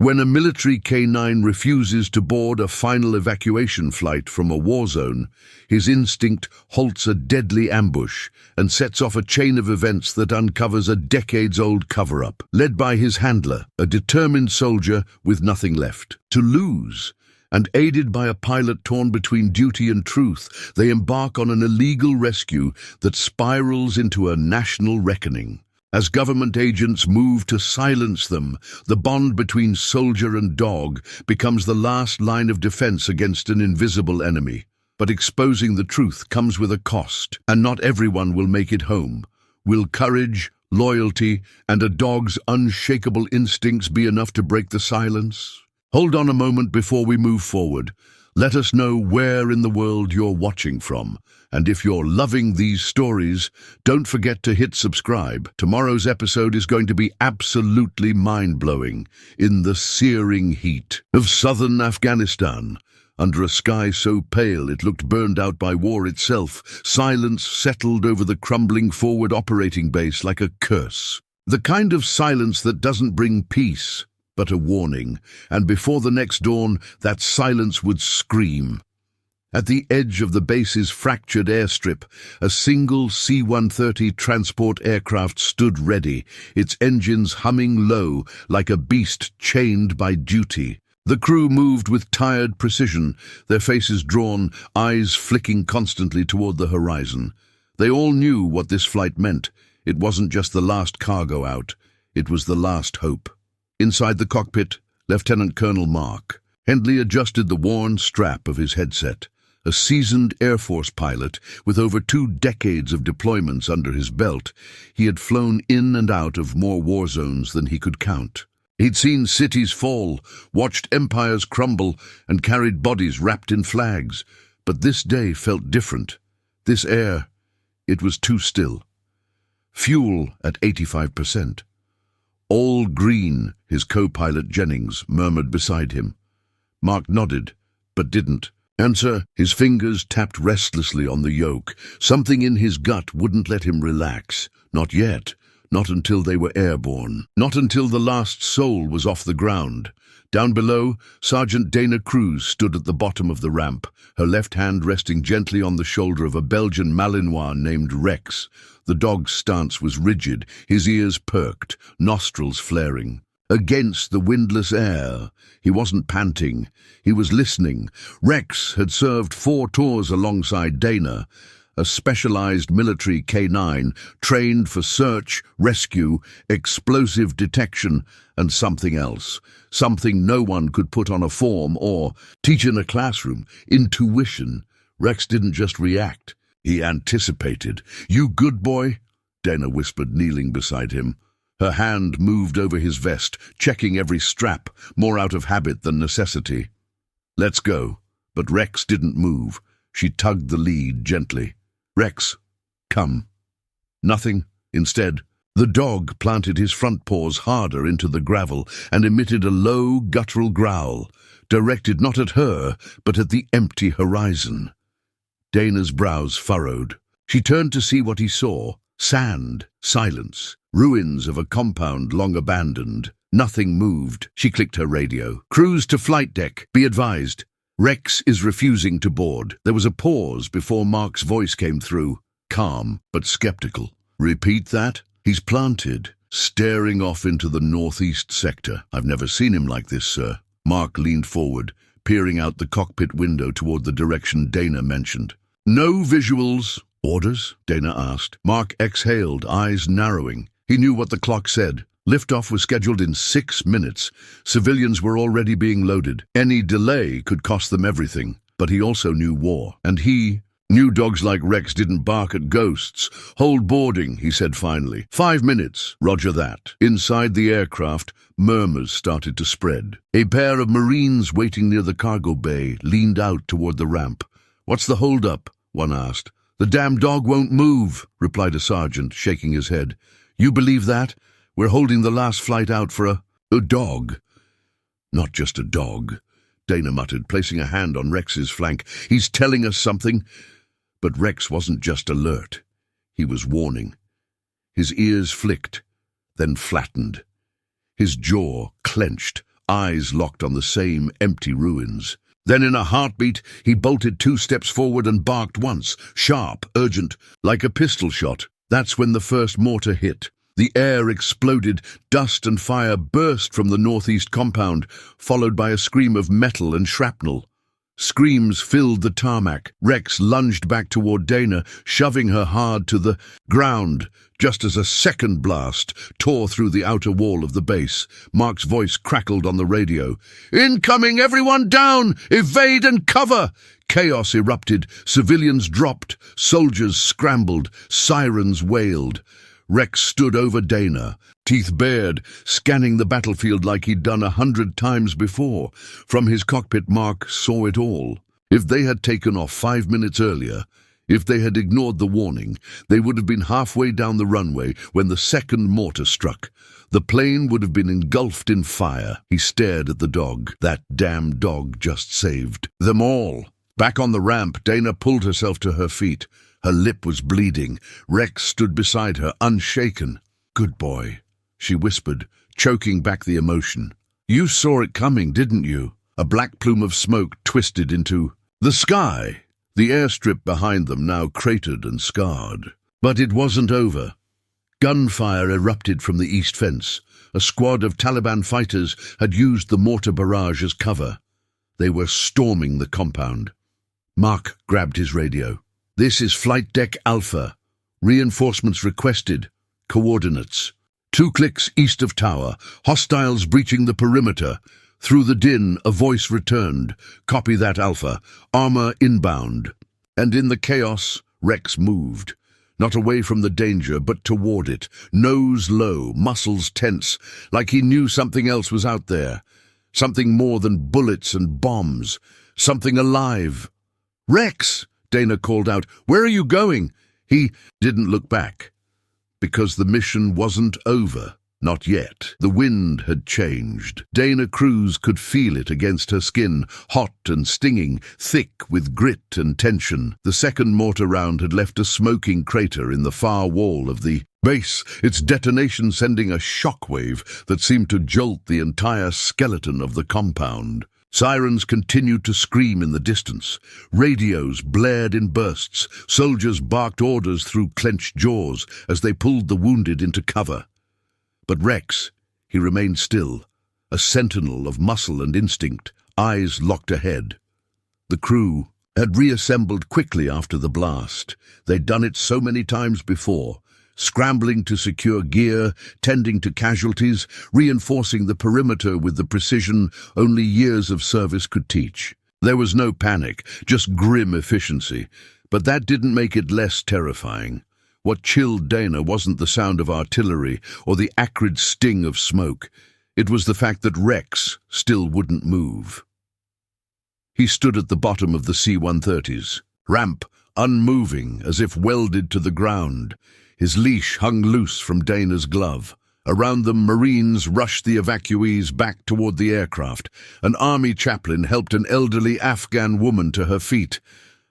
When a military K9 refuses to board a final evacuation flight from a war zone, his instinct halts a deadly ambush and sets off a chain of events that uncovers a decades-old cover-up. Led by his handler, a determined soldier with nothing left to lose, and aided by a pilot torn between duty and truth, they embark on an illegal rescue that spirals into a national reckoning. As government agents move to silence them, the bond between soldier and dog becomes the last line of defense against an invisible enemy. But exposing the truth comes with a cost, and not everyone will make it home. Will courage, loyalty, and a dog's unshakable instincts be enough to break the silence? Hold on a moment before we move forward. Let us know where in the world you're watching from. And if you're loving these stories, don't forget to hit subscribe. Tomorrow's episode is going to be absolutely mind-blowing. In the searing heat of southern Afghanistan, under a sky so pale it looked burned out by war itself, silence settled over the crumbling forward operating base like a curse. The kind of silence that doesn't bring peace, but a warning, and before the next dawn, that silence would scream. At the edge of the base's fractured airstrip, a single C-130 transport aircraft stood ready, its engines humming low like a beast chained by duty. The crew moved with tired precision, their faces drawn, eyes flicking constantly toward the horizon. They all knew what this flight meant. It wasn't just the last cargo out, it was the last hope. Inside the cockpit, Lieutenant Colonel Mark Hendley adjusted the worn strap of his headset. A seasoned Air Force pilot with over 2 decades of deployments under his belt, he had flown in and out of more war zones than he could count. He'd seen cities fall, watched empires crumble, and carried bodies wrapped in flags. But this day felt different. This air, it was too still. Fuel at 85%. All green, his co-pilot Jennings murmured beside him. Mark nodded, but didn't answer. His fingers tapped restlessly on the yoke. Something in his gut wouldn't let him relax. Not yet. Not until they were airborne. Not until the last soul was off the ground. Down below, Sergeant Dana Cruz stood at the bottom of the ramp, her left hand resting gently on the shoulder of a Belgian Malinois named Rex. The dog's stance was rigid, his ears perked, nostrils flaring. Against the windless air, he wasn't panting, he was listening. Rex had served 4 tours alongside Dana, a specialized military K9 trained for search, rescue, explosive detection, and something else. Something no one could put on a form or teach in a classroom. Intuition. Rex didn't just react, he anticipated. "You good boy?" Dana whispered, kneeling beside him. Her hand moved over his vest, checking every strap, more out of habit than necessity. "Let's go." But Rex didn't move. She tugged the lead gently. "Rex, come." Nothing. Instead, the dog planted his front paws harder into the gravel and emitted a low, guttural growl, directed not at her, but at the empty horizon. Dana's brows furrowed. She turned to see what he saw. Sand, silence, ruins of a compound long abandoned. Nothing moved. She clicked her radio. "Crews to flight deck. Be advised. Rex is refusing to board." There was a pause before Mark's voice came through, calm but skeptical. "Repeat that?" "He's planted, staring off into the northeast sector. I've never seen him like this, sir." Mark leaned forward, peering out the cockpit window toward the direction Dana mentioned. "No visuals." "Orders?" Dana asked. Mark exhaled, eyes narrowing. He knew what the clock said. Liftoff was scheduled in 6 minutes. Civilians were already being loaded. Any delay could cost them everything. But he also knew war. And he knew dogs like Rex didn't bark at ghosts. "Hold boarding," he said finally. 5 minutes. "Roger that." Inside the aircraft, murmurs started to spread. A pair of Marines waiting near the cargo bay leaned out toward the ramp. "What's the hold-up?" one asked. "The damn dog won't move," replied a sergeant, shaking his head. "You believe that? We're holding the last flight out for a dog." "Not just a dog," Dana muttered, placing a hand on Rex's flank. "He's telling us something." But Rex wasn't just alert. He was warning. His ears flicked, then flattened. His jaw clenched, eyes locked on the same empty ruins. Then in a heartbeat, he bolted 2 steps forward and barked once, sharp, urgent, like a pistol shot. That's when the first mortar hit. The air exploded, dust and fire burst from the northeast compound, followed by a scream of metal and shrapnel. Screams filled the tarmac. Rex lunged back toward Dana, shoving her hard to the ground, just as a second blast tore through the outer wall of the base. Mark's voice crackled on the radio. "Incoming! Everyone down! Evade and cover!" Chaos erupted. Civilians dropped. Soldiers scrambled. Sirens wailed. Rex stood over Dana, teeth bared, scanning the battlefield like he'd done 100 times before. From his cockpit, Mark saw it all. If they had taken off 5 minutes earlier, if they had ignored the warning, they would have been halfway down the runway when the second mortar struck. The plane would have been engulfed in fire. He stared at the dog. That damn dog just saved them all. Back on the ramp, Dana pulled herself to her feet. Her lip was bleeding. Rex stood beside her, unshaken. "Good boy," she whispered, choking back the emotion. "You saw it coming, didn't you?" A black plume of smoke twisted into the sky. The airstrip behind them now cratered and scarred. But it wasn't over. Gunfire erupted from the east fence. A squad of Taliban fighters had used the mortar barrage as cover. They were storming the compound. Mark grabbed his radio. "This is Flight Deck Alpha. Reinforcements requested. Coordinates. 2 clicks east of tower. Hostiles breaching the perimeter." Through the din, a voice returned. "Copy that, Alpha. Armor inbound." And in the chaos, Rex moved. Not away from the danger, but toward it. Nose low, muscles tense, like he knew something else was out there. Something more than bullets and bombs. Something alive. "Rex!" Dana called out. "Where are you going?" He didn't look back, because the mission wasn't over. Not yet. The wind had changed. Dana Cruz could feel it against her skin, hot and stinging, thick with grit and tension. The second mortar round had left a smoking crater in the far wall of the base, its detonation sending a shockwave that seemed to jolt the entire skeleton of the compound. Sirens continued to scream in the distance. Radios blared in bursts. Soldiers barked orders through clenched jaws as they pulled the wounded into cover. But Rex, he remained still, a sentinel of muscle and instinct, eyes locked ahead. The crew had reassembled quickly after the blast. They'd done it so many times before, scrambling to secure gear, tending to casualties, reinforcing the perimeter with the precision only years of service could teach. There was no panic, just grim efficiency, but that didn't make it less terrifying. What chilled Dana wasn't the sound of artillery or the acrid sting of smoke. It was the fact that Rex still wouldn't move. He stood at the bottom of the C-130's ramp, unmoving, as if welded to the ground. His leash hung loose from Dana's glove. Around them, Marines rushed the evacuees back toward the aircraft. An army chaplain helped an elderly Afghan woman to her feet.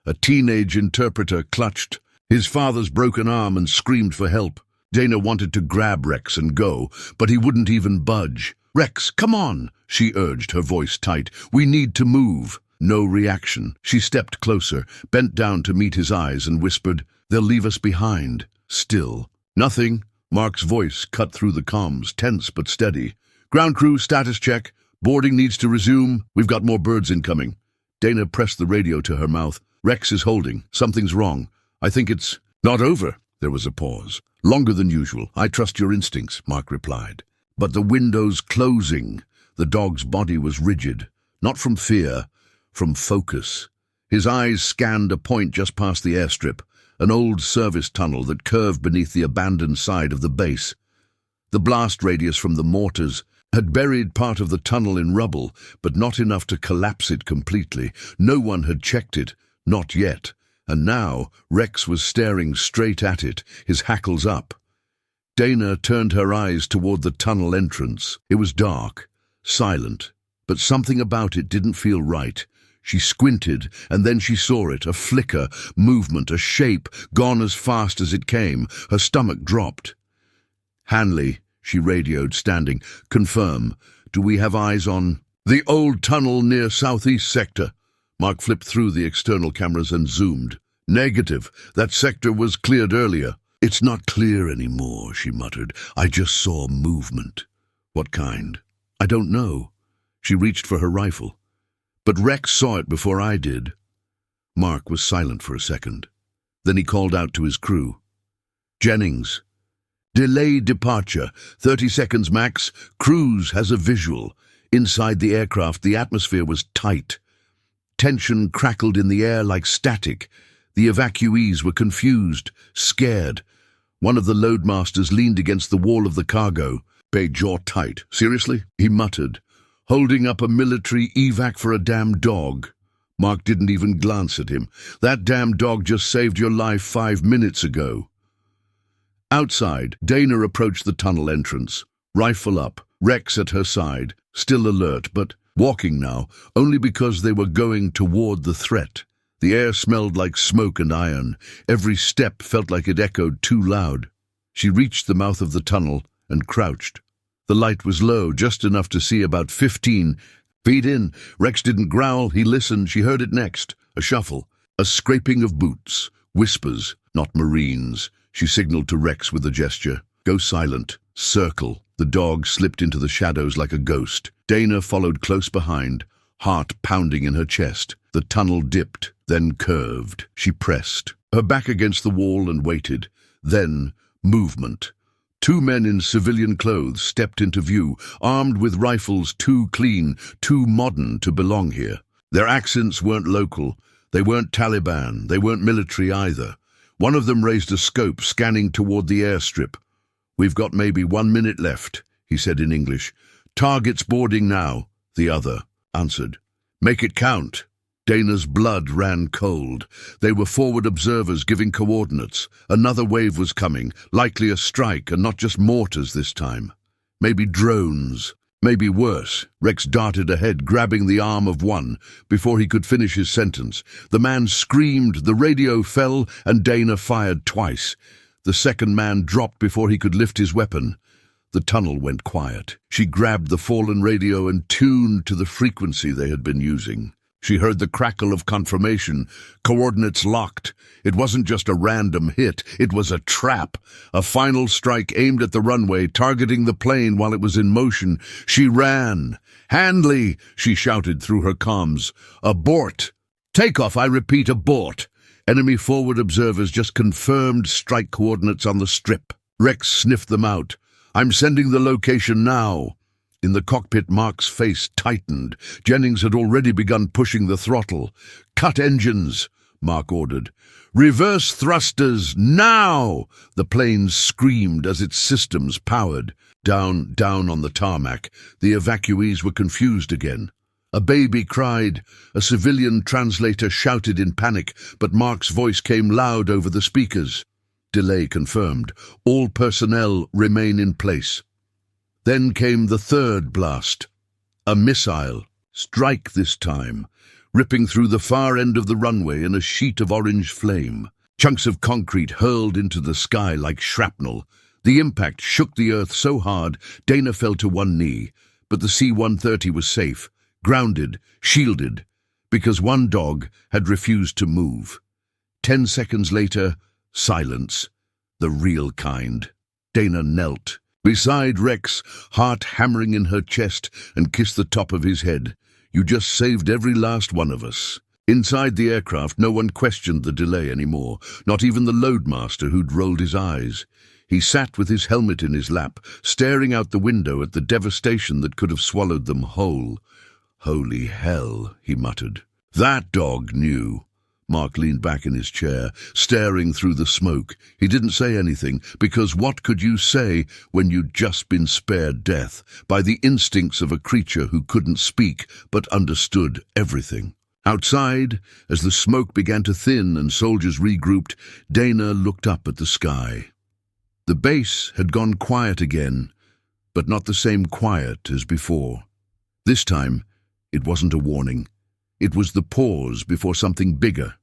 A teenage interpreter clutched his father's broken arm and screamed for help. Dana wanted to grab Rex and go, but he wouldn't even budge. "Rex, come on," she urged, her voice tight. "We need to move." No reaction. She stepped closer, bent down to meet his eyes and whispered, "They'll leave us behind." Still. "Nothing." Mark's voice cut through the comms, tense but steady. "Ground crew, status check. Boarding needs to resume. We've got more birds incoming." Dana pressed the radio to her mouth. "Rex is holding. Something's wrong. I think it's not over." There was a pause. "Longer than usual. I trust your instincts," Mark replied. But the window's closing. The dog's body was rigid. Not from fear, from focus. His eyes scanned a point just past the airstrip, an old service tunnel that curved beneath the abandoned side of the base. The blast radius from the mortars had buried part of the tunnel in rubble, but not enough to collapse it completely. No one had checked it, not yet. And now Rex was staring straight at it, his hackles up. Dana turned her eyes toward the tunnel entrance. It was dark, silent, but something about it didn't feel right. She squinted, and then she saw it, a flicker, movement, a shape, gone as fast as it came. Her stomach dropped. "Hanley," she radioed, standing. "Confirm. Do we have eyes on the old tunnel near southeast sector? Mark flipped through the external cameras and zoomed. Negative. That sector was cleared earlier. It's not clear anymore, she muttered. I just saw movement. What kind? I don't know. She reached for her rifle. But Rex saw it before I did. Mark was silent for a second. Then he called out to his crew. Jennings. Delayed departure. 30 seconds max. Cruise has a visual. Inside the aircraft, the atmosphere was tight. Tension crackled in the air like static. The evacuees were confused, scared. One of the loadmasters leaned against the wall of the cargo. Bay jaw tight. Seriously? He muttered, holding up a military evac for a damn dog. Mark didn't even glance at him. That damn dog just saved your life 5 minutes ago. Outside, Dana approached the tunnel entrance, rifle up, Rex at her side, still alert, but walking now, only because they were going toward the threat. The air smelled like smoke and iron. Every step felt like it echoed too loud. She reached the mouth of the tunnel and crouched. The light was low, just enough to see about 15 feet in. Rex didn't growl, he listened. She heard it next. A shuffle, a scraping of boots, whispers, not Marines. She signaled to Rex with a gesture. Go silent. Circle. The dog slipped into the shadows like a ghost. Dana followed close behind, heart pounding in her chest. The tunnel dipped, then curved. She pressed, her back against the wall, and waited. Then, movement. 2 men in civilian clothes stepped into view, armed with rifles too clean, too modern to belong here. Their accents weren't local. They weren't Taliban. They weren't military either. One of them raised a scope, scanning toward the airstrip. We've got maybe 1 minute left, he said in English. Targets boarding now, the other answered. Make it count. Dana's blood ran cold. They were forward observers giving coordinates. Another wave was coming, likely a strike, and not just mortars this time. Maybe drones. Maybe worse. Rex darted ahead, grabbing the arm of one. Before he could finish his sentence, the man screamed, the radio fell, and Dana fired twice. The second man dropped before he could lift his weapon. The tunnel went quiet. She grabbed the fallen radio and tuned to the frequency they had been using. She heard the crackle of confirmation. Coordinates locked. It wasn't just a random hit. It was a trap. A final strike aimed at the runway, targeting the plane while it was in motion. She ran. Handley, she shouted through her comms. Abort. Takeoff, I repeat, abort. Enemy forward observers just confirmed strike coordinates on the strip. Rex sniffed them out. I'm sending the location now. In the cockpit, Mark's face tightened. Jennings had already begun pushing the throttle. Cut engines, Mark ordered. Reverse thrusters, now! The plane screamed as its systems powered. Down on the tarmac. The evacuees were confused again. A baby cried. A civilian translator shouted in panic, but Mark's voice came loud over the speakers. Delay confirmed. All personnel remain in place. Then came the third blast. A missile. Strike this time, ripping through the far end of the runway in a sheet of orange flame. Chunks of concrete hurled into the sky like shrapnel. The impact shook the earth so hard, Dana fell to one knee. But the C-130 was safe, grounded, shielded, because one dog had refused to move. 10 seconds later, silence. The real kind. Dana knelt beside Rex, heart hammering in her chest, and kissed the top of his head. You just saved every last one of us. Inside the aircraft, no one questioned the delay anymore, not even the loadmaster who'd rolled his eyes. He sat with his helmet in his lap, staring out the window at the devastation that could have swallowed them whole. Holy hell, he muttered. That dog knew. Mark leaned back in his chair, staring through the smoke. He didn't say anything, because what could you say when you'd just been spared death by the instincts of a creature who couldn't speak but understood everything? Outside, as the smoke began to thin and soldiers regrouped, Dana looked up at the sky. The base had gone quiet again, but not the same quiet as before. This time, it wasn't a warning. It was the pause before something bigger.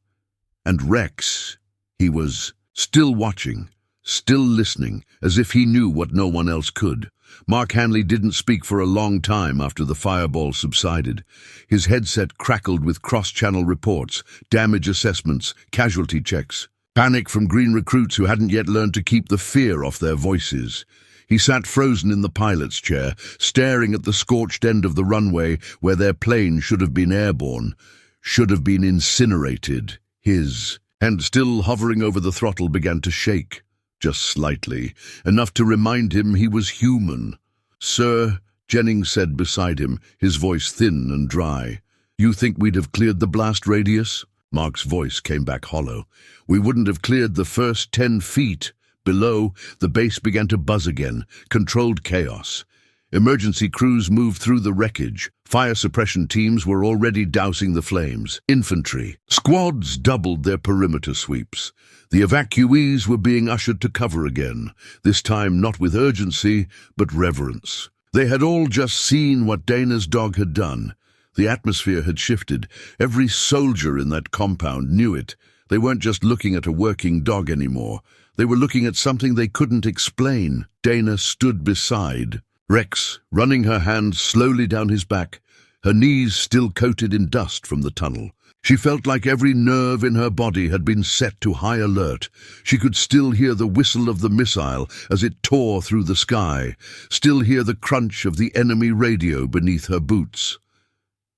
And Rex, he was still watching, still listening, as if he knew what no one else could. Mark Hanley didn't speak for a long time after the fireball subsided. His headset crackled with cross-channel reports, damage assessments, casualty checks. Panic from green recruits who hadn't yet learned to keep the fear off their voices. He sat frozen in the pilot's chair, staring at the scorched end of the runway where their plane should have been airborne, should have been incinerated. His hand, still hovering over the throttle, began to shake, just slightly, enough to remind him he was human. "Sir," Jennings said beside him, his voice thin and dry. "You think we'd have cleared the blast radius?" Mark's voice came back hollow. "We wouldn't have cleared the first 10 feet. Below, the base began to buzz again, controlled chaos. Emergency crews moved through the wreckage. Fire suppression teams were already dousing the flames. Infantry squads doubled their perimeter sweeps. The evacuees were being ushered to cover again, this time not with urgency, but reverence. They had all just seen what Dana's dog had done. The atmosphere had shifted. Every soldier in that compound knew it. They weren't just looking at a working dog anymore. They were looking at something they couldn't explain. Dana stood beside Rex, running her hand slowly down his back, her knees still coated in dust from the tunnel. She felt like every nerve in her body had been set to high alert. She could still hear the whistle of the missile as it tore through the sky, still hear the crunch of the enemy radio beneath her boots.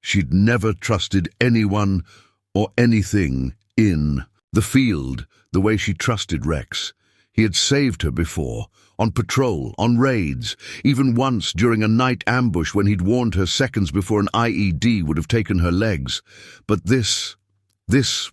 She'd never trusted anyone or anything in the field the way she trusted Rex. He had saved her before, on patrol, on raids, even once during a night ambush when he'd warned her seconds before an IED would have taken her legs. But this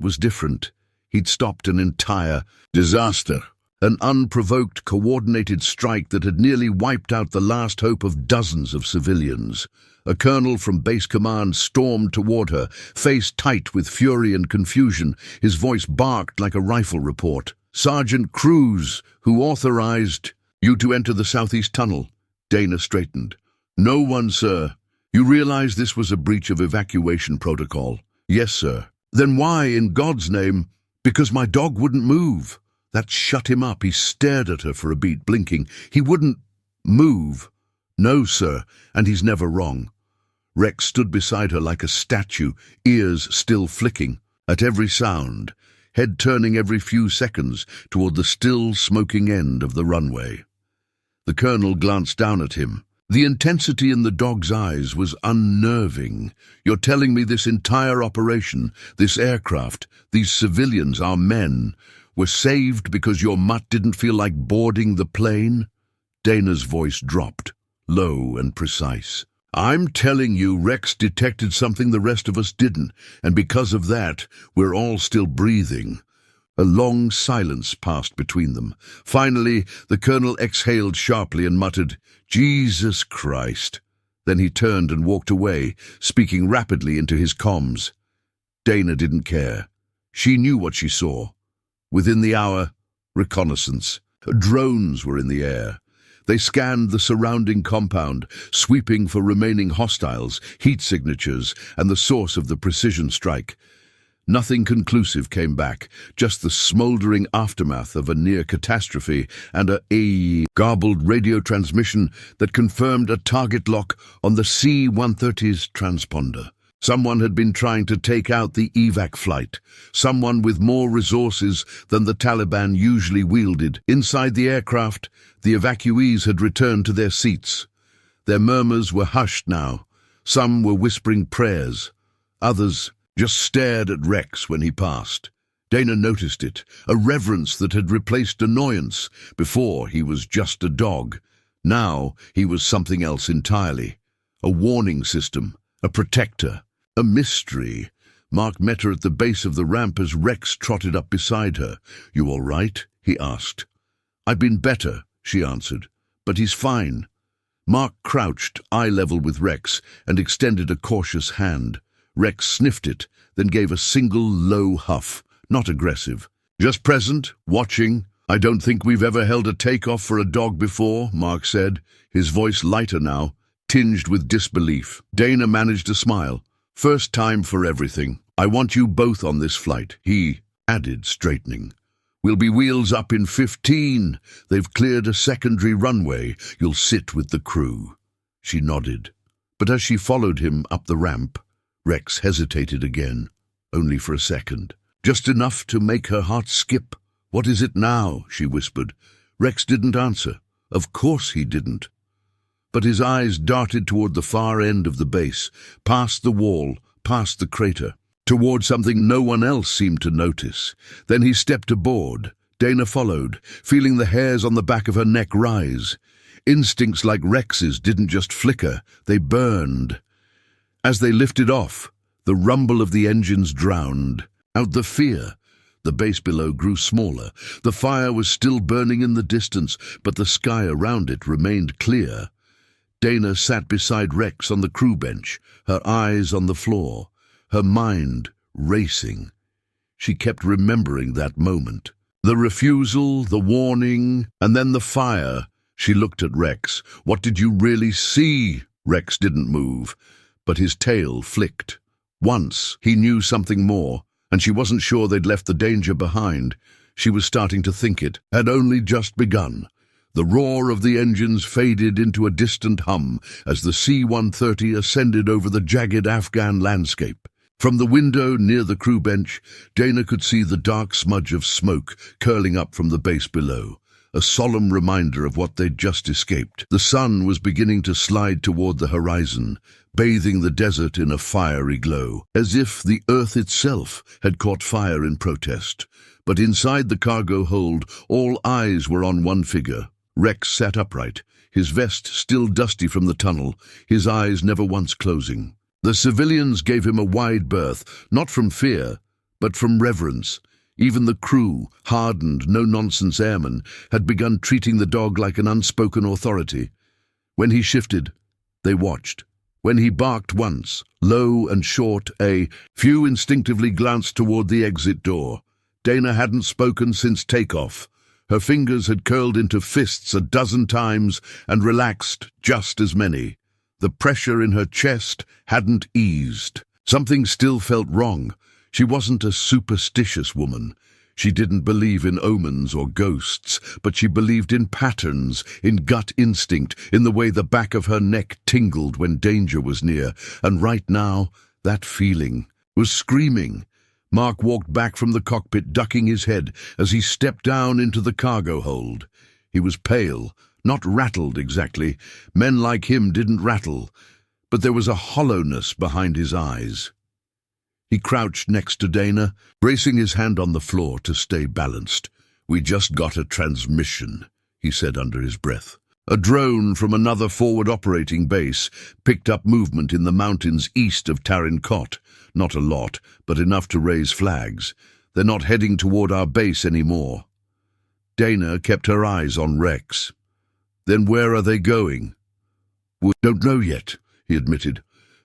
was different. He'd stopped an entire disaster, an unprovoked, coordinated strike that had nearly wiped out the last hope of dozens of civilians. A colonel from base command stormed toward her, face tight with fury and confusion. His voice barked like a rifle report. "Sergeant Cruz, who authorized you to enter the southeast tunnel." Dana straightened. "No one, sir. You realize this was a breach of evacuation protocol?" "Yes, sir." "Then why, in God's name?" "Because my dog wouldn't move." That shut him up. He stared at her for a beat, blinking. "He wouldn't move." "No, sir, and he's never wrong." Rex stood beside her like a statue, ears still flicking. At every sound, head turning every few seconds toward the still smoking end of the runway. The colonel glanced down at him. The intensity in the dog's eyes was unnerving. "You're telling me this entire operation, this aircraft, these civilians, our men, were saved because your mutt didn't feel like boarding the plane?" Dana's voice dropped, low and precise. "I'm telling you, Rex detected something the rest of us didn't, and because of that, we're all still breathing." A long silence passed between them. Finally, the colonel exhaled sharply and muttered, "Jesus Christ." Then he turned and walked away, speaking rapidly into his comms. Dana didn't care. She knew what she saw. Within the hour, reconnaissance. Drones were in the air. They scanned the surrounding compound, sweeping for remaining hostiles, heat signatures, and the source of the precision strike. Nothing conclusive came back, just the smoldering aftermath of a near catastrophe and a garbled radio transmission that confirmed a target lock on the C-130's transponder. Someone had been trying to take out the evac flight, someone with more resources than the Taliban usually wielded. Inside the aircraft, the evacuees had returned to their seats. Their murmurs were hushed now. Some were whispering prayers. Others just stared at Rex when he passed. Dana noticed it, a reverence that had replaced annoyance. Before, he was just a dog. Now, he was something else entirely. A warning system, a protector, a mystery. Mark met her at the base of the ramp as Rex trotted up beside her. "You all right?" he asked. "I've been better," she answered, "but he's fine." Mark crouched, eye level with Rex, and extended a cautious hand. Rex sniffed it, then gave a single low huff, not aggressive. "Just present, watching. I don't think we've ever held a takeoff for a dog before," Mark said, his voice lighter now, tinged with disbelief. Dana managed a smile. "First time for everything. I want you both on this flight," he added, straightening. We'll be wheels up in 15. They've cleared a secondary runway. You'll sit with the crew." She nodded. But as she followed him up the ramp, Rex hesitated again, only for a second. Just enough to make her heart skip. "What is it now?" she whispered. Rex didn't answer. Of course he didn't. But his eyes darted toward the far end of the base, past the wall, past the crater, toward something no one else seemed to notice. Then he stepped aboard. Dana followed, feeling the hairs on the back of her neck rise. Instincts like Rex's didn't just flicker, they burned. As they lifted off, the rumble of the engines drowned out the fear. The base below grew smaller. The fire was still burning in the distance, but the sky around it remained clear. Dana sat beside Rex on the crew bench, her eyes on the floor, her mind racing. She kept remembering that moment. The refusal, the warning, and then the fire. She looked at Rex. "What did you really see?" Rex didn't move, but his tail flicked. Once he knew something more, and she wasn't sure they'd left the danger behind. She was starting to think it had only just begun. The roar of the engines faded into a distant hum as the C-130 ascended over the jagged Afghan landscape. From the window near the crew bench, Dana could see the dark smudge of smoke curling up from the base below, a solemn reminder of what they'd just escaped. The sun was beginning to slide toward the horizon, bathing the desert in a fiery glow, as if the earth itself had caught fire in protest. But inside the cargo hold, all eyes were on one figure. Rex sat upright, his vest still dusty from the tunnel, his eyes never once closing. The civilians gave him a wide berth, not from fear, but from reverence. Even the crew, hardened, no-nonsense airmen, had begun treating the dog like an unspoken authority. When he shifted, they watched. When he barked once, low and short, a few instinctively glanced toward the exit door. Dana hadn't spoken since takeoff. Her fingers had curled into fists a dozen times and relaxed just as many. The pressure in her chest hadn't eased. Something still felt wrong. She wasn't a superstitious woman. She didn't believe in omens or ghosts, but she believed in patterns, in gut instinct, in the way the back of her neck tingled when danger was near. And right now, that feeling was screaming. Mark walked back from the cockpit, ducking his head as he stepped down into the cargo hold. He was pale, not rattled exactly. Men like him didn't rattle, but there was a hollowness behind his eyes. He crouched next to Dana, bracing his hand on the floor to stay balanced. "We just got a transmission," he said under his breath. A drone from another forward operating base picked up movement in the mountains east of Tarin Kot. Not a lot, but enough to raise flags. "They're not heading toward our base anymore." Dana kept her eyes on Rex. "Then where are they going?" "We don't know yet," he admitted.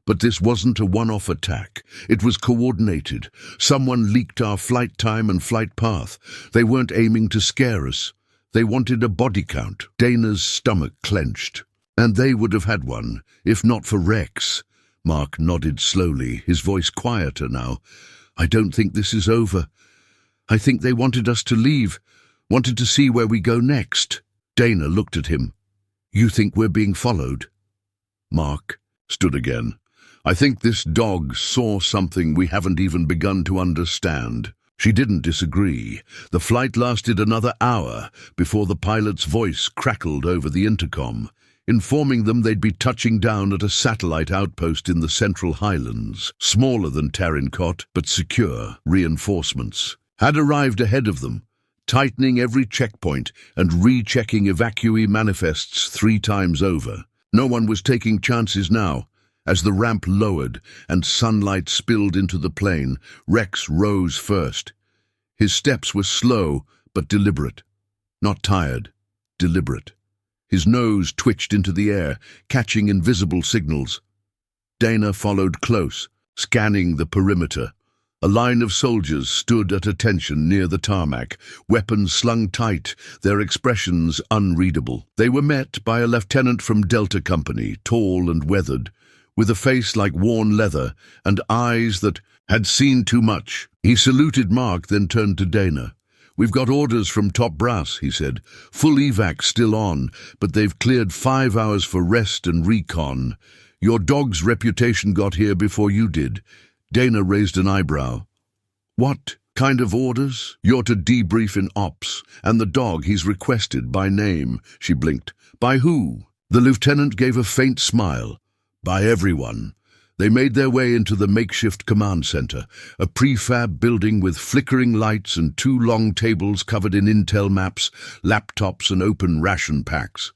But this wasn't a one-off attack. It was coordinated. Someone leaked our flight time and flight path. They weren't aiming to scare us. They wanted a body count. Dana's stomach clenched. And they would have had one, if not for Rex. Mark nodded slowly, his voice quieter now. "I don't think this is over. I think they wanted us to leave, wanted to see where we go next." Dana looked at him. "You think we're being followed?" Mark stood again. "I think this dog saw something we haven't even begun to understand." She didn't disagree. The flight lasted another hour before the pilot's voice crackled over the intercom, informing them they'd be touching down at a satellite outpost in the Central Highlands, smaller than Tarin Kot, but secure. Reinforcements had arrived ahead of them, tightening every checkpoint and rechecking evacuee manifests 3 times over. No one was taking chances now. As the ramp lowered and sunlight spilled into the plane, Rex rose first. His steps were slow but deliberate. Not tired, deliberate. His nose twitched into the air, catching invisible signals. Dana followed close, scanning the perimeter. A line of soldiers stood at attention near the tarmac, weapons slung tight, their expressions unreadable. They were met by a lieutenant from Delta Company, tall and weathered, with a face like worn leather and eyes that had seen too much. He saluted Mark, then turned to Dana. "We've got orders from top brass," he said. "Full evac still on, but they've cleared 5 hours for rest and recon. Your dog's reputation got here before you did." Dana raised an eyebrow. "What kind of orders?" "You're to debrief in ops, and the dog he's requested by name." She blinked. "By who?" The lieutenant gave a faint smile. "By everyone." They made their way into the makeshift command center, a prefab building with flickering lights and 2 long tables covered in intel maps, laptops and open ration packs.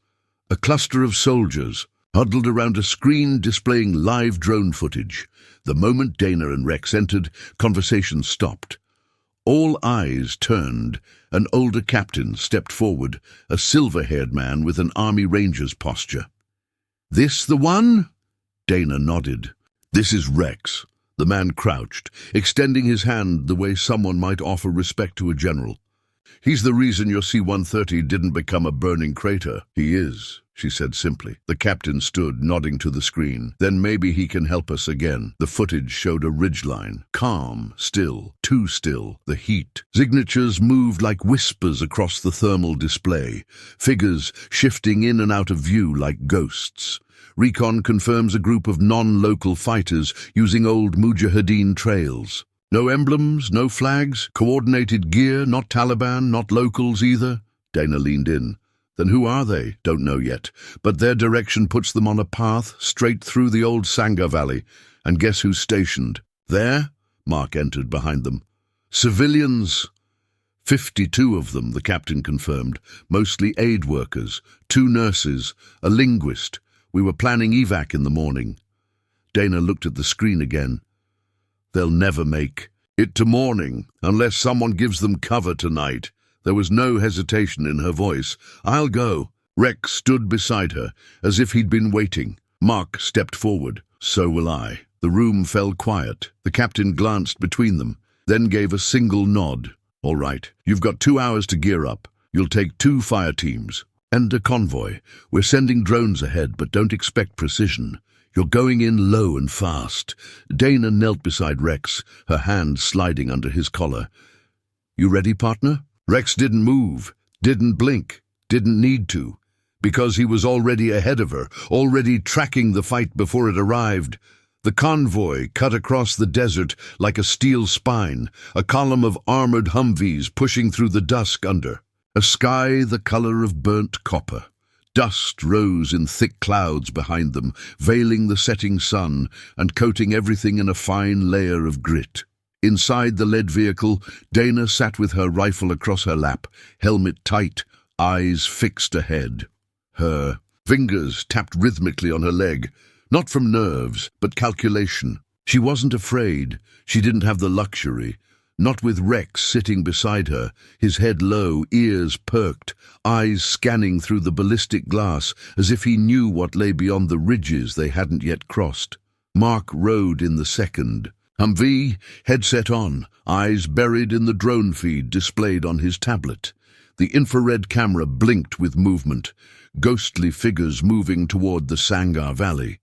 A cluster of soldiers, huddled around a screen displaying live drone footage. The moment Dana and Rex entered, conversation stopped. All eyes turned. An older captain stepped forward, a silver-haired man with an Army Ranger's posture. "This the one?" Dana nodded. "This is Rex." The man crouched, extending his hand the way someone might offer respect to a general. "He's the reason your C-130 didn't become a burning crater." "He is," she said simply. The captain stood, nodding to the screen. "Then maybe he can help us again." The footage showed a ridgeline. Calm, still, too still. The heat. Signatures moved like whispers across the thermal display. Figures shifting in and out of view like ghosts. Recon confirms a group of non-local fighters using old Mujahideen trails. No emblems, no flags, coordinated gear, not Taliban, not locals either. Dana leaned in. "Then who are they?" "Don't know yet, but their direction puts them on a path straight through the old Sangha Valley. And guess who's stationed?" "There?" Mark entered behind them. "Civilians." 52 of them, the captain confirmed, mostly aid workers, 2 nurses, a linguist. "We were planning evac in the morning." Dana looked at the screen again. "They'll never make it to morning unless someone gives them cover tonight." There was no hesitation in her voice. "I'll go." Rex stood beside her, as if he'd been waiting. Mark stepped forward. "So will I." The room fell quiet. The captain glanced between them, then gave a single nod. "All right, you've got 2 hours to gear up. You'll take 2 fire teams. And a convoy. We're sending drones ahead, but don't expect precision. You're going in low and fast." Dana knelt beside Rex, her hand sliding under his collar. "You ready, partner?" Rex didn't move, didn't blink, didn't need to, because he was already ahead of her, already tracking the fight before it arrived. The convoy cut across the desert like a steel spine, a column of armored Humvees pushing through the dusk under. A sky the color of burnt copper. Dust rose in thick clouds behind them, veiling the setting sun and coating everything in a fine layer of grit. Inside the lead vehicle, Dana sat with her rifle across her lap, helmet tight, eyes fixed ahead. Her fingers tapped rhythmically on her leg, not from nerves, but calculation. She wasn't afraid. She didn't have the luxury. Not with Rex sitting beside her, his head low, ears perked, eyes scanning through the ballistic glass as if he knew what lay beyond the ridges they hadn't yet crossed. Mark rode in the second. Humvee, headset on, eyes buried in the drone feed displayed on his tablet. The infrared camera blinked with movement, ghostly figures moving toward the Sangha Valley.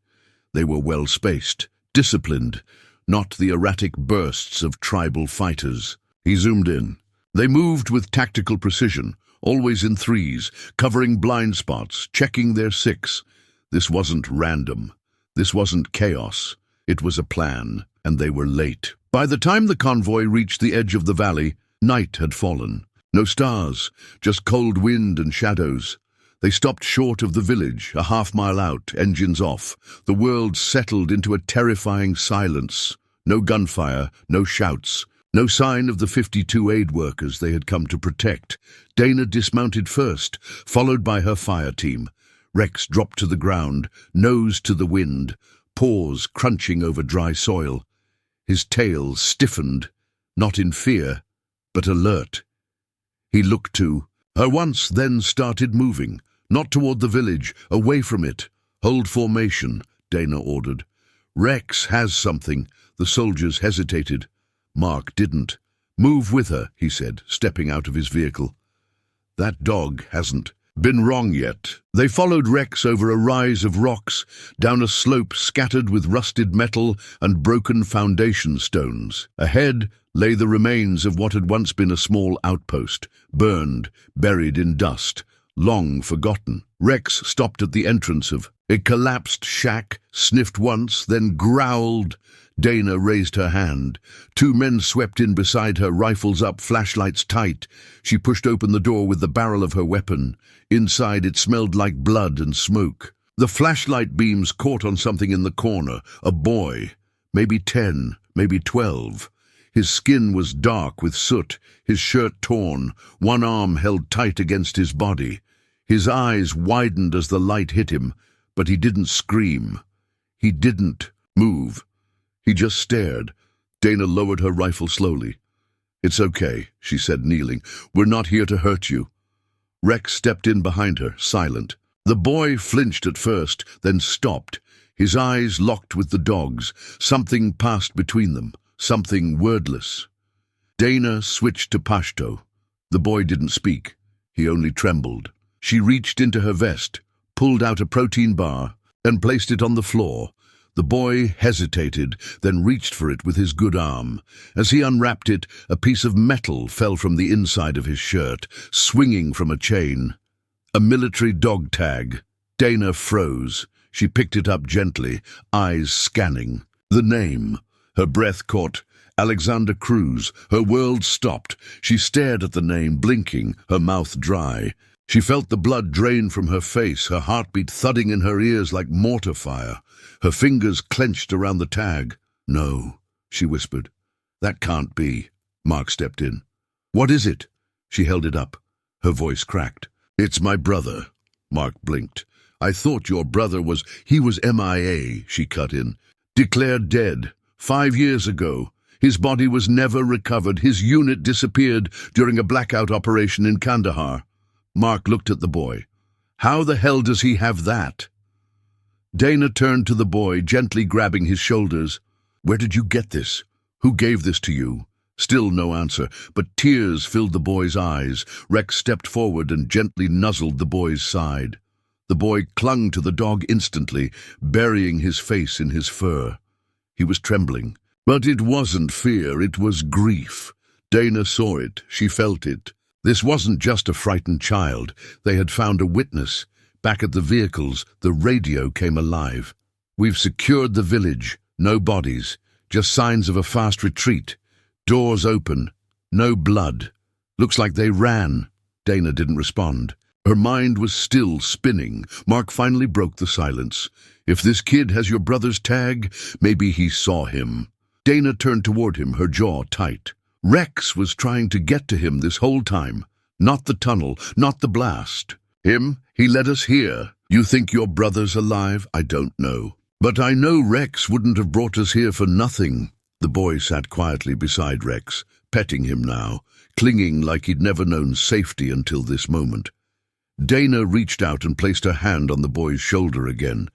They were well spaced, disciplined, not the erratic bursts of tribal fighters. He zoomed in. They moved with tactical precision, always in threes, covering blind spots, checking their six. This wasn't random. This wasn't chaos. It was a plan, and they were late. By the time the convoy reached the edge of the valley, night had fallen. No stars, just cold wind and shadows. They stopped short of the village, a half-mile out, engines off. The world settled into a terrifying silence. No gunfire, no shouts, no sign of the 52 aid workers they had come to protect. Dana dismounted first, followed by her fire team. Rex dropped to the ground, nose to the wind, paws crunching over dry soil. His tail stiffened, not in fear, but alert. He looked to her once, then started moving. Not toward the village, away from it. "Hold formation," Dana ordered. "Rex has something." The soldiers hesitated. Mark didn't. "Move with her," he said, stepping out of his vehicle. "That dog hasn't." been wrong yet. They followed Rex over a rise of rocks, down a slope scattered with rusted metal and broken foundation stones. Ahead lay the remains of what had once been a small outpost, burned, buried in dust, long forgotten. Rex stopped at the entrance of a collapsed shack, sniffed once, then growled. Dana raised her hand. Two men swept in beside her, rifles up, flashlights tight. She pushed open the door with the barrel of her weapon. Inside it smelled like blood and smoke. The flashlight beams caught on something in the corner, a boy, maybe 10, maybe 12. His skin was dark with soot, his shirt torn, one arm held tight against his body. His eyes widened as the light hit him, but he didn't scream. He didn't move. He just stared. Dana lowered her rifle slowly. "It's okay," she said, kneeling. "We're not here to hurt you." Rex stepped in behind her, silent. The boy flinched at first, then stopped. His eyes locked with the dog's. Something passed between them, something wordless. Dana switched to Pashto. The boy didn't speak. He only trembled. She reached into her vest, pulled out a protein bar, and placed it on the floor. The boy hesitated, then reached for it with his good arm. As he unwrapped it, a piece of metal fell from the inside of his shirt, swinging from a chain. A military dog tag. Dana froze. She picked it up gently, eyes scanning. The name. Her breath caught. Alexander Cruz. Her world stopped. She stared at the name, blinking, her mouth dry. She felt the blood drain from her face, her heartbeat thudding in her ears like mortar fire. Her fingers clenched around the tag. "No," she whispered. "That can't be." Mark stepped in. "What is it?" She held it up. Her voice cracked. "It's my brother." Mark blinked. "I thought your brother was—" "He was MIA, she cut in. "Declared dead. 5 years ago. His body was never recovered. His unit disappeared during a blackout operation in Kandahar." Mark looked at the boy. "How the hell does he have that?" Dana turned to the boy, gently grabbing his shoulders. "Where did you get this? Who gave this to you?" Still no answer, but tears filled the boy's eyes. Rex stepped forward and gently nuzzled the boy's side. The boy clung to the dog instantly, burying his face in his fur. He was trembling. But it wasn't fear, it was grief. Dana saw it, she felt it. This wasn't just a frightened child. They had found a witness. Back at the vehicles, the radio came alive. "We've secured the village. No bodies. Just signs of a fast retreat. Doors open. No blood. Looks like they ran." Dana didn't respond. Her mind was still spinning. Mark finally broke the silence. "If this kid has your brother's tag, maybe he saw him." Dana turned toward him, her jaw tight. Rex was trying to get to him this whole time. Not the tunnel, not the blast. "Him? He led us here. You think your brother's alive? I don't know. But I know Rex wouldn't have brought us here for nothing." The boy sat quietly beside Rex, petting him now, clinging like he'd never known safety until this moment. Dana reached out and placed her hand on the boy's shoulder again.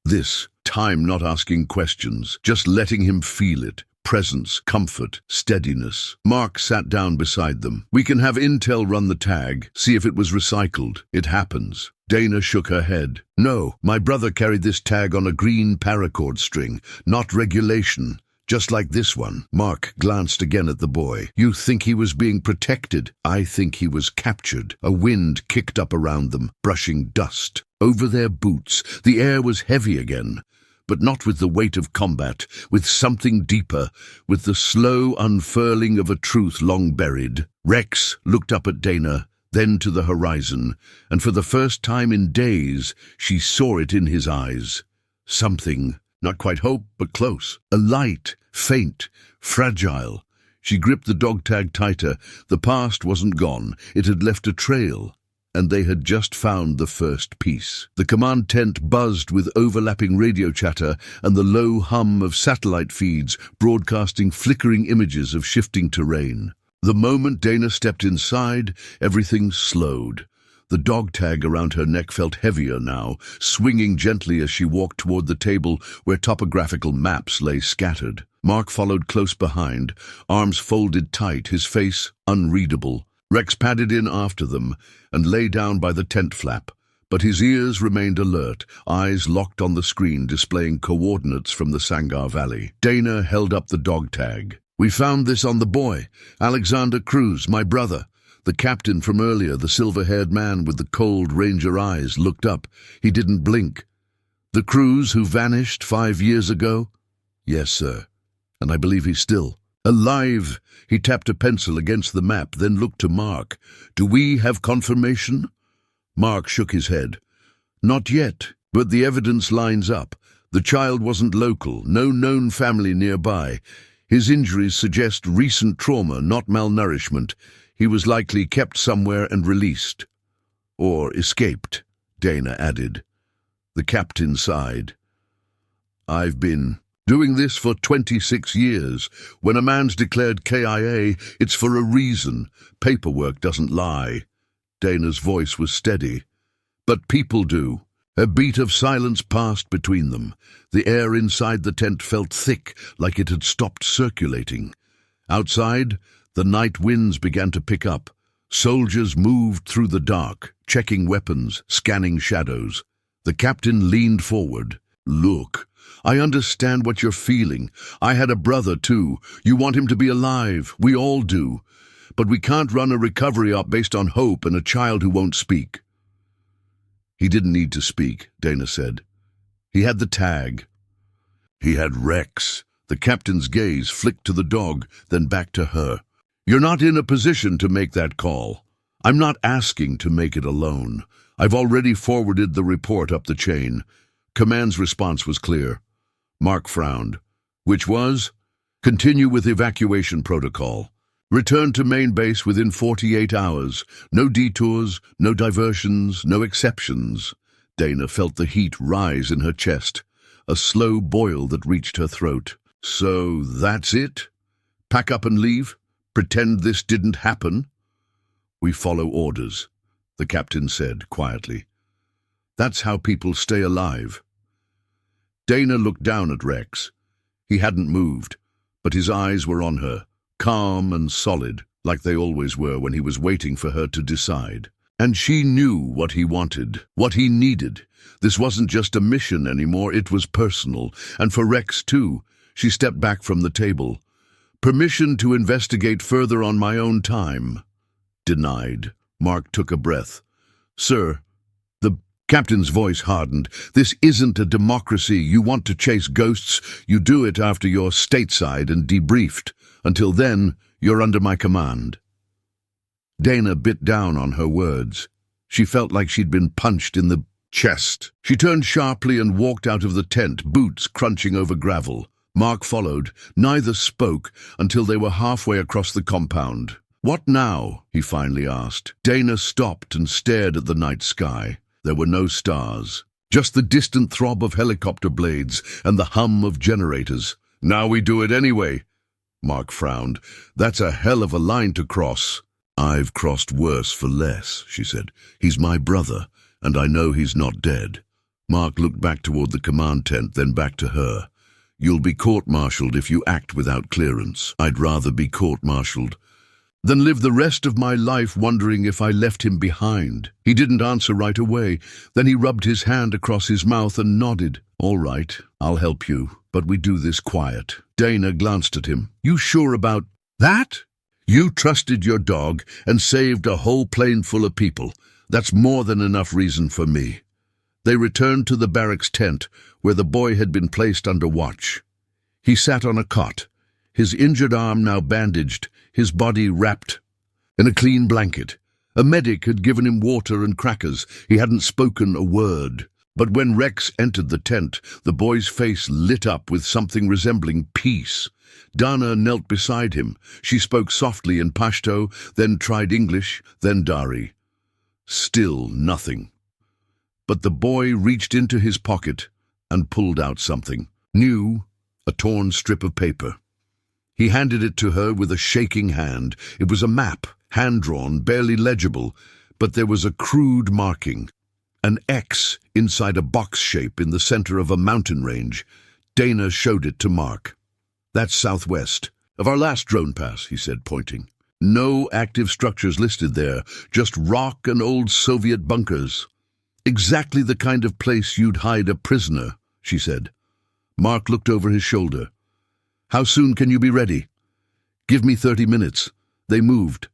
This time not asking questions, just letting him feel it. Presence, comfort, steadiness. Mark sat down beside them. "We can have Intel run the tag, see if it was recycled. It happens." Dana shook her head. "No, my brother carried this tag on a green paracord string, not regulation. Just like this one." Mark glanced again at the boy. "You think he was being protected? I think he was captured." A wind kicked up around them, brushing dust over their boots. The air was heavy again. But not with the weight of combat, with something deeper, with the slow unfurling of a truth long buried. Rex looked up at Dana, then to the horizon, and for the first time in days, she saw it in his eyes. Something, not quite hope, but close. A light, faint, fragile. She gripped the dog tag tighter. The past wasn't gone. It had left a trail. And they had just found the first piece. The command tent buzzed with overlapping radio chatter and the low hum of satellite feeds broadcasting flickering images of shifting terrain. The moment Dana stepped inside, everything slowed. The dog tag around her neck felt heavier now, swinging gently as she walked toward the table where topographical maps lay scattered. Mark followed close behind, arms folded tight, his face unreadable. Rex padded in after them and lay down by the tent flap, but his ears remained alert, eyes locked on the screen displaying coordinates from the Sangar Valley. Dana held up the dog tag. "We found this on the boy, Alexander Cruz, my brother." The captain from earlier, the silver-haired man with the cold ranger eyes, looked up. He didn't blink. "The Cruz who vanished 5 years ago?" "Yes, sir. And I believe he's still alive." He tapped a pencil against the map, then looked to Mark. "Do we have confirmation?" Mark shook his head. "Not yet, but the evidence lines up. The child wasn't local, no known family nearby. His injuries suggest recent trauma, not malnourishment. He was likely kept somewhere and released. Or escaped," Dana added. The captain sighed. "I've been doing this for 26 years. When a man's declared KIA, it's for a reason. Paperwork doesn't lie." Dana's voice was steady. "But people do." A beat of silence passed between them. The air inside the tent felt thick, like it had stopped circulating. Outside, the night winds began to pick up. Soldiers moved through the dark, checking weapons, scanning shadows. The captain leaned forward. "Look, I understand what you're feeling. I had a brother too. You want him to be alive. We all do. But we can't run a recovery op based on hope and a child who won't speak." "He didn't need to speak," Dana said. "He had the tag. He had Rex." The captain's gaze flicked to the dog, then back to her. "You're not in a position to make that call. I'm not asking to make it alone. I've already forwarded the report up the chain." Command's response was clear. Mark frowned. "Which was? Continue with evacuation protocol. Return to main base within 48 hours. No detours, no diversions, no exceptions." Dana felt the heat rise in her chest, a slow boil that reached her throat. "So that's it? Pack up and leave? Pretend this didn't happen?" "We follow orders," the captain said quietly. "That's how people stay alive." Dana looked down at Rex. He hadn't moved, but his eyes were on her, calm and solid, like they always were when he was waiting for her to decide. And she knew what he wanted, what he needed. This wasn't just a mission anymore, it was personal. And for Rex, too. She stepped back from the table. "Permission to investigate further on my own time." "Denied." Mark took a breath. "Sir," the captain's voice hardened, "this isn't a democracy. You want to chase ghosts, you do it after you're stateside and debriefed. Until then, you're under my command." Dana bit down on her words. She felt like she'd been punched in the chest. She turned sharply and walked out of the tent, boots crunching over gravel. Mark followed. Neither spoke until they were halfway across the compound. "What now?" he finally asked. Dana stopped and stared at the night sky. There were no stars, just the distant throb of helicopter blades and the hum of generators. "Now we do it anyway." Mark frowned. "That's a hell of a line to cross." "I've crossed worse for less," she said. "He's my brother, and I know he's not dead." Mark looked back toward the command tent, then back to her. "You'll be court-martialed if you act without clearance." "I'd rather be court-martialed than live the rest of my life wondering if I left him behind." He didn't answer right away. Then he rubbed his hand across his mouth and nodded. "All right, I'll help you, but we do this quiet." Dana glanced at him. "You sure about that? You trusted your dog and saved a whole plane full of people. That's more than enough reason for me." They returned to the barracks tent, where the boy had been placed under watch. He sat on a cot, his injured arm now bandaged, his body wrapped in a clean blanket. A medic had given him water and crackers. He hadn't spoken a word. But when Rex entered the tent, the boy's face lit up with something resembling peace. Dana knelt beside him. She spoke softly in Pashto, then tried English, then Dari. Still nothing. But the boy reached into his pocket and pulled out something. New, a torn strip of paper. He handed it to her with a shaking hand. It was a map, hand-drawn, barely legible, but there was a crude marking. An X inside a box shape in the center of a mountain range. Dana showed it to Mark. "That's southwest of our last drone pass," he said, pointing. No active structures listed there, just rock and old Soviet bunkers. Exactly the kind of place you'd hide a prisoner, she said. Mark looked over his shoulder. How soon can you be ready? Give me 30 minutes. They moved.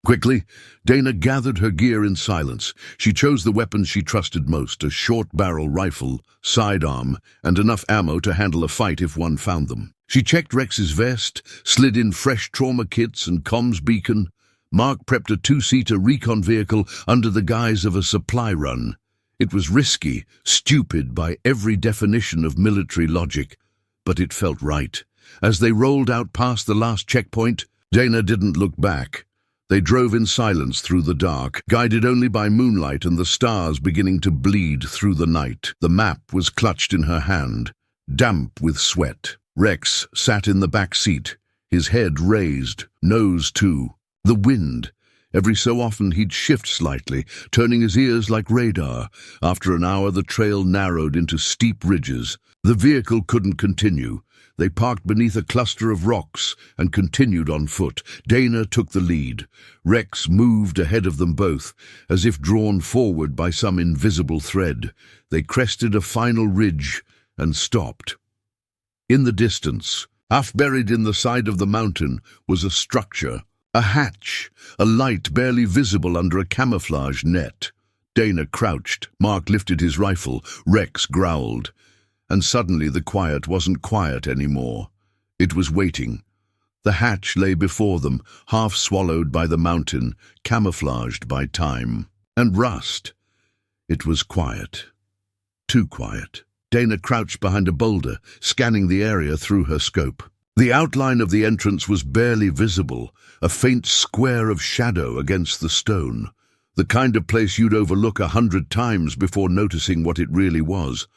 Quickly, Dana gathered her gear in silence. She chose the weapons she trusted most, a short-barrel rifle, sidearm, and enough ammo to handle a fight if one found them. She checked Rex's vest, slid in fresh trauma kits and comms beacon. Mark prepped a two-seater recon vehicle under the guise of a supply run. It was risky, stupid by every definition of military logic, but it felt right. As they rolled out past the last checkpoint, Dana didn't look back. They drove in silence through the dark, guided only by moonlight and the stars beginning to bleed through the night. The map was clutched in her hand, damp with sweat. Rex sat in the back seat, his head raised, nose too. The wind. Every so often he'd shift slightly, turning his ears like radar. After an hour the trail narrowed into steep ridges. The vehicle couldn't continue. They parked beneath a cluster of rocks and continued on foot. Dana took the lead. Rex moved ahead of them both, as if drawn forward by some invisible thread. They crested a final ridge and stopped. In the distance, half buried in the side of the mountain, was a structure. A hatch, a light barely visible under a camouflage net. Dana crouched. Mark lifted his rifle. Rex growled. And suddenly the quiet wasn't quiet anymore. It was waiting. The hatch lay before them, half swallowed by the mountain, camouflaged by time and rust. It was quiet. Too quiet. Dana crouched behind a boulder, scanning the area through her scope. The outline of the entrance was barely visible, a faint square of shadow against the stone. The kind of place you'd overlook 100 times before noticing what it really was.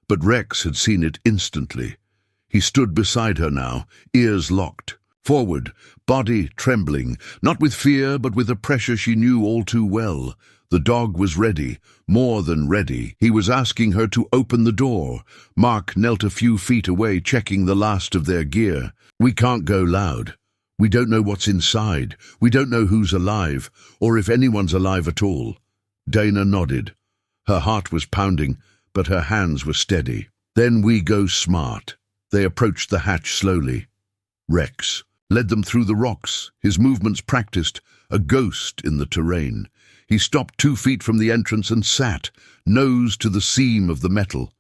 But Rex had seen it instantly. He stood beside her now, ears locked. Forward, body trembling, not with fear but with a pressure she knew all too well. The dog was ready, more than ready. He was asking her to open the door. Mark knelt a few feet away, checking the last of their gear. We can't go loud. We don't know what's inside. We don't know who's alive, or if anyone's alive at all. Dana nodded. Her heart was pounding, but her hands were steady. Then we go smart. They approached the hatch slowly. Rex led them through the rocks, his movements practiced, a ghost in the terrain. He stopped 2 feet from the entrance and sat, nose to the seam of the metal.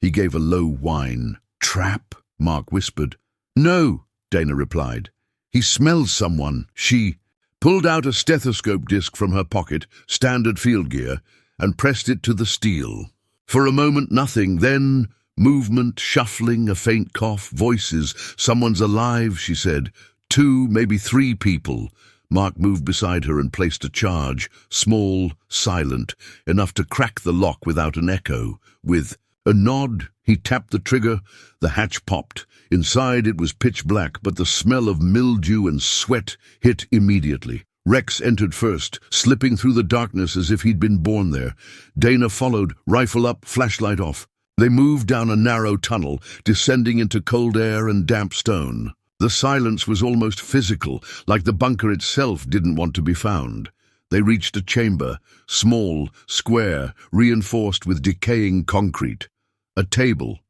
He gave a low whine. Trap? Mark whispered. No, Dana replied. He smells someone. She pulled out a stethoscope disc from her pocket, standard field gear, and pressed it to the steel. For a moment nothing, then movement, shuffling, a faint cough, voices. Someone's alive, she said. 2, maybe 3 people. Mark moved beside her and placed a charge, small, silent, enough to crack the lock without an echo. With a nod, he tapped the trigger. The hatch popped. Inside it was pitch black, but the smell of mildew and sweat hit immediately. Rex entered first, slipping through the darkness as if he'd been born there. Dana followed, rifle up, flashlight off. They moved down a narrow tunnel, descending into cold air and damp stone. The silence was almost physical, like the bunker itself didn't want to be found. They reached a chamber, small, square, reinforced with decaying concrete. A table,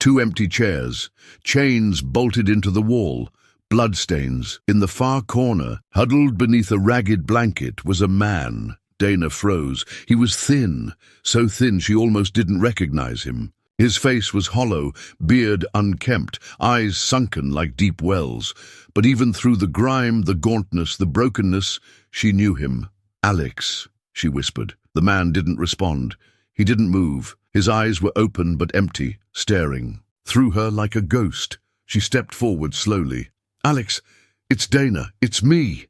2 empty chairs, chains bolted into the wall, bloodstains. In the far corner, huddled beneath a ragged blanket, was a man. Dana froze. He was thin, so thin she almost didn't recognize him. His face was hollow, beard unkempt, eyes sunken like deep wells. But even through the grime, the gauntness, the brokenness, she knew him. Alex, she whispered. The man didn't respond. He didn't move. His eyes were open but empty, staring. Through her like a ghost, she stepped forward slowly. Alex, it's Dana. It's me.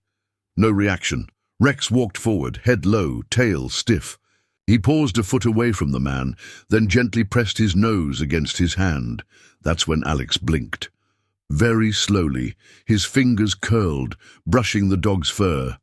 No reaction. Rex walked forward, head low, tail stiff. He paused a foot away from the man, then gently pressed his nose against his hand. That's when Alex blinked. Very slowly, his fingers curled, brushing the dog's fur.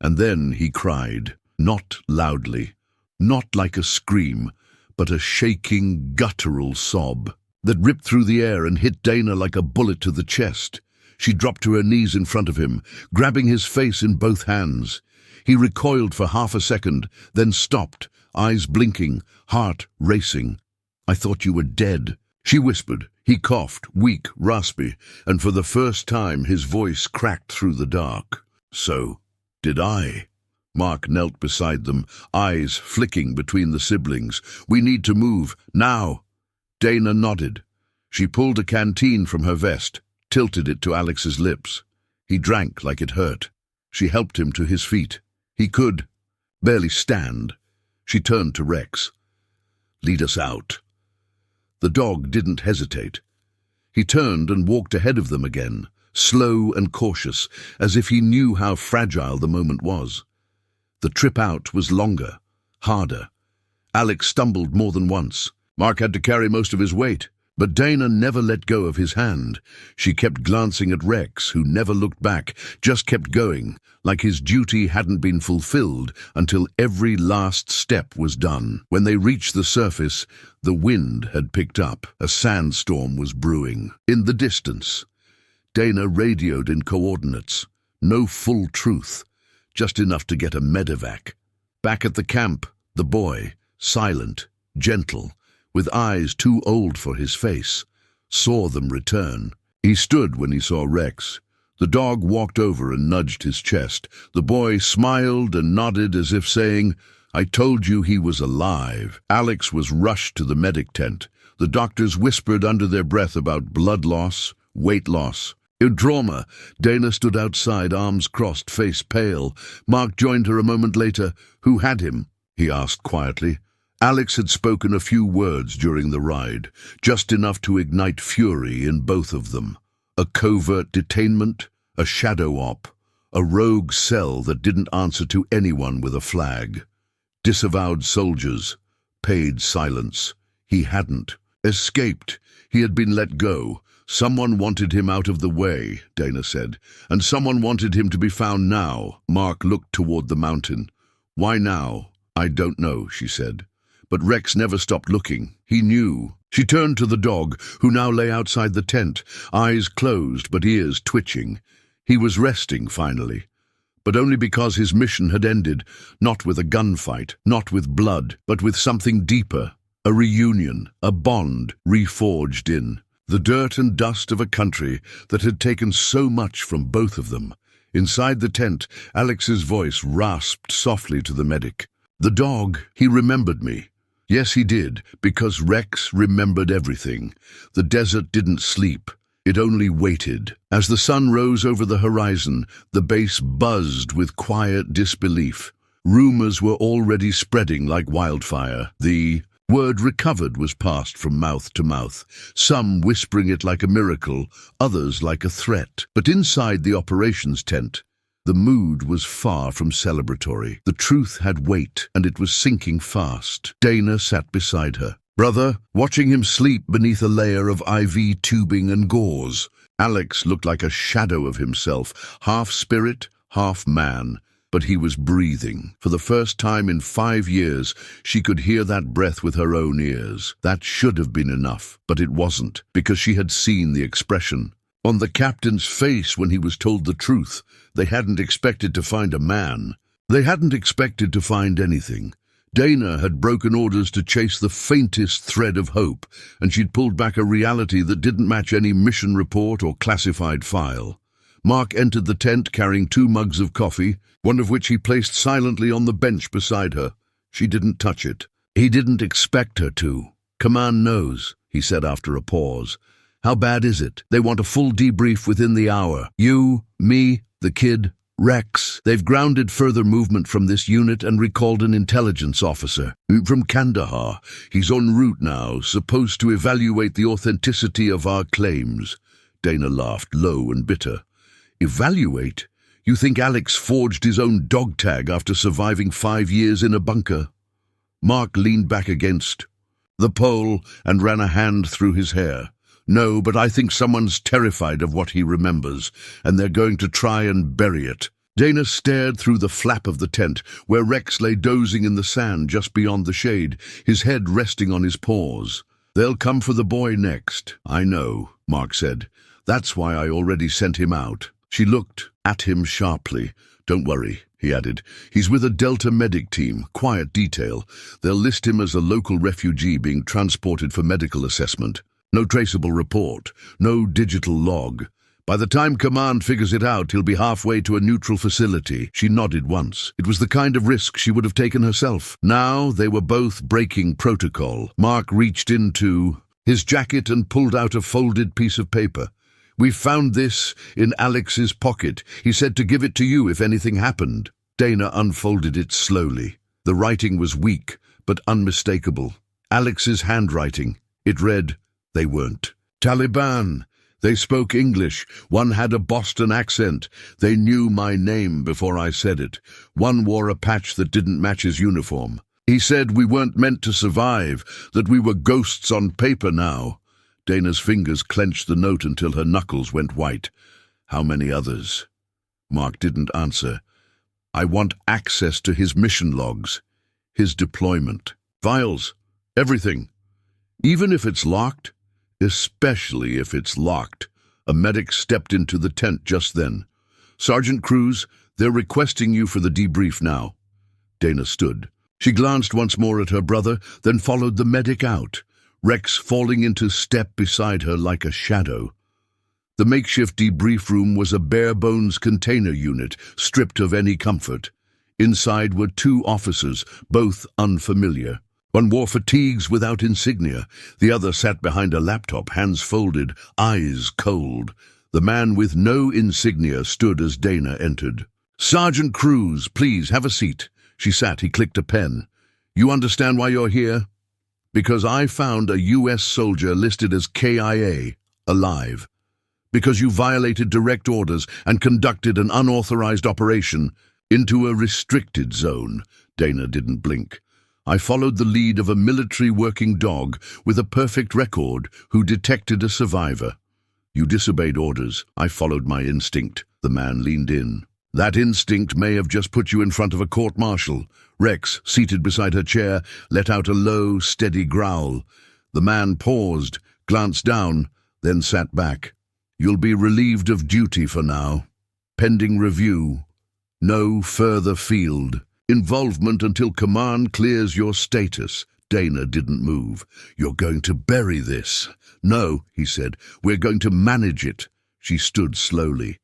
And then he cried, not loudly, not like a scream, but a shaking, guttural sob that ripped through the air and hit Dana like a bullet to the chest. She dropped to her knees in front of him, grabbing his face in both hands. He recoiled for half a second, then stopped, eyes blinking, heart racing. "I thought you were dead," she whispered. He coughed, weak, raspy, and for the first time his voice cracked through the dark. "So, did I?" Mark knelt beside them, eyes flicking between the siblings. "We need to move, now." Dana nodded. She pulled a canteen from her vest, tilted it to Alex's lips. He drank like it hurt. She helped him to his feet. He could barely stand. She turned to Rex. "Lead us out." The dog didn't hesitate. He turned and walked ahead of them again, slow and cautious, as if he knew how fragile the moment was. The trip out was longer, harder. Alex stumbled more than once. Mark had to carry most of his weight, but Dana never let go of his hand. She kept glancing at Rex, who never looked back, just kept going, like his duty hadn't been fulfilled until every last step was done. When they reached the surface, the wind had picked up. A sandstorm was brewing. In the distance, Dana radioed in coordinates. No full truth, just enough to get a medevac. Back at the camp, the boy, silent, gentle, with eyes too old for his face, saw them return. He stood when he saw Rex. The dog walked over and nudged his chest. The boy smiled and nodded as if saying, "I told you he was alive." Alex was rushed to the medic tent. The doctors whispered under their breath about blood loss, weight loss. In trauma, Dana stood outside, arms crossed, face pale. Mark joined her a moment later. "Who had him?" he asked quietly. Alex had spoken a few words during the ride, just enough to ignite fury in both of them. A covert detainment, a shadow op, a rogue cell that didn't answer to anyone with a flag. Disavowed soldiers, paid silence. He hadn't. Escaped. He had been let go. Someone wanted him out of the way, Dana said, and someone wanted him to be found now. Mark looked toward the mountain. "Why now?" "I don't know," she said. But Rex never stopped looking. He knew. She turned to the dog, who now lay outside the tent, eyes closed but ears twitching. He was resting, finally. But only because his mission had ended, not with a gunfight, not with blood, but with something deeper. A reunion, a bond reforged in the dirt and dust of a country that had taken so much from both of them. Inside the tent, Alex's voice rasped softly to the medic. "The dog, he remembered me." Yes, he did, because Rex remembered everything. The desert didn't sleep. It only waited. As the sun rose over the horizon, the base buzzed with quiet disbelief. Rumors were already spreading like wildfire. The word recovered was passed from mouth to mouth, some whispering it like a miracle, others like a threat. But inside the operations tent, the mood was far from celebratory. The truth had weight, and it was sinking fast. Dana sat beside her. Brother, watching him sleep beneath a layer of IV tubing and gauze. Alex looked like a shadow of himself, half spirit, half man. But he was breathing. For the first time in 5 years, she could hear that breath with her own ears. That should have been enough, but it wasn't, because she had seen the expression on the captain's face when he was told the truth. They hadn't expected to find a man. They hadn't expected to find anything. Dana had broken orders to chase the faintest thread of hope, and she'd pulled back a reality that didn't match any mission report or classified file. Mark entered the tent carrying 2 mugs of coffee, one of which he placed silently on the bench beside her. She didn't touch it. He didn't expect her to. "Command knows," he said after a pause. "How bad is it? They want a full debrief within the hour. You, me, the kid, Rex. They've grounded further movement from this unit and recalled an intelligence officer from Kandahar. He's en route now, supposed to evaluate the authenticity of our claims." Dana laughed, low and bitter. "Evaluate? You think Alex forged his own dog tag after surviving 5 years in a bunker?" Mark leaned back against the pole and ran a hand through his hair. "No, but I think someone's terrified of what he remembers, and they're going to try and bury it." Dana stared through the flap of the tent, where Rex lay dozing in the sand just beyond the shade, his head resting on his paws. "They'll come for the boy next." "I know," Mark said. That's why I already sent him out. She looked at him sharply. Don't worry, he added. He's with a Delta medic team, quiet detail. They'll list him as a local refugee being transported for medical assessment. No traceable report, no digital log. By the time command figures it out, he'll be halfway to a neutral facility. She nodded once. It was the kind of risk she would have taken herself. Now they were both breaking protocol. Mark reached into his jacket and pulled out a folded piece of paper. We found this in Alex's pocket. He said to give it to you if anything happened. Dana unfolded it slowly. The writing was weak, but unmistakable. Alex's handwriting. It read, "They weren't Taliban. They spoke English. One had a Boston accent. They knew my name before I said it. One wore a patch that didn't match his uniform. He said we weren't meant to survive, that we were ghosts on paper now." Dana's fingers clenched the note until her knuckles went white. How many others? Mark didn't answer. I want access to his mission logs, his deployment, files, everything. Even if it's locked, especially if it's locked. A medic stepped into the tent just then. Sergeant Cruz, they're requesting you for the debrief now. Dana stood. She glanced once more at her brother, then followed the medic out, Rex falling into step beside her like a shadow. The makeshift debrief room was a bare-bones container unit, stripped of any comfort. Inside were two officers, both unfamiliar. One wore fatigues without insignia. The other sat behind a laptop, hands folded, eyes cold. The man with no insignia stood as Dana entered. "Sergeant Cruz, please, have a seat." She sat. He clicked a pen. "You understand why you're here?" "Because I found a U.S. soldier listed as KIA, alive. Because you violated direct orders and conducted an unauthorized operation into a restricted zone." Dana didn't blink. "I followed the lead of a military working dog with a perfect record who detected a survivor. You disobeyed orders. I followed my instinct." The man leaned in. "That instinct may have just put you in front of a court-martial." Rex, seated beside her chair, let out a low, steady growl. The man paused, glanced down, then sat back. "You'll be relieved of duty for now. Pending review. No further field involvement until command clears your status." Dana didn't move. "You're going to bury this." "No," he said. "We're going to manage it." She stood slowly.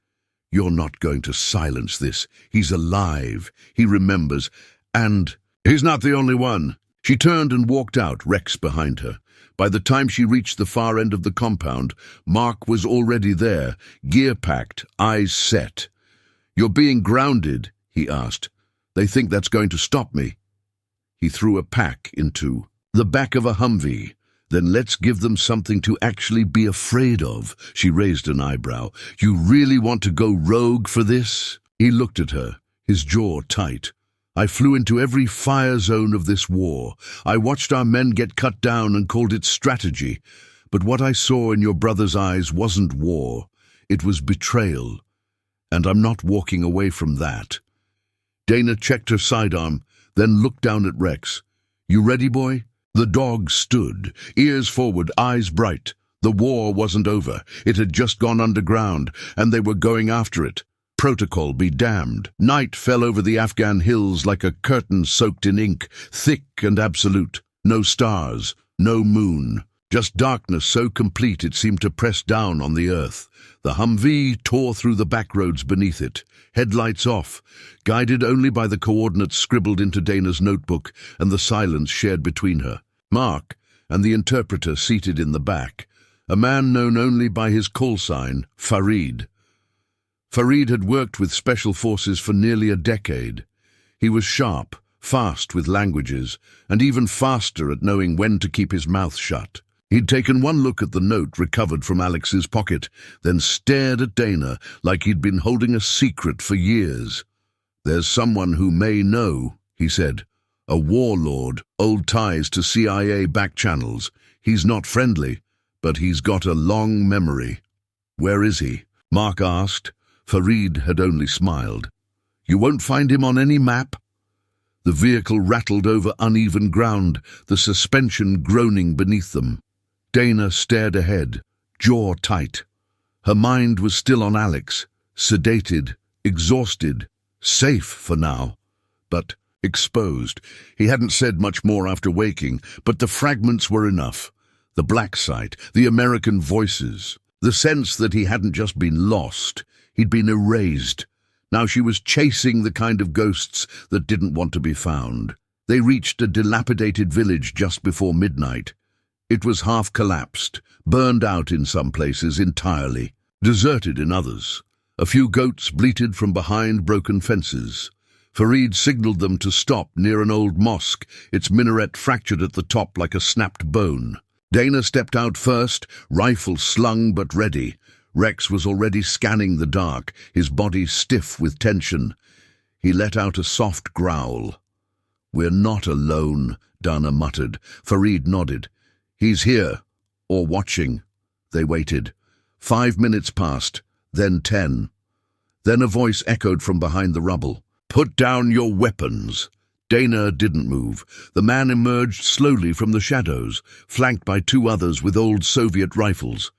"You're not going to silence this. He's alive. He remembers. And he's not the only one." She turned and walked out, Rex behind her. By the time she reached the far end of the compound, Mark was already there, gear-packed, eyes set. "You're being grounded?" he asked. "They think that's going to stop me." He threw a pack into the back of a Humvee. "Then let's give them something to actually be afraid of." She raised an eyebrow. "You really want to go rogue for this?" He looked at her, his jaw tight. "I flew into every fire zone of this war. I watched our men get cut down and called it strategy. But what I saw in your brother's eyes wasn't war. It was betrayal. And I'm not walking away from that." Dana checked her sidearm, then looked down at Rex. "You ready, boy?" The dog stood, ears forward, eyes bright. The war wasn't over. It had just gone underground, and they were going after it. Protocol be damned. Night fell over the Afghan hills like a curtain soaked in ink, thick and absolute. No stars, no moon. Just darkness so complete it seemed to press down on the earth. The Humvee tore through the back roads beneath it, headlights off, guided only by the coordinates scribbled into Dana's notebook and the silence shared between her. Mark and the interpreter seated in the back, a man known only by his call sign, Farid. Farid had worked with special forces for nearly a decade. He was sharp, fast with languages, and even faster at knowing when to keep his mouth shut. He'd taken one look at the note recovered from Alex's pocket, then stared at Dana like he'd been holding a secret for years. "There's someone who may know," he said. "A warlord, old ties to CIA back channels. He's not friendly, but he's got a long memory." "Where is he?" Mark asked. Farid had only smiled. "You won't find him on any map." The vehicle rattled over uneven ground, the suspension groaning beneath them. Dana stared ahead, jaw tight. Her mind was still on Alex, sedated, exhausted, safe for now, but exposed. He hadn't said much more after waking, but the fragments were enough. The black site, the American voices, the sense that he hadn't just been lost, he'd been erased. Now she was chasing the kind of ghosts that didn't want to be found. They reached a dilapidated village just before midnight. It was half collapsed, burned out in some places entirely, deserted in others. A few goats bleated from behind broken fences. Farid signaled them to stop near an old mosque, its minaret fractured at the top like a snapped bone. Dana stepped out first, rifle slung but ready. Rex was already scanning the dark, his body stiff with tension. He let out a soft growl. "We're not alone," Dana muttered. Farid nodded. "He's here, or watching." They waited. 5 minutes passed, then 10. Then a voice echoed from behind the rubble. "Put down your weapons." Dana didn't move. The man emerged slowly from the shadows, flanked by 2 others with old Soviet rifles.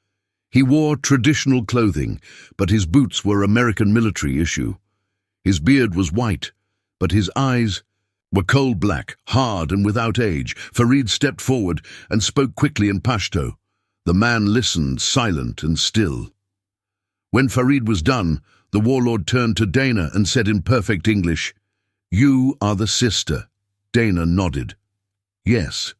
He wore traditional clothing, but his boots were American military issue. His beard was white, but his eyes were coal black, hard and without age. Farid stepped forward and spoke quickly in Pashto. The man listened, silent and still. When Farid was done, the warlord turned to Dana and said in perfect English, "You are the sister." Dana nodded. "Yes.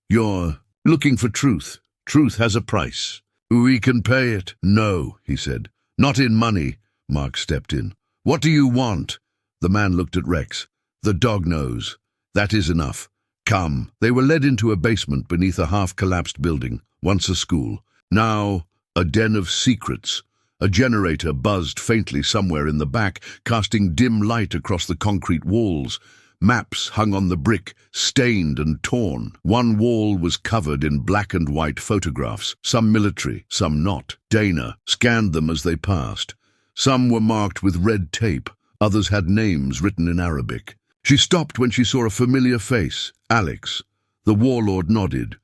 You're looking for truth. Truth has a price. We can pay it." "No," he said. "Not in money." Mark stepped in. "What do you want?" The man looked at Rex. "The dog knows. That is enough. Come." They were led into a basement beneath a half-collapsed building, once a school. Now, a den of secrets. A generator buzzed faintly somewhere in the back, casting dim light across the concrete walls. Maps hung on the brick, stained and torn. One wall was covered in black and white photographs, some military, some not. Dana scanned them as they passed. Some were marked with red tape, others had names written in Arabic. She stopped when she saw a familiar face, Alex. The warlord nodded.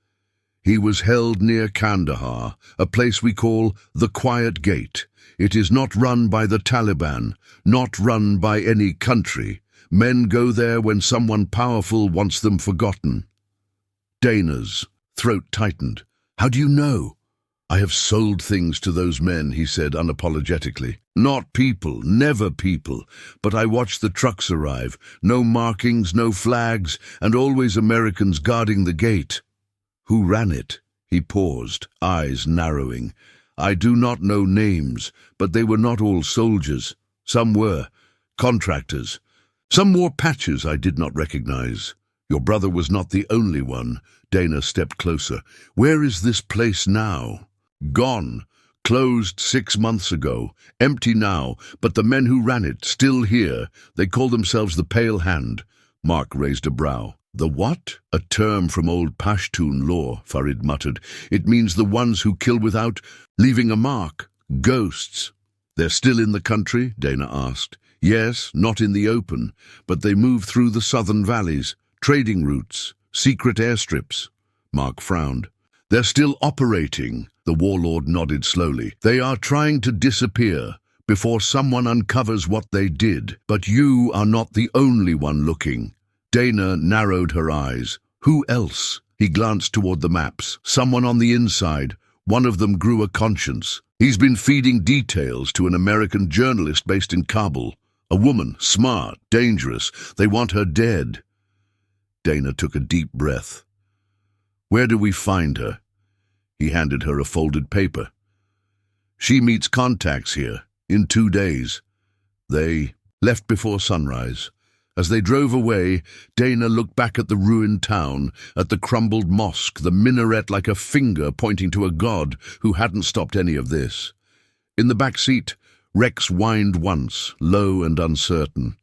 He was held near Kandahar, a place we call the Quiet Gate. It is not run by the Taliban, not run by any country. Men go there when someone powerful wants them forgotten. Dana's throat tightened. "How do you know?" "I have sold things to those men," he said unapologetically. "Not people, never people, but I watched the trucks arrive. No markings, no flags, and always Americans guarding the gate." "Who ran it?" He paused, eyes narrowing. "I do not know names, but they were not all soldiers. Some were. Contractors. Some wore patches I did not recognize. Your brother was not the only one." Dana stepped closer. "Where is this place now?" "Gone. Closed 6 months ago. Empty now, but the men who ran it still here. They call themselves the Pale Hand." Mark raised a brow. "The what?" "A term from old Pashtun law," Farid muttered. "It means the ones who kill without leaving a mark. Ghosts." "They're still in the country?" Dana asked. "Yes, not in the open, but they move through the southern valleys, trading routes, secret airstrips." Mark frowned. "They're still operating." The warlord nodded slowly. "They are trying to disappear before someone uncovers what they did. But you are not the only one looking." Dana narrowed her eyes. "Who else?" He glanced toward the maps. "Someone on the inside. One of them grew a conscience. He's been feeding details to an American journalist based in Kabul. A woman, smart, dangerous. They want her dead." Dana took a deep breath. "Where do we find her?" He handed her a folded paper. "She meets contacts here in 2 days." They left before sunrise. As they drove away, Dana looked back at the ruined town, at the crumbled mosque, the minaret like a finger pointing to a god who hadn't stopped any of this. In the back seat, Rex whined once, low and uncertain.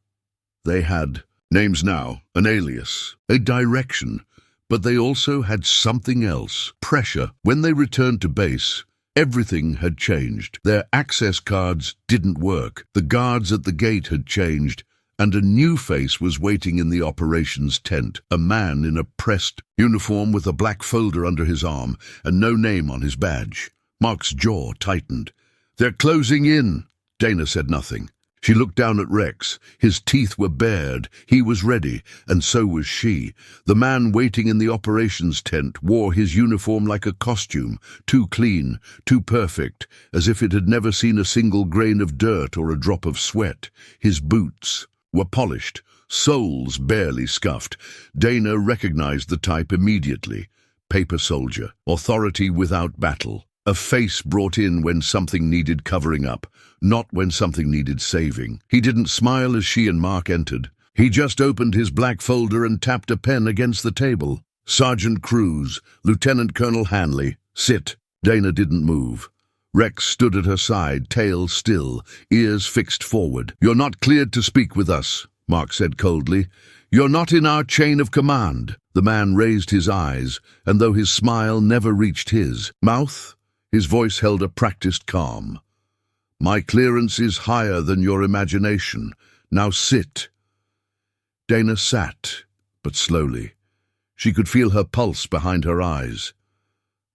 They had names now, an alias, a direction, but they also had something else, pressure. When they returned to base, everything had changed. Their access cards didn't work. The guards at the gate had changed, and a new face was waiting in the operations tent, a man in a pressed uniform with a black folder under his arm and no name on his badge. Mark's jaw tightened. They're closing in. Dana said nothing. She looked down at Rex. His teeth were bared. He was ready, and so was she. The man waiting in the operations tent wore his uniform like a costume, too clean, too perfect, as if it had never seen a single grain of dirt or a drop of sweat. His boots were polished, soles barely scuffed. Dana recognized the type immediately. Paper soldier, authority without battle. A face brought in when something needed covering up, not when something needed saving. He didn't smile as she and Mark entered. He just opened his black folder and tapped a pen against the table. Sergeant Cruz, Lieutenant Colonel Hanley, sit. Dana didn't move. Rex stood at her side, tail still, ears fixed forward. You're not cleared to speak with us, Mark said coldly. You're not in our chain of command. The man raised his eyes, and though his smile never reached his mouth, his voice held a practiced calm. My clearance is higher than your imagination. Now sit. Dana sat, but slowly. She could feel her pulse behind her eyes.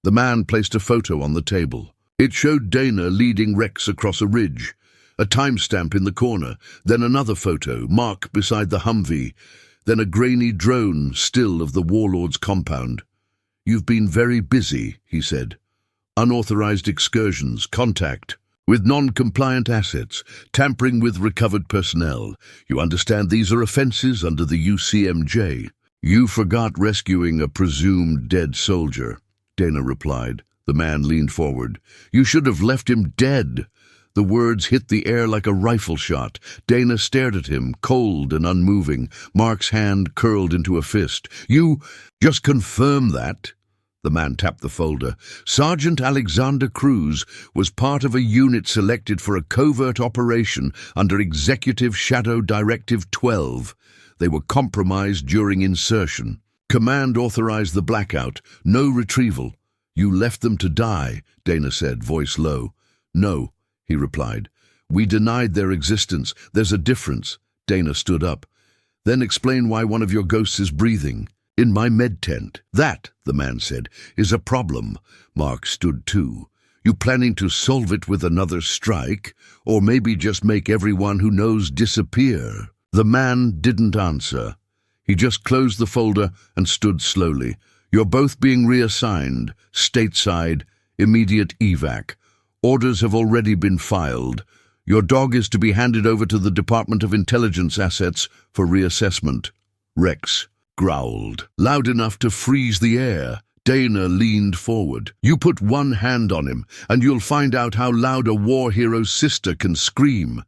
The man placed a photo on the table. It showed Dana leading Rex across a ridge, a timestamp in the corner, then another photo, Mark beside the Humvee, then a grainy drone still of the warlord's compound. You've been very busy, he said. Unauthorized excursions, contact with non-compliant assets, tampering with recovered personnel. You understand these are offenses under the UCMJ. You forgot rescuing a presumed dead soldier, Dana replied. The man leaned forward. You should have left him dead. The words hit the air like a rifle shot. Dana stared at him, cold and unmoving. Mark's hand curled into a fist. You just confirm that. The man tapped the folder. Sergeant Alexander Cruz was part of a unit selected for a covert operation under Executive Shadow Directive 12. They were compromised during insertion. Command authorized the blackout. No retrieval. You left them to die, Dana said, voice low. No, he replied. We denied their existence. There's a difference. Dana stood up. Then explain why one of your ghosts is breathing. In my med tent. That, the man said, is a problem. Mark stood too. You planning to solve it with another strike? Or maybe just make everyone who knows disappear? The man didn't answer. He just closed the folder and stood slowly. You're both being reassigned. Stateside. Immediate evac. Orders have already been filed. Your dog is to be handed over to the Department of Intelligence Assets for reassessment. Rex growled, loud enough to freeze the air. Dana leaned forward. You put one hand on him, and you'll find out how loud a war hero's sister can scream.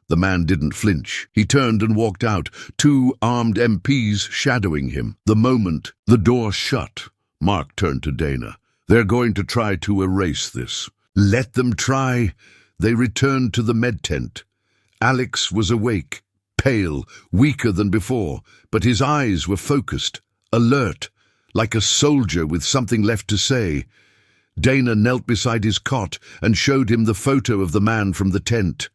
The man didn't flinch. He turned and walked out, 2 armed MPs shadowing him. The moment the door shut, Mark turned to Dana. They're going to try to erase this. Let them try. They returned to the med tent. Alex was awake. Pale, weaker than before, but his eyes were focused, alert, like a soldier with something left to say. Dana knelt beside his cot and showed him the photo of the man from the tent.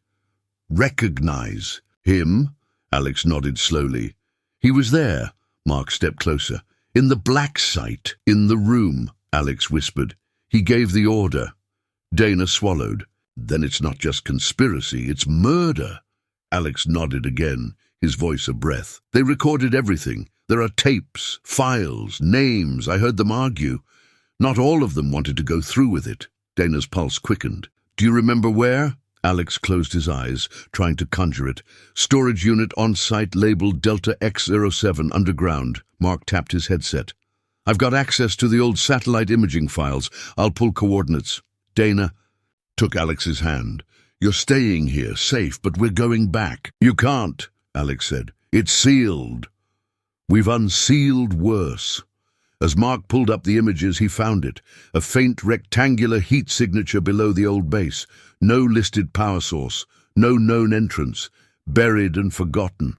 Recognize him? Alex nodded slowly. He was there. Mark stepped closer. In the black site, in the room, Alex whispered. He gave the order. Dana swallowed. Then it's not just conspiracy, it's murder. Alex nodded again, his voice a breath. They recorded everything. There are tapes, files, names. I heard them argue. Not all of them wanted to go through with it. Dana's pulse quickened. Do you remember where? Alex closed his eyes, trying to conjure it. Storage unit on site labeled Delta X07 underground. Mark tapped his headset. I've got access to the old satellite imaging files. I'll pull coordinates. Dana took Alex's hand. You're staying here, safe, but we're going back. You can't, Alex said. It's sealed. We've unsealed worse. As Mark pulled up the images, he found it. A faint rectangular heat signature below the old base. No listed power source. No known entrance. Buried and forgotten.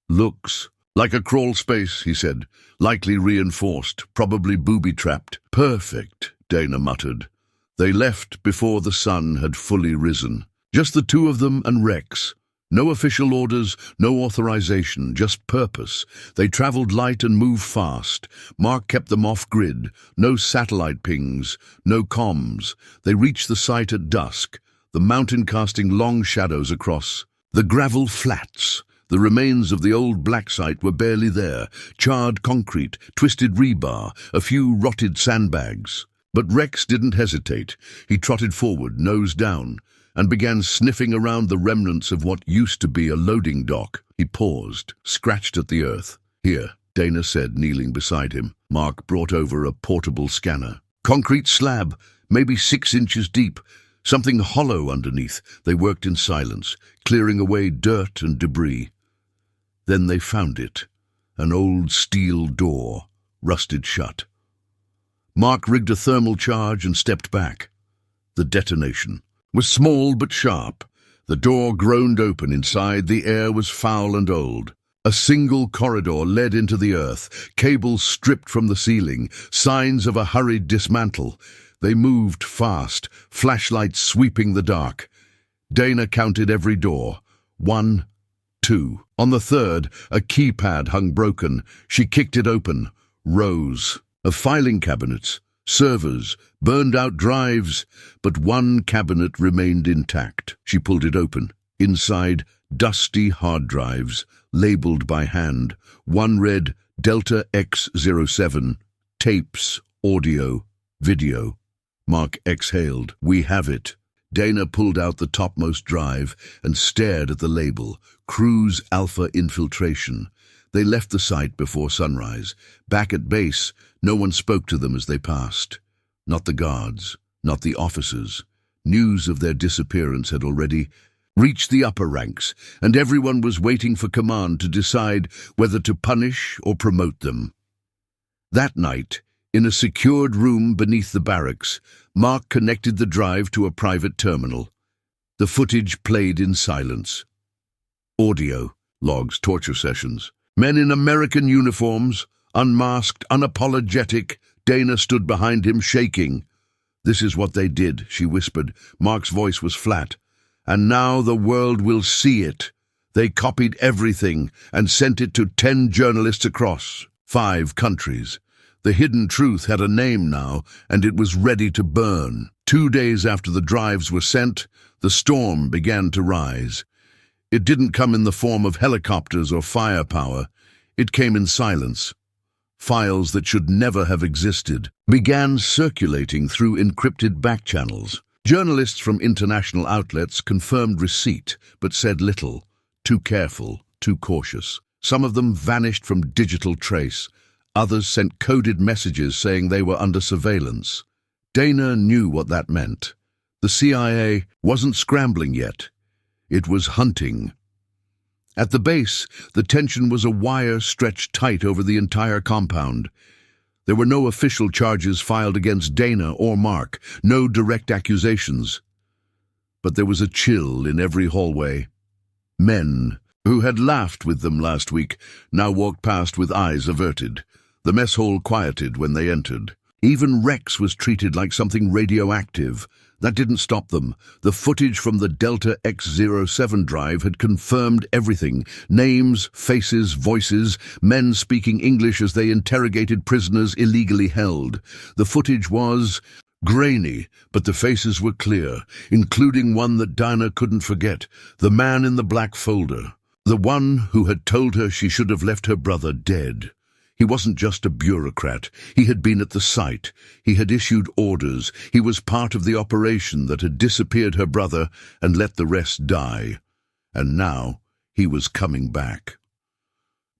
Looks like a crawl space, he said. Likely reinforced. Probably booby-trapped. Perfect, Dana muttered. They left before the sun had fully risen. Just the 2 of them and Rex. No official orders, no authorization, just purpose. They traveled light and moved fast. Mark kept them off-grid. No satellite pings, no comms. They reached the site at dusk. the mountain casting long shadows across. The gravel flats, the remains of the old black site, were barely there. Charred concrete, twisted rebar, a few rotted sandbags. But Rex didn't hesitate. He trotted forward, nose down, and began sniffing around the remnants of what used to be a loading dock. He paused, scratched at the earth. "Here," Dana said, kneeling beside him. Mark brought over a portable scanner. Concrete slab, maybe 6 inches deep, something hollow underneath. They worked in silence, clearing away dirt and debris. Then they found it, an old steel door, rusted shut. Mark rigged a thermal charge and stepped back. The detonation was small but sharp. The door groaned open inside. The air was foul and old. A single corridor led into the earth, cables stripped from the ceiling, signs of a hurried dismantle. They moved fast, flashlights sweeping the dark. Dana counted every door. 1, 2. On the third, a keypad hung broken. She kicked it open. Rows of filing cabinets, servers, burned-out drives, but one cabinet remained intact. She pulled it open. Inside, dusty hard drives, labeled by hand. One read Delta X07, tapes, audio, video. Mark exhaled. "We have it." Dana pulled out the topmost drive and stared at the label, Cruise Alpha Infiltration. They left the site before sunrise. Back at base, no one spoke to them as they passed. Not the guards, not the officers. News of their disappearance had already reached the upper ranks, and everyone was waiting for command to decide whether to punish or promote them. That night, in a secured room beneath the barracks, Mark connected the drive to a private terminal. The footage played in silence. Audio, logs, torture sessions. Men in American uniforms, unmasked, unapologetic. Dana stood behind him, shaking. "This is what they did," she whispered. Mark's voice was flat. "And now the world will see it. They copied everything and sent it to 10 journalists across 5 countries. The hidden truth had a name now, and it was ready to burn." 2 days after the drives were sent, the storm began to rise. It didn't come in the form of helicopters or firepower. It came in silence. Files that should never have existed began circulating through encrypted back channels. Journalists from international outlets confirmed receipt, but said little. Too careful, too cautious. Some of them vanished from digital trace. Others sent coded messages saying they were under surveillance. Dana knew what that meant. The CIA wasn't scrambling yet. It was hunting. At the base, the tension was a wire stretched tight over the entire compound. There were no official charges filed against Dana or Mark, no direct accusations. But there was a chill in every hallway. Men who had laughed with them last week now walked past with eyes averted. The mess hall quieted when they entered. Even Rex was treated like something radioactive. That didn't stop them. The footage from the Delta X07 drive had confirmed everything. Names, faces, voices, men speaking English as they interrogated prisoners illegally held. The footage was grainy, but the faces were clear, including one that Dana couldn't forget, the man in the black folder, the one who had told her she should have left her brother dead. He wasn't just a bureaucrat. He had been at the site. He had issued orders. He was part of the operation that had disappeared her brother and let the rest die. And now he was coming back.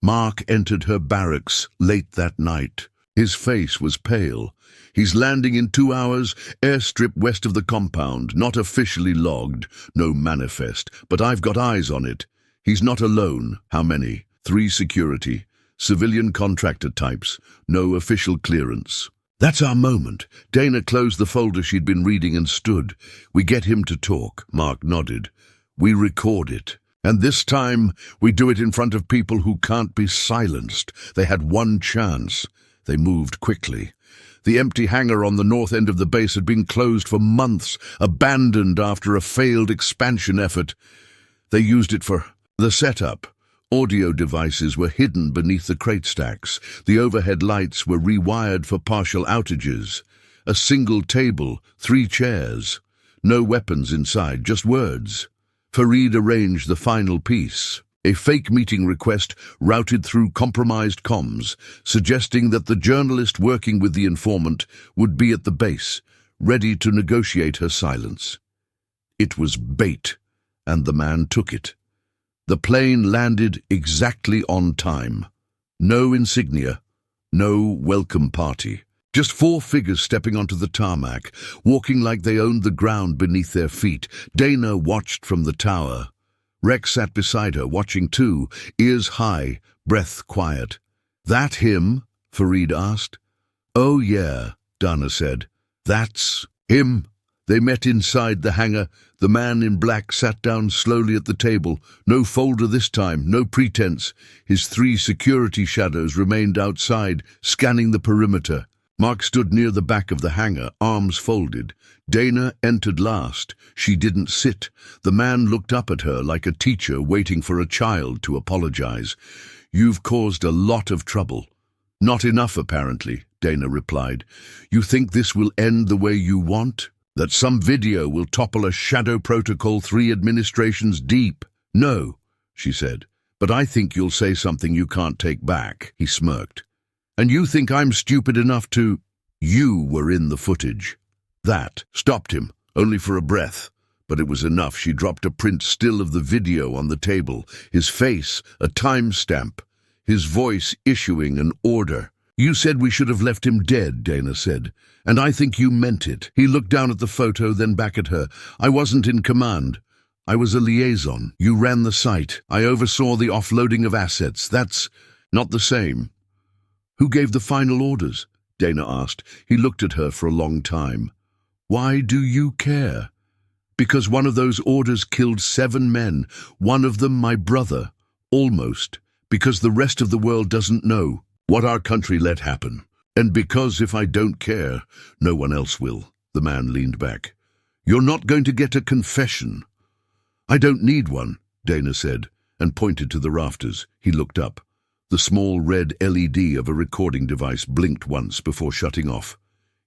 Mark entered her barracks late that night. His face was pale. "He's landing in 2 hours, airstrip west of the compound, not officially logged, no manifest, but I've got eyes on it. He's not alone." "How many?" 3 security. Civilian contractor types, no official clearance. "That's our moment." Dana closed the folder she'd been reading and stood. "We get him to talk." Mark nodded. "We record it. And this time, we do it in front of people who can't be silenced." They had one chance. They moved quickly. The empty hangar on the north end of the base had been closed for months, abandoned after a failed expansion effort. They used it for the setup. Audio devices were hidden beneath the crate stacks. The overhead lights were rewired for partial outages. A single table, 3 chairs. No weapons inside, just words. Farid arranged the final piece. A fake meeting request routed through compromised comms, suggesting that the journalist working with the informant would be at the base, ready to negotiate her silence. It was bait, and the man took it. The plane landed exactly on time. No insignia, no welcome party. Just four figures stepping onto the tarmac, walking like they owned the ground beneath their feet. Dana watched from the tower. Rex sat beside her, watching too, ears high, breath quiet. "That him?" Farid asked. "Oh yeah," Dana said. "That's him." They met inside the hangar. The man in black sat down slowly at the table. No folder this time, no pretense. His three security shadows remained outside, scanning the perimeter. Mark stood near the back of the hangar, arms folded. Dana entered last. She didn't sit. The man looked up at her like a teacher waiting for a child to apologize. "You've caused a lot of trouble." "Not enough, apparently," Dana replied. "You think this will end the way you want? That some video will topple a Shadow Protocol 3 administrations deep?" "No," she said. "But I think you'll say something you can't take back." He smirked. "And you think I'm stupid enough to—" "You were in the footage." That stopped him, only for a breath. But it was enough. She dropped a print still of the video on the table, his face a timestamp, his voice issuing an order. "You said we should have left him dead," Dana said, "and I think you meant it." He looked down at the photo, then back at her. "I wasn't in command. I was a liaison. You ran the site. I oversaw the offloading of assets. That's not the same." "Who gave the final orders?" Dana asked. He looked at her for a long time. "Why do you care?" "Because one of those orders killed 7 men, one of them my brother. Almost. Because the rest of the world doesn't know what our country let happen. And because if I don't care, no one else will." The man leaned back. "You're not going to get a confession." "I don't need one," Dana said, and pointed to the rafters. He looked up. The small red LED of a recording device blinked once before shutting off.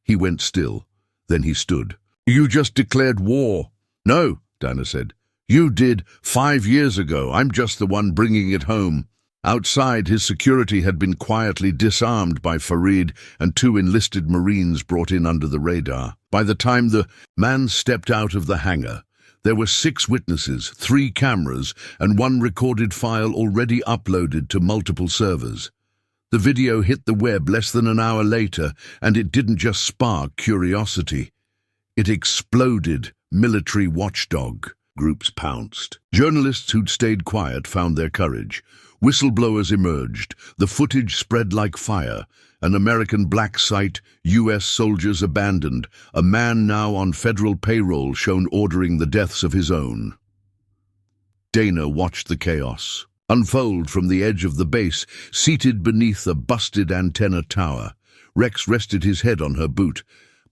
He went still. Then he stood. "You just declared war." "No," Dana said. "You did 5 years ago. I'm just the one bringing it home." Outside, his security had been quietly disarmed by Farid and 2 enlisted Marines brought in under the radar. By the time the man stepped out of the hangar, there were 6 witnesses, 3 cameras, and 1 recorded file already uploaded to multiple servers. The video hit the web less than an hour later, and it didn't just spark curiosity. It exploded. Military watchdog groups pounced. Journalists who'd stayed quiet found their courage. Whistleblowers emerged. The footage spread like fire. An American black site, U.S. soldiers abandoned. A man now on federal payroll shown ordering the deaths of his own. Dana watched the chaos unfold from the edge of the base, seated beneath a busted antenna tower. Rex rested his head on her boot.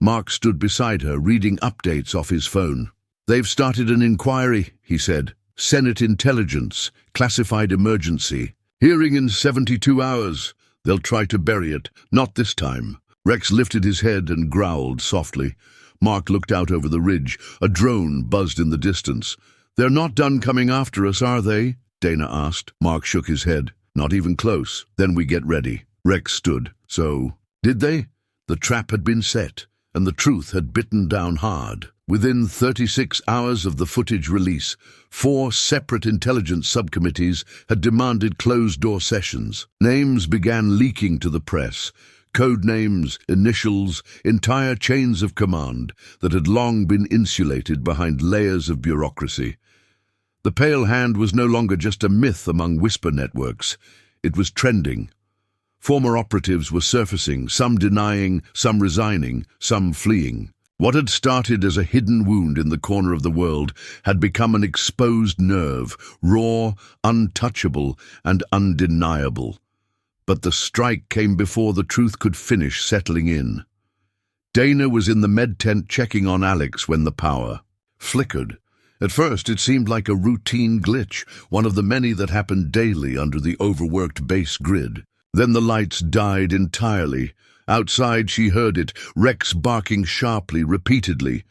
Mark stood beside her, reading updates off his phone. "They've started an inquiry," he said. "Senate intelligence, classified emergency. Hearing in 72 hours. They'll try to bury it. Not this time." Rex lifted his head and growled softly. Mark looked out over the ridge. A drone buzzed in the distance. "They're not done coming after us, are they?" Dana asked. Mark shook his head. "Not even close. Then we get ready." Rex stood. "So, did they?" The trap had been set, and the truth had bitten down hard. Within 36 hours of the footage release, 4 separate intelligence subcommittees had demanded closed-door sessions. Names began leaking to the press. Code names, initials, entire chains of command that had long been insulated behind layers of bureaucracy. The Pale Hand was no longer just a myth among whisper networks. It was trending. Former operatives were surfacing, some denying, some resigning, some fleeing. What had started as a hidden wound in the corner of the world had become an exposed nerve, raw, untouchable, and undeniable. But the strike came before the truth could finish settling in. Dana was in the med tent checking on Alex when the power flickered. At first it seemed like a routine glitch, one of the many that happened daily under the overworked base grid. Then the lights died entirely. Outside she heard it, Rex barking sharply, repeatedly.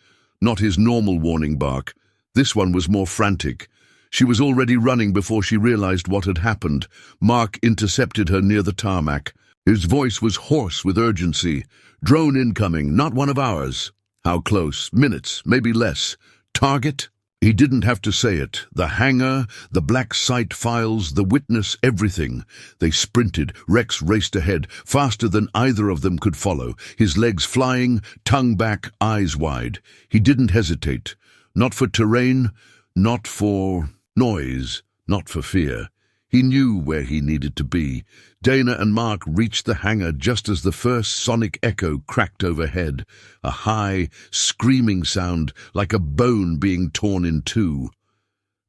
Not his normal warning bark. This one was more frantic. She was already running before she realized what had happened. Mark intercepted her near the tarmac. His voice was hoarse with urgency. "Drone incoming, not one of ours." "How close?" "Minutes, maybe less." "Target?" He didn't have to say it. The hangar, the black site files, the witness, everything. They sprinted. Rex raced ahead, faster than either of them could follow, his legs flying, tongue back, eyes wide. He didn't hesitate. Not for terrain, not for noise, not for fear. He knew where he needed to be. Dana and Mark reached the hangar just as the first sonic echo cracked overhead, a high, screaming sound like a bone being torn in two.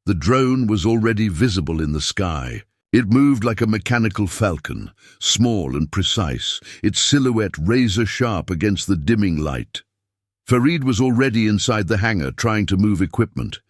The drone was already visible in the sky. It moved like a mechanical falcon, small and precise, its silhouette razor-sharp against the dimming light. Farid was already inside the hangar, trying to move equipment.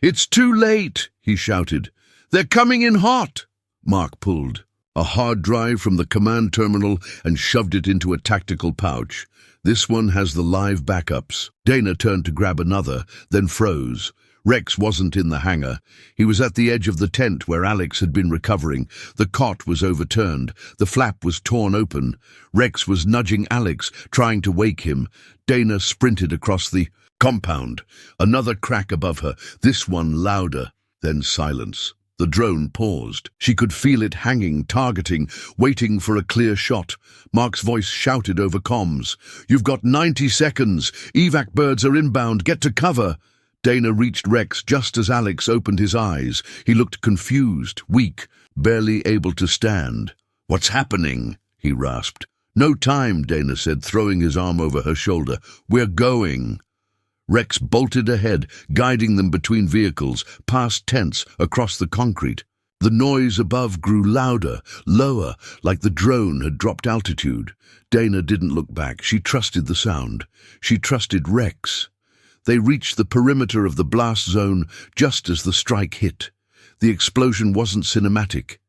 "It's too late," he shouted. "They're coming in hot." Mark pulled a hard drive from the command terminal and shoved it into a tactical pouch. "This one has the live backups." Dana turned to grab another, then froze. Rex wasn't in the hangar. He was at the edge of the tent where Alex had been recovering. The cot was overturned. The flap was torn open. Rex was nudging Alex, trying to wake him. Dana sprinted across the compound. Another crack above her, this one louder. Then silence. The drone paused. She could feel it hanging, targeting, waiting for a clear shot. Mark's voice shouted over comms. "You've got 90 seconds. Evac birds are inbound. Get to cover." Dana reached Rex just as Alex opened his eyes. He looked confused, weak, barely able to stand. "What's happening?" he rasped. "No time," Dana said, throwing his arm over her shoulder. "We're going." Rex bolted ahead, guiding them between vehicles, past tents, across the concrete. The noise above grew louder, lower, like the drone had dropped altitude. Dana didn't look back. She trusted the sound. She trusted Rex. They reached the perimeter of the blast zone just as the strike hit. The explosion wasn't cinematic.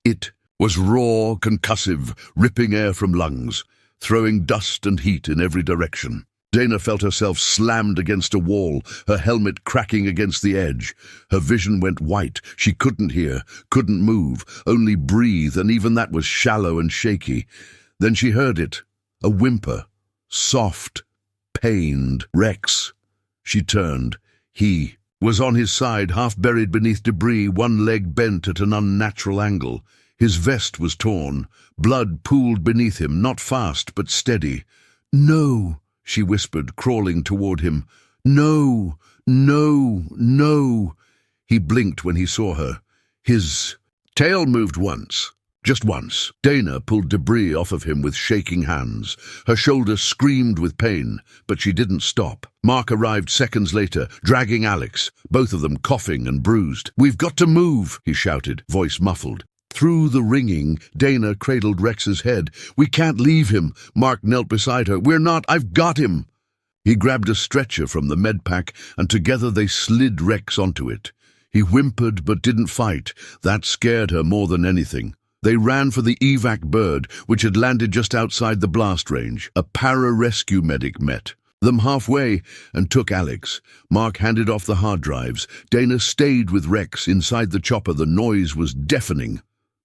It was raw, concussive, ripping air from lungs, throwing dust and heat in every direction. Dana felt herself slammed against a wall, her helmet cracking against the edge. Her vision went white. She couldn't hear, couldn't move, only breathe, and even that was shallow and shaky. Then she heard it, a whimper, soft, pained. "Rex." She turned. He was on his side, half buried beneath debris, one leg bent at an unnatural angle. His vest was torn. Blood pooled beneath him, not fast, but steady. "No," she whispered, crawling toward him. "No, no, no." He blinked when he saw her. His tail moved once. Just once. Dana pulled debris off of him with shaking hands. Her shoulder screamed with pain, but she didn't stop. Mark arrived seconds later, dragging Alex, both of them coughing and bruised. "We've got to move," he shouted, voice muffled. Through the ringing, Dana cradled Rex's head. "We can't leave him." Mark knelt beside her. "We're not. I've got him." He grabbed a stretcher from the med pack, and together they slid Rex onto it. He whimpered but didn't fight. That scared her more than anything. They ran for the evac bird, which had landed just outside the blast range. A para-rescue medic met them halfway and took Alex. Mark handed off the hard drives. Dana stayed with Rex inside the chopper. The noise was deafening.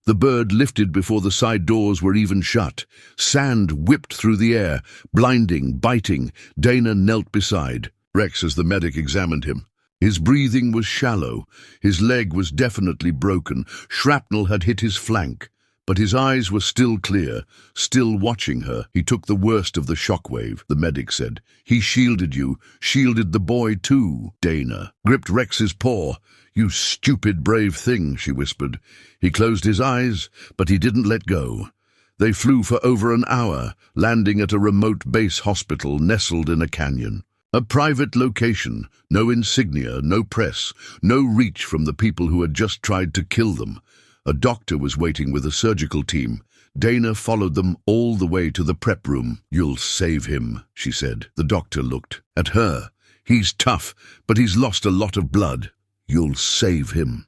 The bird lifted before the side doors were even shut. Sand whipped through the air, blinding, biting. Dana knelt beside Rex as the medic examined him. His breathing was shallow. His leg was definitely broken. Shrapnel had hit his flank. But his eyes were still clear, still watching her. "He took the worst of the shockwave," the medic said. "He shielded you, shielded the boy too." Dana gripped Rex's paw. "You stupid, brave thing," she whispered. He closed his eyes, but he didn't let go. They flew for over an hour, landing at a remote base hospital nestled in a canyon. A private location, no insignia, no press, no reach from the people who had just tried to kill them. A doctor was waiting with a surgical team. Dana followed them all the way to the prep room. "You'll save him," she said. The doctor looked at her. "He's tough, but he's lost a lot of blood. You'll save him."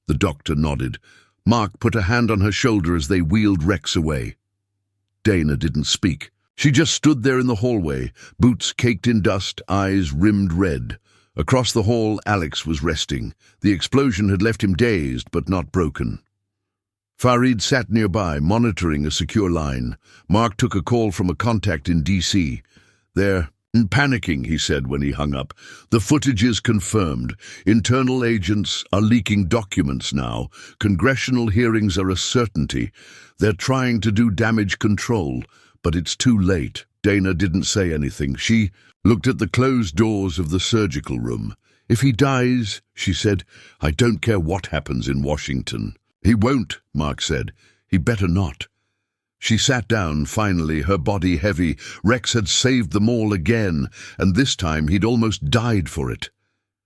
The doctor nodded. Mark put a hand on her shoulder as they wheeled Rex away. Dana didn't speak. She just stood there in the hallway, boots caked in dust, eyes rimmed red. Across the hall, Alex was resting. The explosion had left him dazed, but not broken. Farid sat nearby, monitoring a secure line. Mark took a call from a contact in D.C. "They're panicking," he said when he hung up. "The footage is confirmed. Internal agents are leaking documents now. Congressional hearings are a certainty. They're trying to do damage control, but it's too late." Dana didn't say anything. She looked at the closed doors of the surgical room. "If he dies," she said, "I don't care what happens in Washington." "He won't," Mark said. "He better not." She sat down, finally, her body heavy. Rex had saved them all again, and this time he'd almost died for it.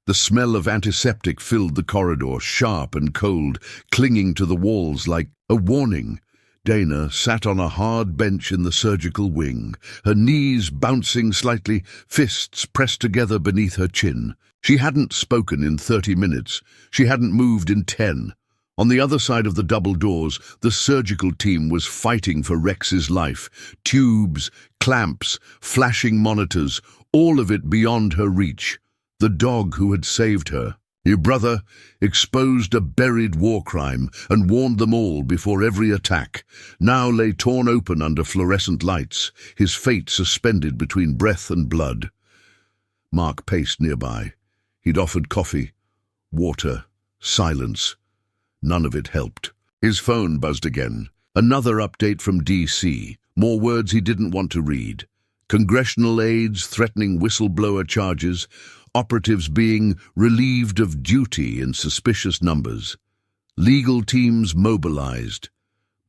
The smell of antiseptic filled the corridor, sharp and cold, clinging to the walls like a warning. Dana sat on a hard bench in the surgical wing, her knees bouncing slightly, fists pressed together beneath her chin. She hadn't spoken in 30 minutes. She hadn't moved in 10. On the other side of the double doors, the surgical team was fighting for Rex's life. Tubes, clamps, flashing monitors, all of it beyond her reach. The dog who had saved her. Your brother exposed a buried war crime and warned them all before every attack. Now lay torn open under fluorescent lights, his fate suspended between breath and blood. Mark paced nearby. He'd offered coffee, water, silence. None of it helped. His phone buzzed again. Another update from D.C. More words he didn't want to read. Congressional aides threatening whistleblower charges, operatives being relieved of duty in suspicious numbers. Legal teams mobilized.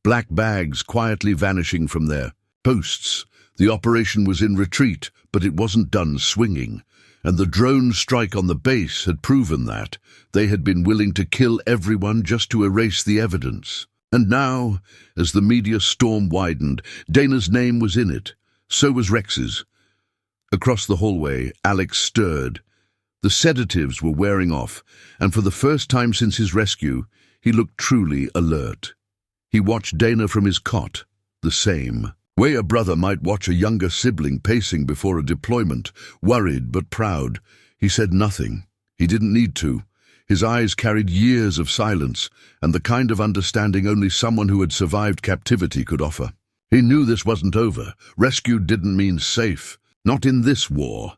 Black bags quietly vanishing from their posts. The operation was in retreat, but it wasn't done swinging. And the drone strike on the base had proven that. They had been willing to kill everyone just to erase the evidence. And now, as the media storm widened, Dana's name was in it. So was Rex's. Across the hallway, Alex stirred. The sedatives were wearing off, and for the first time since his rescue, he looked truly alert. He watched Dana from his cot, the same. Way a brother might watch a younger sibling pacing before a deployment, worried but proud. He said nothing. He didn't need to. His eyes carried years of silence, and the kind of understanding only someone who had survived captivity could offer. He knew this wasn't over. Rescued didn't mean safe. Not in this war.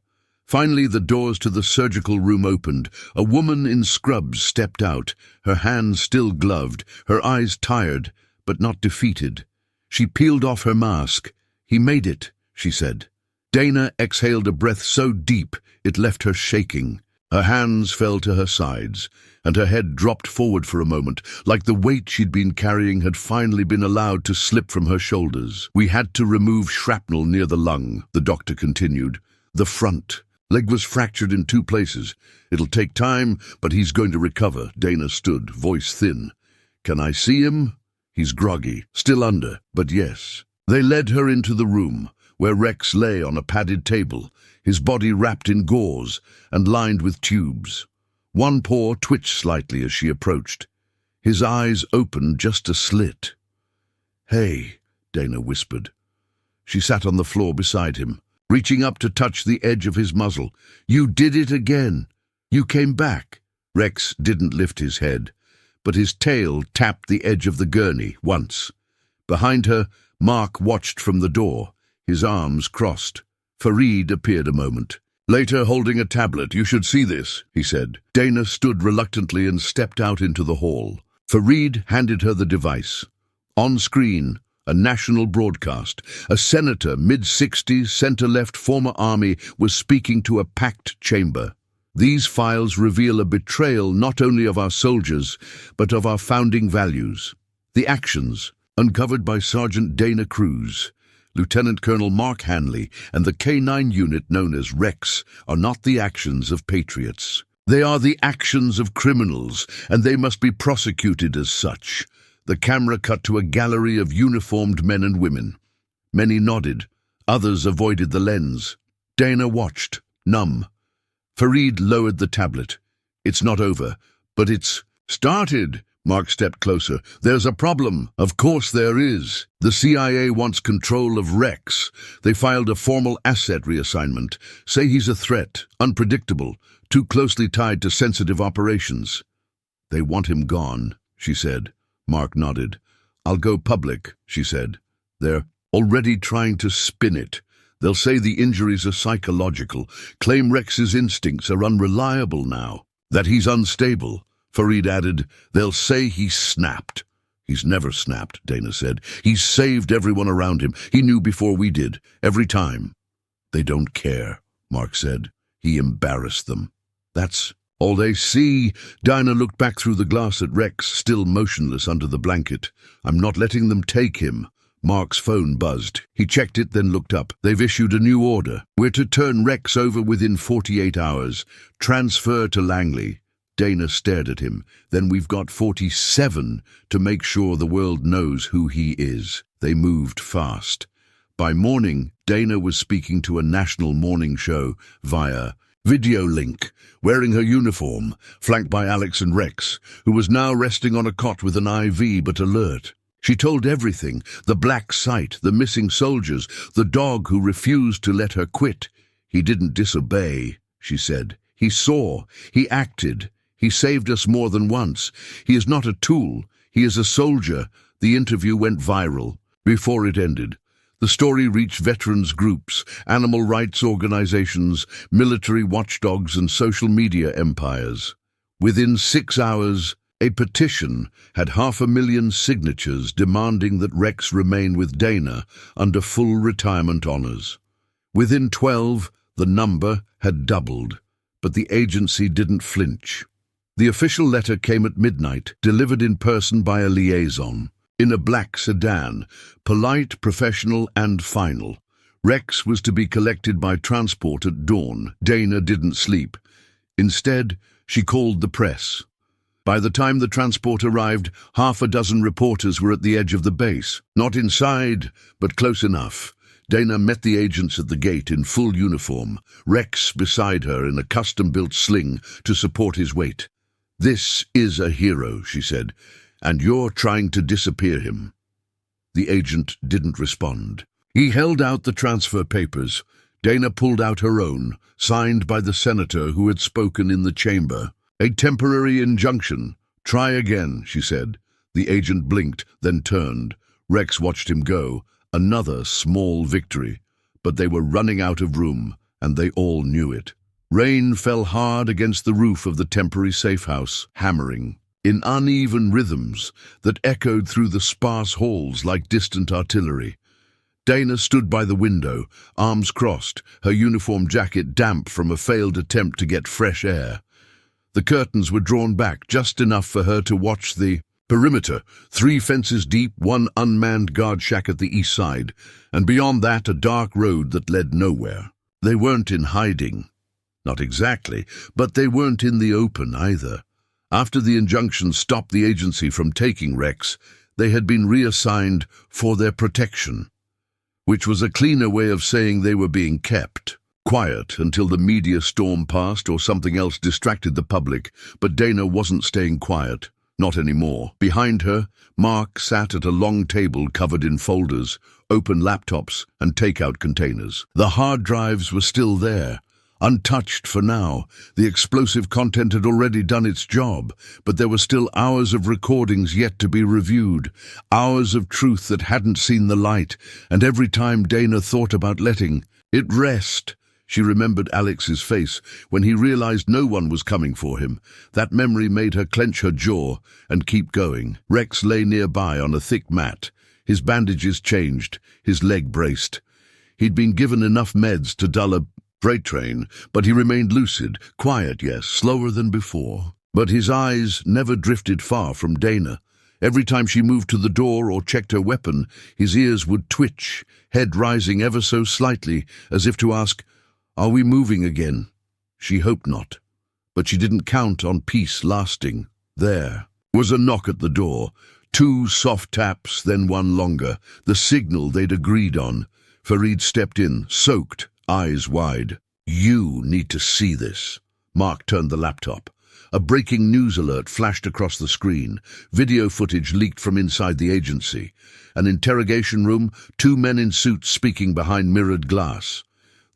Finally, the doors to the surgical room opened. A woman in scrubs stepped out, her hands still gloved, her eyes tired, but not defeated. She peeled off her mask. "He made it," she said. Dana exhaled a breath so deep it left her shaking. Her hands fell to her sides, and her head dropped forward for a moment, like the weight she'd been carrying had finally been allowed to slip from her shoulders. "We had to remove shrapnel near the lung," the doctor continued. "The front. Leg was fractured in 2 places. It'll take time, but he's going to recover." Dana stood, voice thin. "Can I see him?" "He's groggy, still under, but yes." They led her into the room, where Rex lay on a padded table, his body wrapped in gauze and lined with tubes. One paw twitched slightly as she approached. His eyes opened just a slit. "Hey," Dana whispered. She sat on the floor beside him, reaching up to touch the edge of his muzzle. "You did it again. You came back." Rex didn't lift his head, but his tail tapped the edge of the gurney once. Behind her, Mark watched from the door, his arms crossed. Farid appeared a moment. Later, holding a tablet. "You should see this," he said. Dana stood reluctantly and stepped out into the hall. Farid handed her the device. On screen, a national broadcast. A senator, mid-60s, center-left, former army, was speaking to a packed chamber. These files reveal a betrayal not only of our soldiers, but of our founding values. The actions, uncovered by Sergeant Dana Cruz, Lieutenant Colonel Mark Hanley, and the K-9 unit known as Rex, are not the actions of patriots. They are the actions of criminals, and they must be prosecuted as such. The camera cut to a gallery of uniformed men and women. Many nodded, others avoided the lens. Dana watched, numb. Farid lowered the tablet. "It's not over, but it's started," Mark stepped closer. There's a problem. Of course there is. The CIA wants control of Rex. They filed a formal asset reassignment. Say he's a threat, unpredictable, too closely tied to sensitive operations. They want him gone, she said. Mark nodded. I'll go public, she said. They're already trying to spin it. They'll say the injuries are psychological, claim Rex's instincts are unreliable now, that he's unstable. Fareed added, they'll say he snapped. He's never snapped, Dana said. He's saved everyone around him. He knew before we did, every time. They don't care, Mark said. He embarrassed them. That's all they see. Dinah looked back through the glass at Rex, still motionless under the blanket. I'm not letting them take him. Mark's phone buzzed. He checked it, then looked up. They've issued a new order. We're to turn Rex over within 48 hours. Transfer to Langley. Dana stared at him. Then we've got 47 to make sure the world knows who he is. They moved fast. By morning, Dana was speaking to a national morning show via video link, wearing her uniform, flanked by Alex and Rex, who was now resting on a cot with an IV but alert. She told everything, the black site, the missing soldiers, the dog who refused to let her quit. He didn't disobey, she said. He saw, he acted. He saved us more than once. He is not a tool. He is a soldier. The interview went viral. Before it ended, the story reached veterans groups, animal rights organizations, military watchdogs, and social media empires. Within 6 hours, a petition had 500,000 signatures demanding that Rex remain with Dana under full retirement honors. Within 12, the number had doubled, but the agency didn't flinch. The official letter came at midnight, delivered in person by a liaison. In a black sedan, polite, professional, and final. Rex was to be collected by transport at dawn. Dana didn't sleep. Instead, she called the press. By the time the transport arrived, 6 reporters were at the edge of the base. Not inside, but close enough. Dana met the agents at the gate in full uniform, Rex beside her in a custom-built sling to support his weight. This is a hero, she said, and you're trying to disappear him. The agent didn't respond. He held out the transfer papers. Dana pulled out her own, signed by the senator who had spoken in the chamber. A temporary injunction. Try again, she said. The agent blinked, then turned. Rex watched him go. Another small victory. But they were running out of room, and they all knew it. Rain fell hard against the roof of the temporary safe house, hammering, in uneven rhythms that echoed through the sparse halls like distant artillery. Dana stood by the window, arms crossed, her uniform jacket damp from a failed attempt to get fresh air. The curtains were drawn back just enough for her to watch the perimeter, 3 fences deep, 1 unmanned guard shack at the east side, and beyond that a dark road that led nowhere. They weren't in hiding. Not exactly, but they weren't in the open either. After the injunction stopped the agency from taking Rex, they had been reassigned for their protection, which was a cleaner way of saying they were being kept. Quiet until the media storm passed or something else distracted the public, but Dana wasn't staying quiet. Not anymore. Behind her, Mark sat at a long table covered in folders, open laptops, and takeout containers. The hard drives were still there, untouched for now. The explosive content had already done its job, but there were still hours of recordings yet to be reviewed, hours of truth that hadn't seen the light, and every time Dana thought about letting it rest, she remembered Alex's face when he realized no one was coming for him. That memory made her clench her jaw and keep going. Rex lay nearby on a thick mat, his bandages changed, his leg braced. He'd been given enough meds to dull a freight train, but he remained lucid, quiet, yes, slower than before. But his eyes never drifted far from Dana. Every time she moved to the door or checked her weapon, his ears would twitch, head rising ever so slightly, as if to ask, "Are we moving again?" She hoped not, but she didn't count on peace lasting. There was a knock at the door, 2 soft taps, then 1 longer, the signal they'd agreed on. Fareed stepped in, soaked, eyes wide. "You need to see this." Mark turned the laptop. A breaking news alert flashed across the screen. Video footage leaked from inside the agency. An interrogation room, two men in suits speaking behind mirrored glass.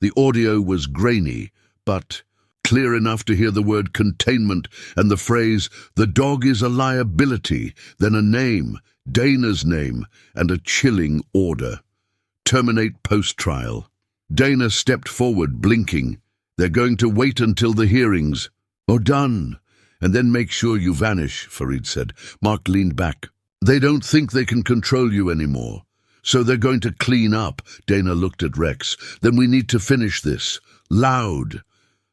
The audio was grainy, but clear enough to hear the word containment and the phrase, "The dog is a liability," then a name, Dana's name, and a chilling order. Terminate post-trial. Dana stepped forward, blinking. "They're going to wait until the hearings." "Oh, done. And then make sure you vanish," Farid said. Mark leaned back. "They don't think they can control you anymore. So they're going to clean up." Dana looked at Rex. "Then we need to finish this. Loud."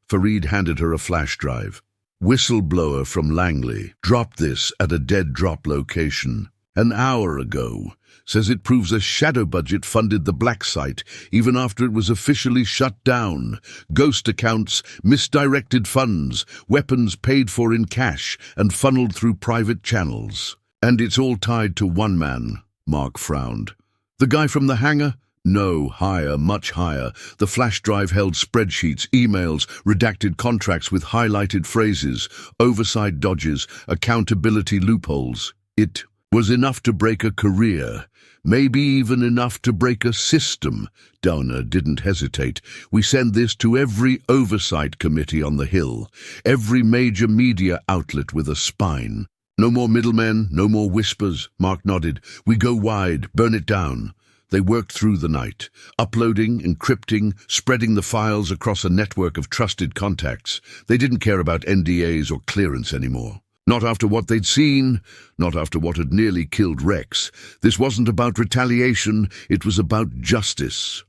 Farid handed her a flash drive. "Whistleblower from Langley. Dropped this at a dead drop location an hour ago. Says it proves a shadow budget funded the black site even after it was officially shut down. Ghost accounts, misdirected funds, weapons paid for in cash and funneled through private channels. And it's all tied to one man." Mark frowned. "The guy from the hangar?" "No, higher, much higher. The flash drive held spreadsheets, emails, redacted contracts with highlighted phrases, oversight dodges, accountability loopholes. It was enough to break a career, maybe even enough to break a system." Dana didn't hesitate. "We send this to every oversight committee on the Hill, every major media outlet with a spine. No more middlemen, no more whispers." Mark nodded. "We go wide, burn it down." They worked through the night, uploading, encrypting, spreading the files across a network of trusted contacts. They didn't care about NDAs or clearance anymore. Not after what they'd seen, not after what had nearly killed Rex. This wasn't about retaliation, it was about justice.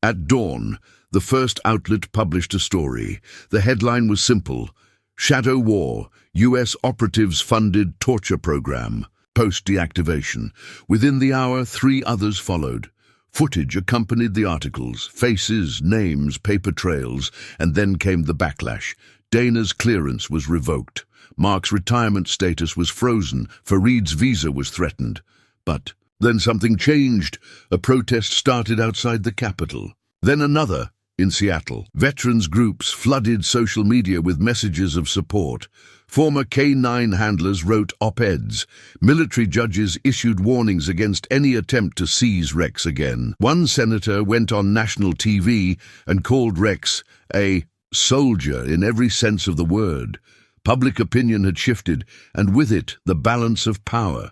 At dawn, the first outlet published a story. The headline was simple: "Shadow War, US operatives funded torture program. Post-deactivation." Within the hour, 3 others followed. Footage accompanied the articles, faces, names, paper trails, and then came the backlash. Dana's clearance was revoked. Mark's retirement status was frozen. Farid's visa was threatened. But then something changed. A protest started outside the capital. Then another in Seattle. Veterans groups flooded social media with messages of support. Former K9 handlers wrote op-eds. Military judges issued warnings against any attempt to seize Rex again. One senator went on national TV and called Rex a soldier in every sense of the word. Public opinion had shifted, and with it the balance of power.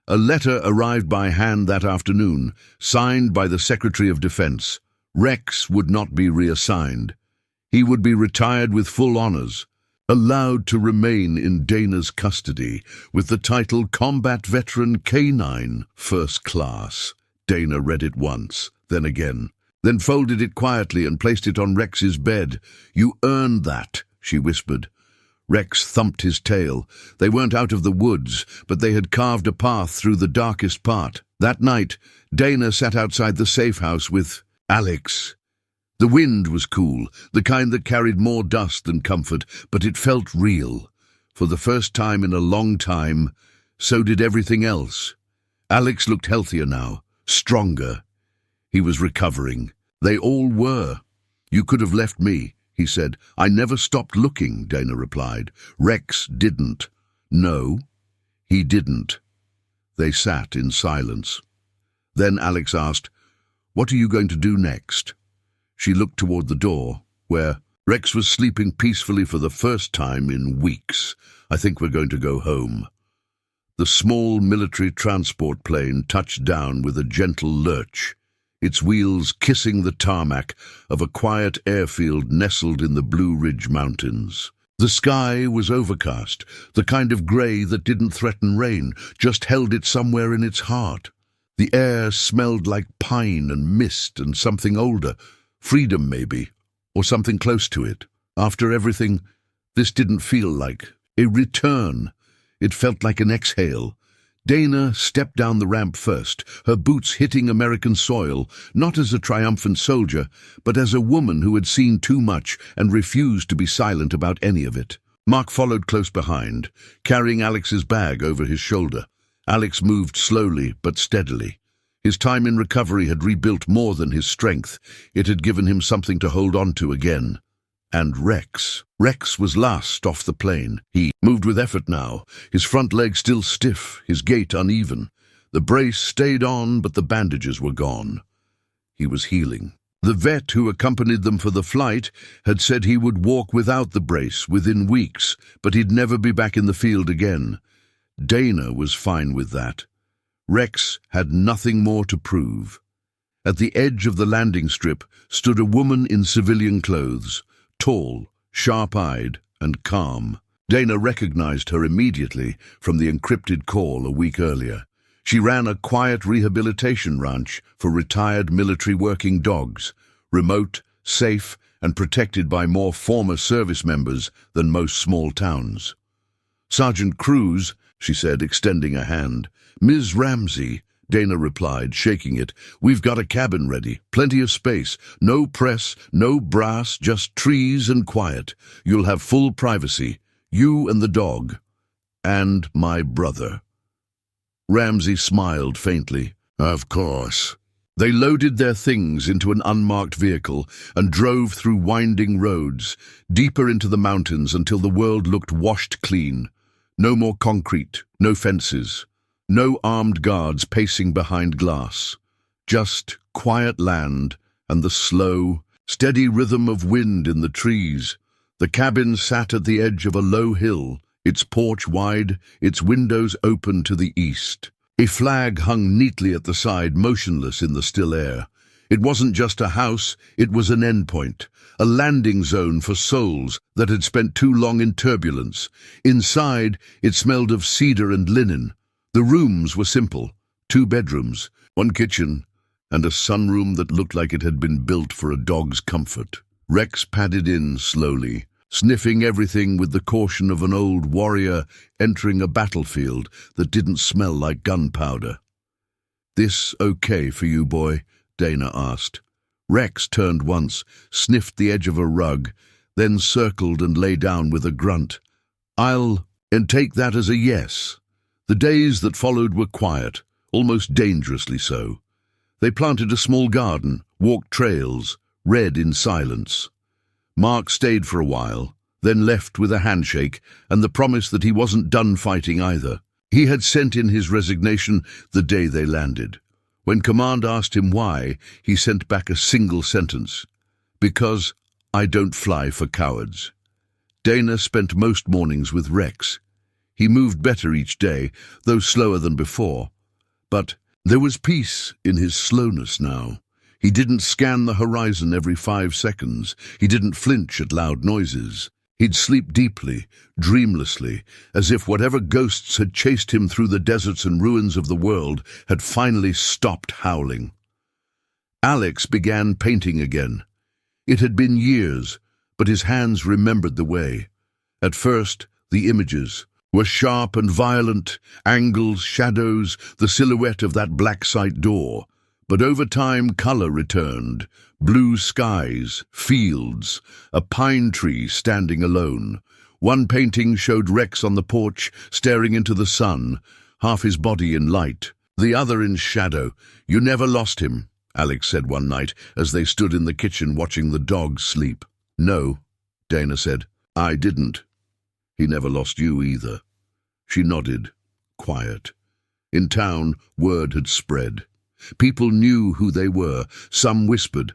A letter arrived by hand that afternoon, signed by the Secretary of Defense. Rex would not be reassigned. He would be retired with full honors, allowed to remain in Dana's custody, with the title Combat Veteran K9, First Class. Dana read it once, then again, then folded it quietly and placed it on Rex's bed. "You earned that," she whispered. Rex thumped his tail. They weren't out of the woods, but they had carved a path through the darkest part. That night, Dana sat outside the safe house with Alex. The wind was cool, the kind that carried more dust than comfort, but it felt real. For the first time in a long time, so did everything else. Alex looked healthier now, stronger. He was recovering. They all were. "You could have left me," he said. "I never stopped looking," Dana replied. "Rex didn't." "No, he didn't." They sat in silence. Then Alex asked, "What are you going to do next?" She looked toward the door, where Rex was sleeping peacefully for the first time in weeks. "I think we're going to go home." The small military transport plane touched down with a gentle lurch, its wheels kissing the tarmac of a quiet airfield nestled in the Blue Ridge Mountains. The sky was overcast, the kind of grey that didn't threaten rain, just held it somewhere in its heart. The air smelled like pine and mist and something older, freedom maybe, or something close to it. After everything, this didn't feel like a return. It felt like an exhale. Dana stepped down the ramp first, her boots hitting American soil, not as a triumphant soldier, but as a woman who had seen too much and refused to be silent about any of it. Mark followed close behind, carrying Alex's bag over his shoulder. Alex moved slowly but steadily. His time in recovery had rebuilt more than his strength. It had given him something to hold on to again. And Rex. Rex was last off the plane. He moved with effort now, his front leg still stiff, his gait uneven. The brace stayed on, but the bandages were gone. He was healing. The vet who accompanied them for the flight had said he would walk without the brace within weeks, but he'd never be back in the field again. Dana was fine with that. Rex had nothing more to prove. At the edge of the landing strip stood a woman in civilian clothes, tall, sharp-eyed, and calm. Dana recognized her immediately from the encrypted call a week earlier. She ran a quiet rehabilitation ranch for retired military working dogs, remote, safe, and protected by more former service members than most small towns. "Sergeant Cruz," she said, extending a hand. "Ms. Ramsey," Dana replied, shaking it. "We've got a cabin ready, plenty of space, no press, no brass, just trees and quiet. You'll have full privacy, you and the dog, and my brother." Ramsey smiled faintly. "Of course." They loaded their things into an unmarked vehicle and drove through winding roads, deeper into the mountains until the world looked washed clean. No more concrete, no fences, no armed guards pacing behind glass. Just quiet land and the slow, steady rhythm of wind in the trees. The cabin sat at the edge of a low hill, its porch wide, its windows open to the east. A flag hung neatly at the side, motionless in the still air. It wasn't just a house, it was an endpoint, a landing zone for souls that had spent too long in turbulence. Inside, it smelled of cedar and linen. The rooms were simple, 2 bedrooms, 1 kitchen, and a sunroom that looked like it had been built for a dog's comfort. Rex padded in slowly, sniffing everything with the caution of an old warrior entering a battlefield that didn't smell like gunpowder. "This okay for you, boy?" Dana asked. Rex turned once, sniffed the edge of a rug, then circled and lay down with a grunt. "I'll take that as a yes." The days that followed were quiet, almost dangerously so. They planted a small garden, walked trails, read in silence. Mark stayed for a while, then left with a handshake and the promise that he wasn't done fighting either. He had sent in his resignation the day they landed. When command asked him why, he sent back a single sentence: "Because I don't fly for cowards." Dana spent most mornings with Rex. He moved better each day, though slower than before. But there was peace in his slowness now. He didn't scan the horizon every 5 seconds. He didn't flinch at loud noises. He'd sleep deeply, dreamlessly, as if whatever ghosts had chased him through the deserts and ruins of the world had finally stopped howling. Alex began painting again. It had been years, but his hands remembered the way. At first, the images were sharp and violent, angles, shadows, the silhouette of that black site door. But over time, color returned. Blue skies, fields, a pine tree standing alone. One painting showed Rex on the porch, staring into the sun, half his body in light, the other in shadow. "You never lost him," Alex said one night as they stood in the kitchen watching the dogs sleep. "No," Dana said, "I didn't. He never lost you either." She nodded, quiet. In town, word had spread. People knew who they were. Some whispered.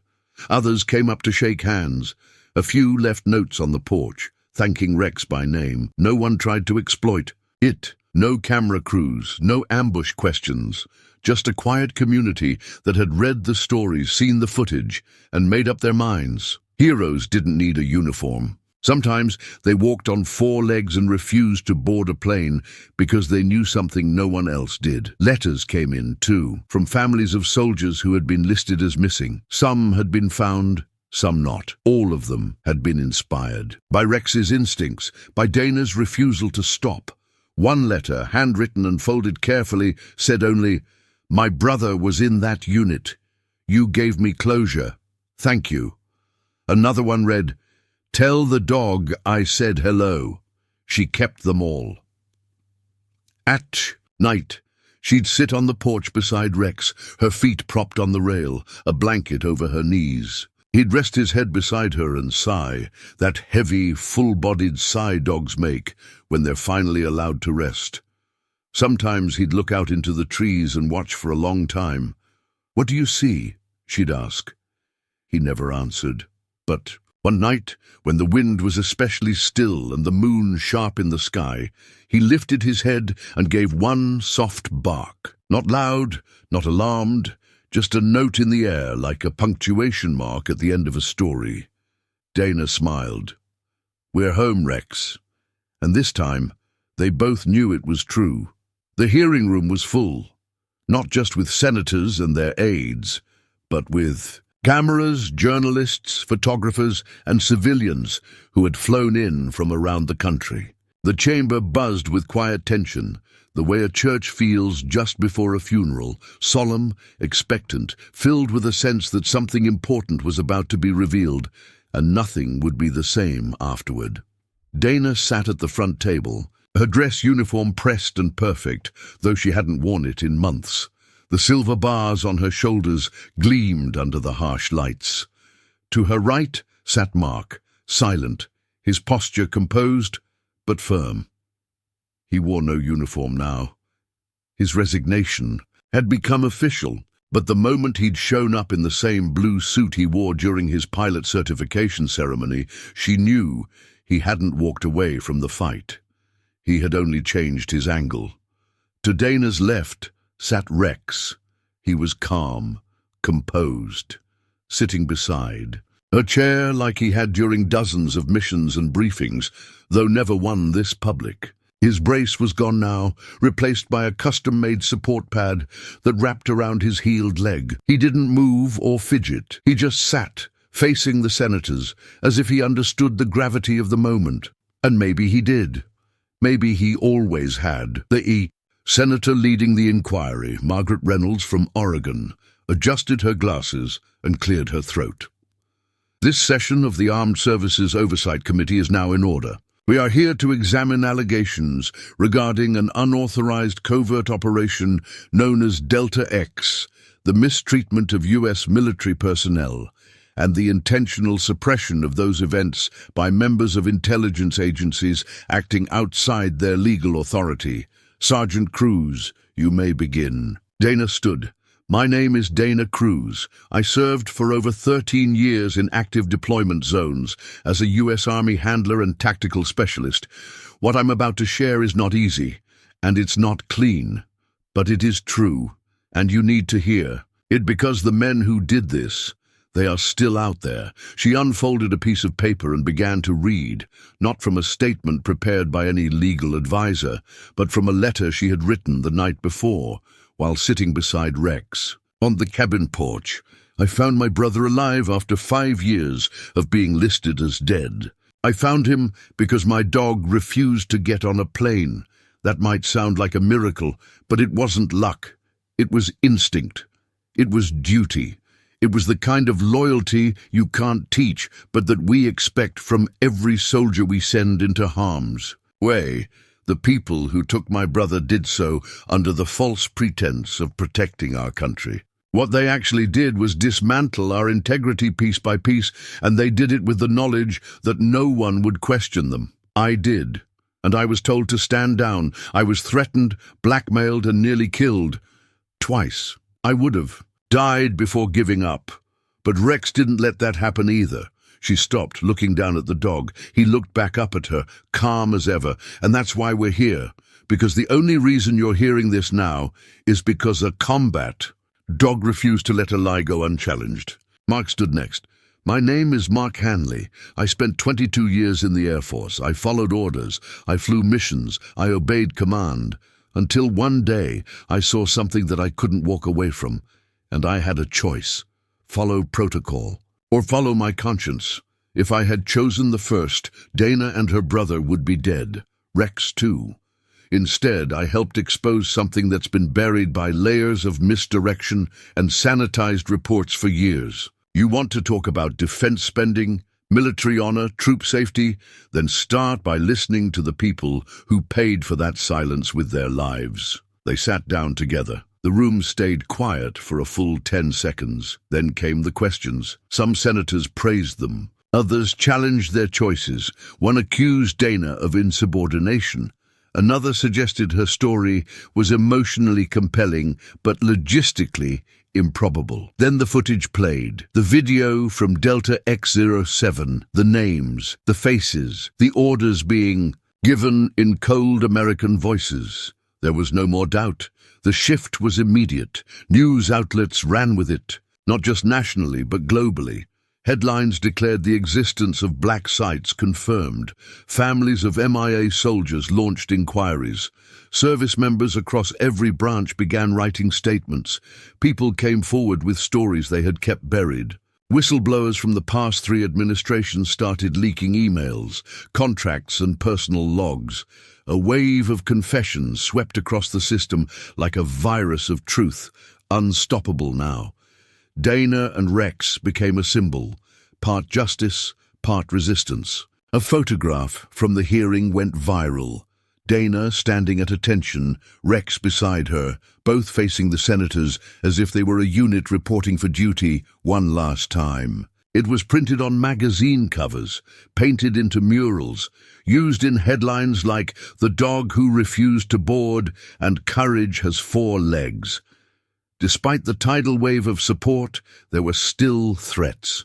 Others came up to shake hands. A few left notes on the porch, thanking Rex by name. No one tried to exploit it. No camera crews, no ambush questions. Just a quiet community that had read the stories, seen the footage, and made up their minds. Heroes didn't need a uniform. Sometimes they walked on 4 legs and refused to board a plane because they knew something no one else did. Letters came in, too, from families of soldiers who had been listed as missing. Some had been found, some not. All of them had been inspired by Rex's instincts, by Dana's refusal to stop. One letter, handwritten and folded carefully, said only, "My brother was in that unit. You gave me closure. Thank you." Another one read, "Tell the dog I said hello." She kept them all. At night, she'd sit on the porch beside Rex, her feet propped on the rail, a blanket over her knees. He'd rest his head beside her and sigh, that heavy, full-bodied sigh dogs make when they're finally allowed to rest. Sometimes he'd look out into the trees and watch for a long time. "What do you see?" she'd ask. He never answered. But one night, when the wind was especially still and the moon sharp in the sky, he lifted his head and gave one soft bark. Not loud, not alarmed, just a note in the air like a punctuation mark at the end of a story. Dana smiled. "We're home, Rex." And this time, they both knew it was true. The hearing room was full, not just with senators and their aides, but with cameras, journalists, photographers, and civilians who had flown in from around the country. The chamber buzzed with quiet tension, the way a church feels just before a funeral, solemn, expectant, filled with a sense that something important was about to be revealed, and nothing would be the same afterward. Dana sat at the front table, her dress uniform pressed and perfect, though she hadn't worn it in months. The silver bars on her shoulders gleamed under the harsh lights. To her right sat Mark, silent, his posture composed but firm. He wore no uniform now. His resignation had become official, but the moment he'd shown up in the same blue suit he wore during his pilot certification ceremony, she knew he hadn't walked away from the fight. He had only changed his angle. To Dana's left sat Rex. He was calm, composed, sitting beside her chair like he had during dozens of missions and briefings, though never one this public. His brace was gone now, replaced by a custom-made support pad that wrapped around his healed leg. He didn't move or fidget. He just sat, facing the senators, as if he understood the gravity of the moment. And maybe he did. Maybe he always had. The senator leading the inquiry, Margaret Reynolds from Oregon, adjusted her glasses and cleared her throat. "This session of the Armed Services Oversight Committee is now in order. We are here to examine allegations regarding an unauthorized covert operation known as Delta X, the mistreatment of U.S. military personnel, and the intentional suppression of those events by members of intelligence agencies acting outside their legal authority. Sergeant Cruz, you may begin." Dana stood. "My name is Dana Cruz. I served for over 13 years in active deployment zones as a U.S. Army handler and tactical specialist. What I'm about to share is not easy, and it's not clean, but it is true, and you need to hear it because the men who did this, they are still out there." She unfolded a piece of paper and began to read, not from a statement prepared by any legal advisor, but from a letter she had written the night before, while sitting beside Rex. "On the cabin porch, I found my brother alive after 5 years of being listed as dead. I found him because my dog refused to get on a plane. That might sound like a miracle, but it wasn't luck. It was instinct. It was duty. It was the kind of loyalty you can't teach, but that we expect from every soldier we send into harm's way. The people who took my brother did so under the false pretense of protecting our country. What they actually did was dismantle our integrity piece by piece, and they did it with the knowledge that no one would question them. I did, and I was told to stand down. I was threatened, blackmailed, and nearly killed. Twice. I would have died before giving up. But Rex didn't let that happen either." She stopped, looking down at the dog. He looked back up at her, calm as ever. "And that's why we're here. Because the only reason you're hearing this now is because a combat dog refused to let a lie go unchallenged." Mark stood next. "My name is Mark Hanley. I spent 22 years in the Air Force. I followed orders. I flew missions. I obeyed command. Until one day, I saw something that I couldn't walk away from. And I had a choice. Follow protocol or follow my conscience. If I had chosen the first, Dana and her brother would be dead. Rex too. Instead, I helped expose something that's been buried by layers of misdirection and sanitized reports for years. You want to talk about defense spending, military honor, troop safety? Then start by listening to the people who paid for that silence with their lives." They sat down together. The room stayed quiet for a full 10 seconds. Then came the questions. Some senators praised them. Others challenged their choices. One accused Dana of insubordination. Another suggested her story was emotionally compelling, but logistically improbable. Then the footage played. The video from Delta X07, the names, the faces, the orders being given in cold American voices. There was no more doubt. The shift was immediate. News outlets ran with it, not just nationally, but globally. Headlines declared the existence of black sites confirmed. Families of MIA soldiers launched inquiries. Service members across every branch began writing statements. People came forward with stories they had kept buried. Whistleblowers from the past 3 administrations started leaking emails, contracts, and personal logs. A wave of confessions swept across the system like a virus of truth, unstoppable now. Dana and Rex became a symbol, part justice, part resistance. A photograph from the hearing went viral. Dana standing at attention, Rex beside her, both facing the senators as if they were a unit reporting for duty one last time. It was printed on magazine covers, painted into murals, used in headlines like "The Dog Who Refused to Board" and "Courage Has 4 Legs." Despite the tidal wave of support, there were still threats.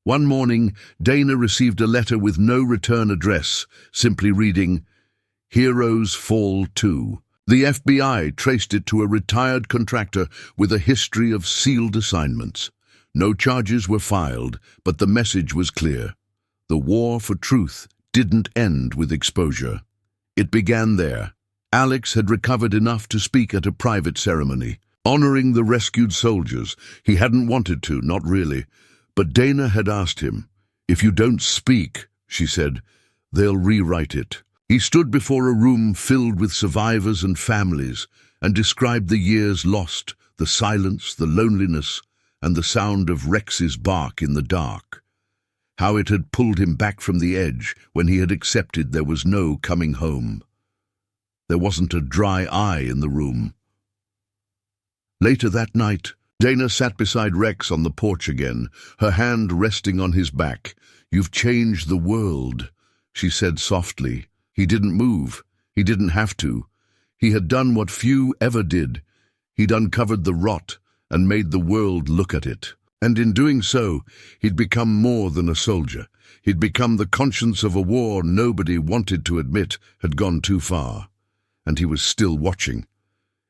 One morning, Dana received a letter with no return address, simply reading, "Heroes Fall Too." The FBI traced it to a retired contractor with a history of sealed assignments. No charges were filed, but the message was clear. The war for truth didn't end with exposure. It began there. Alex had recovered enough to speak at a private ceremony, honoring the rescued soldiers. He hadn't wanted to, not really. But Dana had asked him. "If you don't speak," she said, "they'll rewrite it." He stood before a room filled with survivors and families and described the years lost, the silence, the loneliness, and the sound of Rex's bark in the dark. How it had pulled him back from the edge when he had accepted there was no coming home. There wasn't a dry eye in the room. Later that night, Dana sat beside Rex on the porch again, her hand resting on his back. "You've changed the world," she said softly. He didn't move. He didn't have to. He had done what few ever did. He'd uncovered the rot and made the world look at it. And in doing so, he'd become more than a soldier. He'd become the conscience of a war nobody wanted to admit had gone too far. And he was still watching.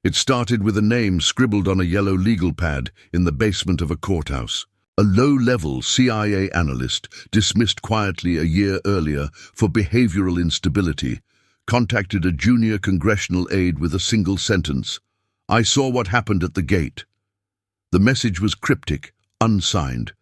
It started with a name scribbled on a yellow legal pad in the basement of a courthouse. A low-level CIA analyst, dismissed quietly a year earlier for behavioral instability, contacted a junior congressional aide with a single sentence. "I saw what happened at the gate." The message was cryptic, unsigned,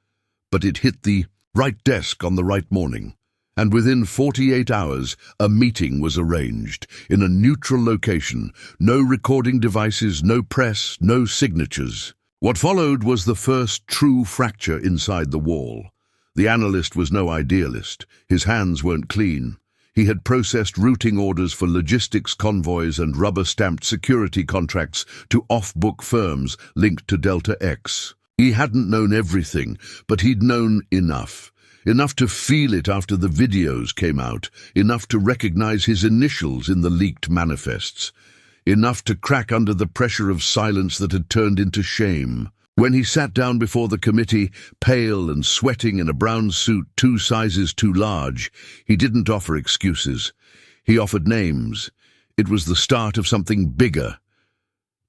but it hit the right desk on the right morning. And within 48 hours, a meeting was arranged in a neutral location. No recording devices, no press, no signatures. What followed was the first true fracture inside the wall. The analyst was no idealist. His hands weren't clean. He had processed routing orders for logistics convoys and rubber-stamped security contracts to off-book firms linked to Delta X. He hadn't known everything, but he'd known enough. Enough to feel it after the videos came out, enough to recognize his initials in the leaked manifests, enough to crack under the pressure of silence that had turned into shame. When he sat down before the committee, pale and sweating in a brown suit 2 sizes too large, he didn't offer excuses. He offered names. It was the start of something bigger.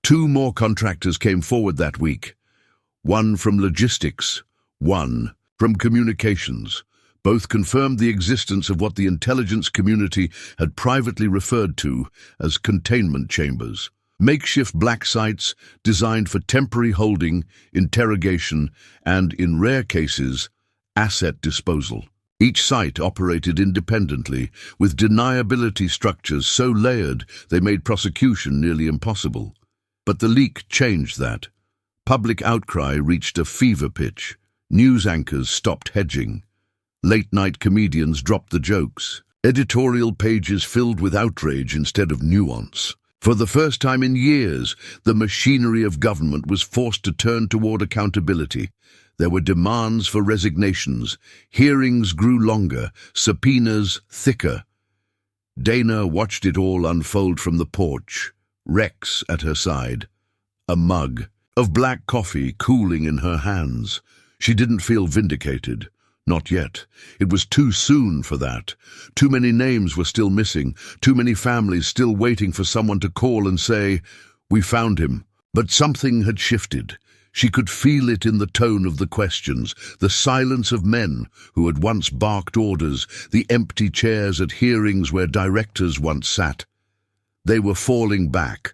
2 more contractors came forward that week. One from logistics, one from communications. Both confirmed the existence of what the intelligence community had privately referred to as containment chambers. Makeshift black sites designed for temporary holding, interrogation, and, in rare cases, asset disposal. Each site operated independently, with deniability structures so layered they made prosecution nearly impossible. But the leak changed that. Public outcry reached a fever pitch. News anchors stopped hedging. Late-night comedians dropped the jokes. Editorial pages filled with outrage instead of nuance. For the first time in years, the machinery of government was forced to turn toward accountability. There were demands for resignations. Hearings grew longer, subpoenas thicker. Dana watched it all unfold from the porch, Rex at her side, a mug of black coffee cooling in her hands. She didn't feel vindicated. Not yet. It was too soon for that. Too many names were still missing, too many families still waiting for someone to call and say, "We found him." But something had shifted. She could feel it in the tone of the questions, the silence of men who had once barked orders, the empty chairs at hearings where directors once sat. They were falling back.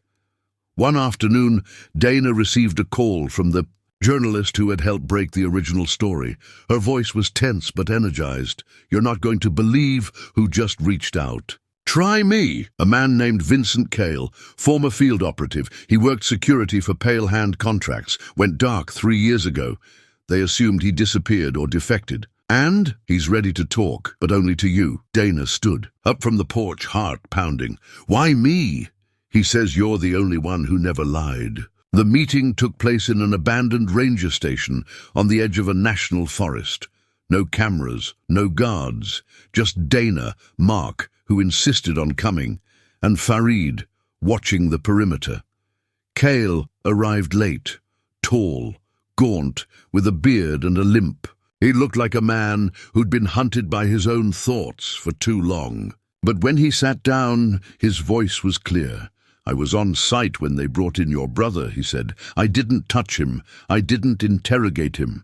One afternoon, Dana received a call from the journalist who had helped break the original story. Her voice was tense but energized. "You're not going to believe who just reached out." "Try me." A man named Vincent Cale, former field operative. He worked security for Pale Hand Contracts, went dark 3 years ago. They assumed he disappeared or defected. "And he's ready to talk, but only to you." Dana stood up from the porch, heart pounding. "Why me?" "He says you're the only one who never lied." The meeting took place in an abandoned ranger station on the edge of a national forest. No cameras, no guards, just Dana, Mark, who insisted on coming, and Farid, watching the perimeter. Cale arrived late, tall, gaunt, with a beard and a limp. He looked like a man who'd been hunted by his own thoughts for too long. But when he sat down, his voice was clear. "I was on site when they brought in your brother," he said. "I didn't touch him. I didn't interrogate him.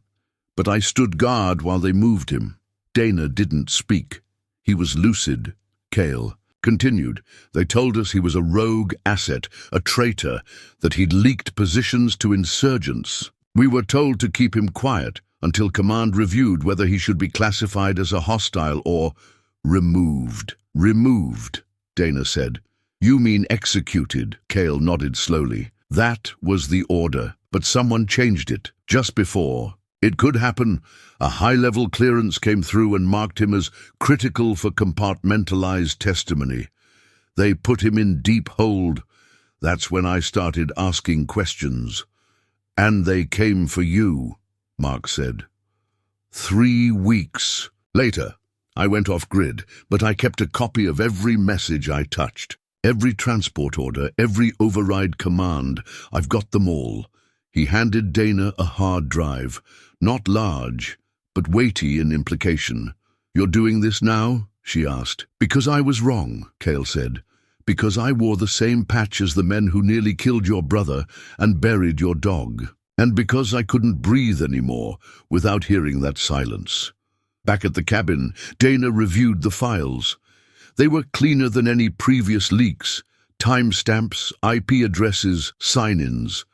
But I stood guard while they moved him." Dana didn't speak. He was lucid. Cale continued. "They told us he was a rogue asset, a traitor, that he'd leaked positions to insurgents. We were told to keep him quiet until command reviewed whether he should be classified as a hostile or removed." "Removed," Dana said. "You mean executed?" Cale nodded slowly. "That was the order, but someone changed it just before it could happen. A high-level clearance came through and marked him as critical for compartmentalized testimony. They put him in deep hold. That's when I started asking questions." "And they came for you," Mark said. 3 weeks later, I went off-grid, but I kept a copy of every message I touched. Every transport order, every override command, I've got them all. He handed Dana a hard drive, not large, but weighty in implication. "You're doing this now?" she asked. "Because I was wrong," Cale said. "Because I wore the same patch as the men who nearly killed your brother and buried your dog. And because I couldn't breathe anymore without hearing that silence." Back at the cabin, Dana reviewed the files. They were cleaner than any previous leaks. Timestamps, IP addresses, sign-ins.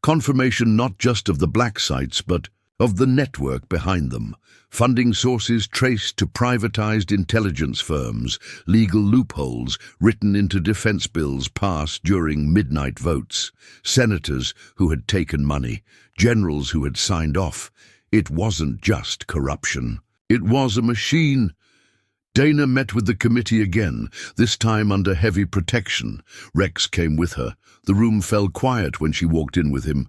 Confirmation not just of the black sites, but of the network behind them. Funding sources traced to privatized intelligence firms, legal loopholes written into defense bills passed during midnight votes, senators who had taken money, generals who had signed off. It wasn't just corruption. It was a machine. Dana met with the committee again, this time under heavy protection. Rex came with her. The room fell quiet when she walked in with him.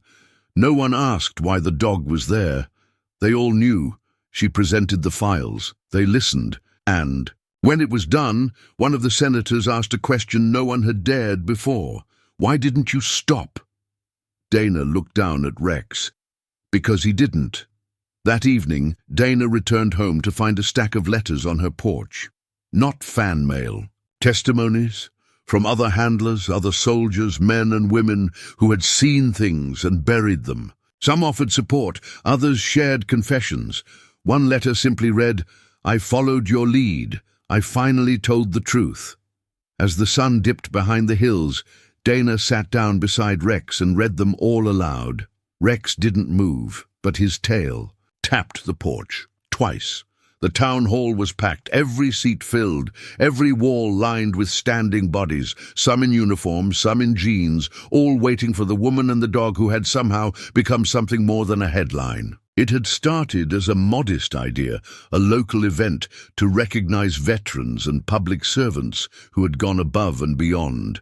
No one asked why the dog was there. They all knew. She presented the files. They listened. And when it was done, one of the senators asked a question no one had dared before. "Why didn't you stop?" Dana looked down at Rex. "Because he didn't." That evening, Dana returned home to find a stack of letters on her porch. Not fan mail. Testimonies from other handlers, other soldiers, men and women who had seen things and buried them. Some offered support, others shared confessions. One letter simply read, "I followed your lead. I finally told the truth." As the sun dipped behind the hills, Dana sat down beside Rex and read them all aloud. Rex didn't move, but his tail tapped the porch twice. The town hall was packed, every seat filled, every wall lined with standing bodies, some in uniform, some in jeans, all waiting for the woman and the dog who had somehow become something more than a headline. It had started as a modest idea, a local event to recognize veterans and public servants who had gone above and beyond.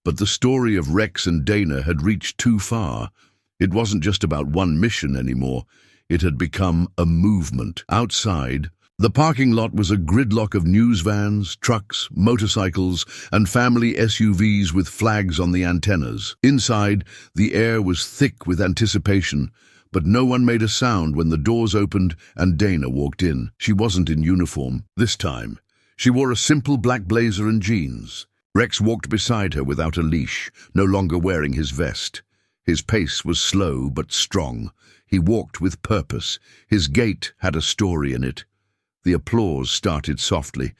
But the story of Rex and Dana had reached too far. It wasn't just about one mission anymore. It had become a movement. Outside, the parking lot was a gridlock of news vans, trucks, motorcycles, and family SUVs with flags on the antennas. Inside, the air was thick with anticipation, but no one made a sound when the doors opened and Dana walked in. She wasn't in uniform this time. She wore a simple black blazer and jeans. Rex walked beside her without a leash, no longer wearing his vest. His pace was slow but strong. He walked with purpose. His gait had a story in it. The applause started softly,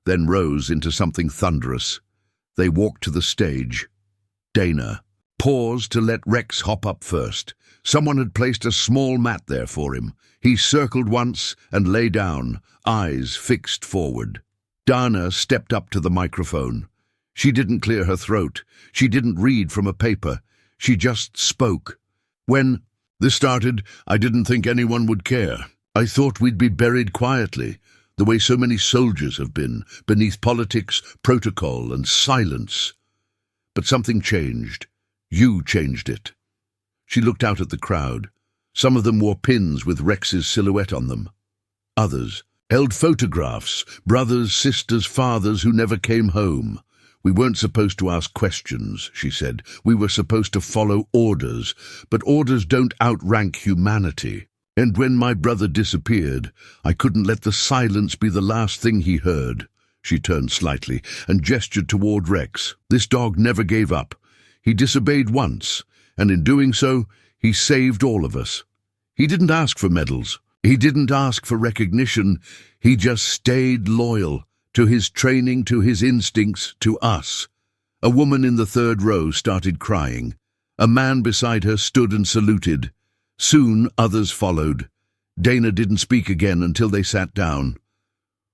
then rose into something thunderous. They walked to the stage. Dana paused to let Rex hop up first. Someone had placed a small mat there for him. He circled once and lay down, eyes fixed forward. Dana stepped up to the microphone. She didn't clear her throat. She didn't read from a paper. She just spoke. When this started, I didn't think anyone would care. I thought we'd be buried quietly, the way so many soldiers have been, beneath politics, protocol, and silence. But something changed. You changed it. She looked out at the crowd. Some of them wore pins with Rex's silhouette on them. Others held photographs, brothers, sisters, fathers who never came home. We weren't supposed to ask questions, she said. We were supposed to follow orders, but orders don't outrank humanity. And when my brother disappeared, I couldn't let the silence be the last thing he heard. She turned slightly and gestured toward Rex. This dog never gave up. He disobeyed once, and in doing so, he saved all of us. He didn't ask for medals. He didn't ask for recognition. He just stayed loyal to his training, to his instincts, to us. A woman in the third row started crying. A man beside her stood and saluted. Soon others followed. Dana didn't speak again until they sat down.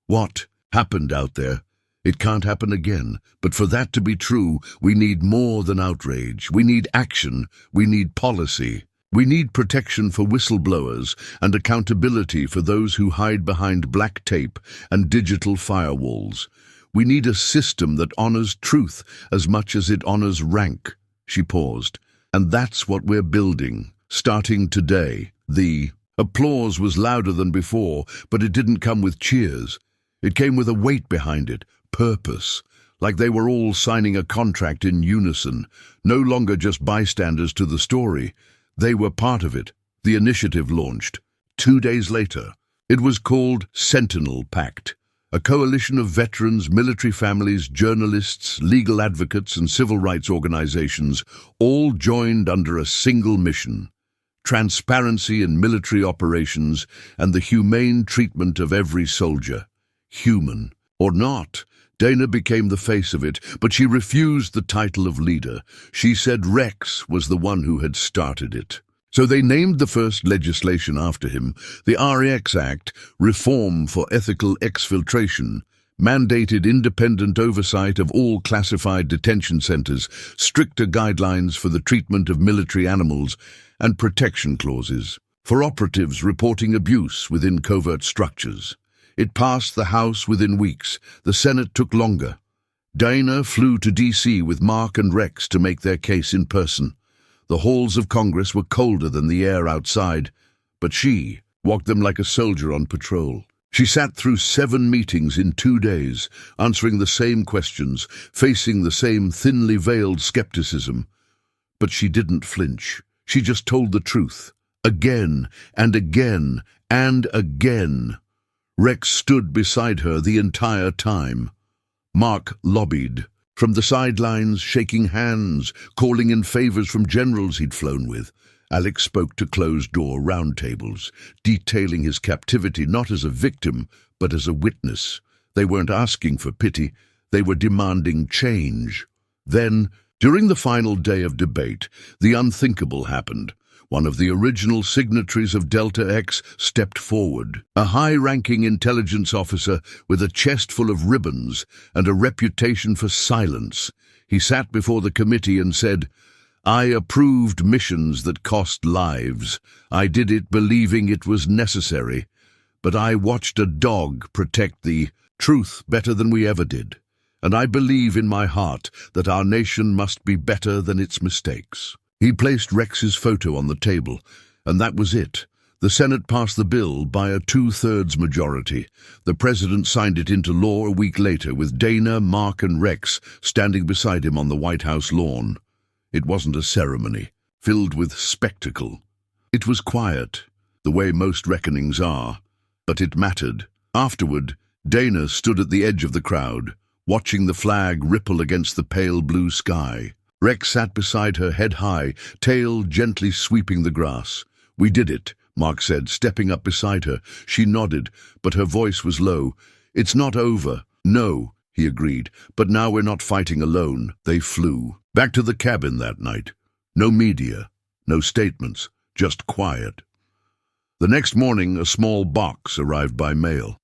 What happened out there? It can't happen again. But for that to be true, we need more than outrage. We need action. We need policy. We need protection for whistleblowers and accountability for those who hide behind black tape and digital firewalls. We need a system that honors truth as much as it honors rank. She paused. And that's what we're building. Starting today. The applause was louder than before, but it didn't come with cheers. It came with a weight behind it, purpose, like they were all signing a contract in unison, no longer just bystanders to the story. They were part of it. The initiative launched. 2 days later, it was called Sentinel Pact, a coalition of veterans, military families, journalists, legal advocates, and civil rights organizations, all joined under a single mission: transparency in military operations and the humane treatment of every soldier. Human or not, Dana became the face of it, but she refused the title of leader. She said Rex was the one who had started it. So they named the first legislation after him, the REX Act, Reform for Ethical Exfiltration, mandated independent oversight of all classified detention centers, stricter guidelines for the treatment of military animals, and protection clauses for operatives reporting abuse within covert structures. It passed the House within weeks. The Senate took longer. Dana flew to D.C. with Mark and Rex to make their case in person. The halls of Congress were colder than the air outside, but she walked them like a soldier on patrol. She sat through 7 meetings in 2 days, answering the same questions, facing the same thinly veiled skepticism. But she didn't flinch. She just told the truth, again and again and again. Rex stood beside her the entire time. Mark lobbied from the sidelines, shaking hands, calling in favors from generals he'd flown with. Alex spoke to closed-door roundtables, detailing his captivity not as a victim, but as a witness. They weren't asking for pity. They were demanding change. Then, during the final day of debate, the unthinkable happened. One of the original signatories of Delta X stepped forward, a high-ranking intelligence officer with a chest full of ribbons and a reputation for silence. He sat before the committee and said, "I approved missions that cost lives. I did it believing it was necessary. But I watched a dog protect the truth better than we ever did. and I believe in my heart that our nation must be better than its mistakes." He placed Rex's photo on the table, and that was it. The Senate passed the bill by a 2/3 majority. The president signed it into law a week later, with Dana, Mark, and Rex standing beside him on the White House lawn. It wasn't a ceremony, filled with spectacle. It was quiet, the way most reckonings are, but it mattered. Afterward, Dana stood at the edge of the crowd, watching the flag ripple against the pale blue sky. Rex sat beside her, head high, tail gently sweeping the grass. "We did it," Mark said, stepping up beside her. She nodded, but her voice was low. "It's not over." "No," he agreed, "but now we're not fighting alone." They flew back to the cabin that night. No media, no statements, just quiet. The next morning, a small box arrived by mail.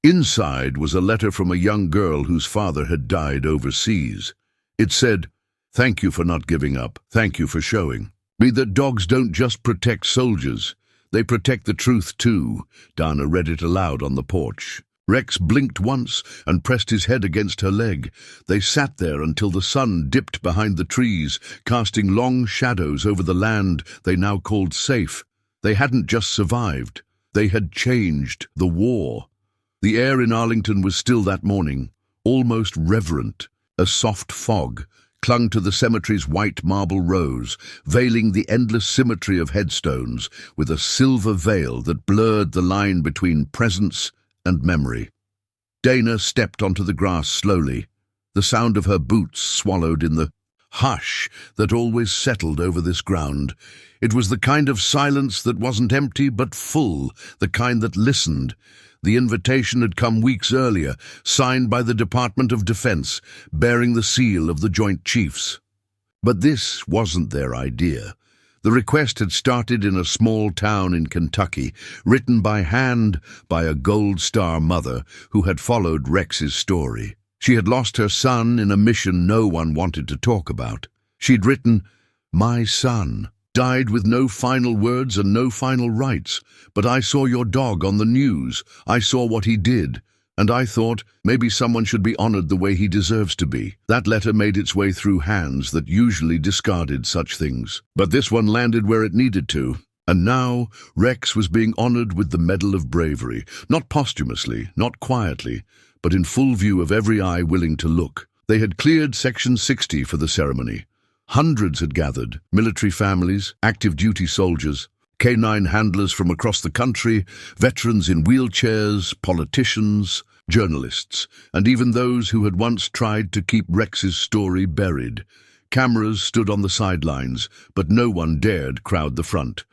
Inside was a letter from a young girl whose father had died overseas. It said, "Thank you for not giving up. Thank you for showing me that dogs don't just protect soldiers. They protect the truth too." Dana read it aloud on the porch. Rex blinked once and pressed his head against her leg. They sat there until the sun dipped behind the trees, casting long shadows over the land they now called safe. They hadn't just survived. They had changed the war. The air in Arlington was still that morning, almost reverent. A soft fog clung to the cemetery's white marble rows, veiling the endless symmetry of headstones with a silver veil that blurred the line between presence and memory. Dana stepped onto the grass slowly, the sound of her boots swallowed in the hush that always settled over this ground. It was the kind of silence that wasn't empty but full, the kind that listened. The invitation had come weeks earlier, signed by the Department of Defense, bearing the seal of the Joint Chiefs. But this wasn't their idea. The request had started in a small town in Kentucky, written by hand by a Gold Star mother who had followed Rex's story. She had lost her son in a mission no one wanted to talk about. She'd written, "My son died with no final words and no final rights, but I saw your dog on the news. I saw what he did, and I thought maybe someone should be honored the way he deserves to be." That letter made its way through hands that usually discarded such things, but this one landed where it needed to. And now Rex was being honored with the Medal of Bravery, not posthumously, not quietly, but in full view of every eye willing to look. They had cleared Section 60 for the ceremony. Hundreds had gathered, military families, active duty soldiers, canine handlers from across the country, veterans in wheelchairs, politicians, journalists, and even those who had once tried to keep Rex's story buried. Cameras stood on the sidelines, but no one dared crowd the front.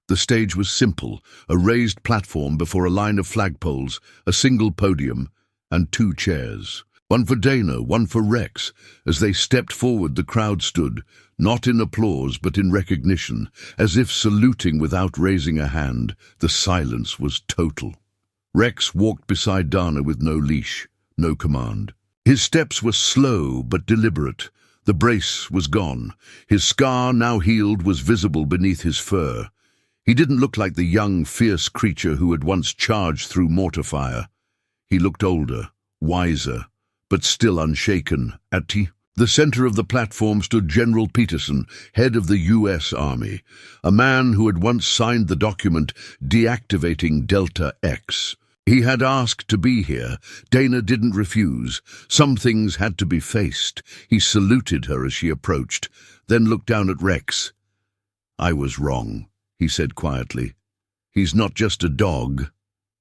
The stage was simple, a raised platform before a line of flagpoles, a single podium, and 2 chairs. One for Dana, one for Rex. As they stepped forward, the crowd stood, not in applause but in recognition, as if saluting without raising a hand. The silence was total. Rex walked beside Dana with no leash, no command. His steps were slow but deliberate. The brace was gone. His scar, now healed, was visible beneath his fur. He didn't look like the young, fierce creature who had once charged through mortar fire. He looked older, wiser, but still unshaken. At the center of the platform stood General Peterson, head of the U.S. Army, a man who had once signed the document deactivating Delta X. He had asked to be here. Dana didn't refuse. Some things had to be faced. He saluted her as she approached, then looked down at Rex. "I was wrong," he said quietly. "He's not just a dog."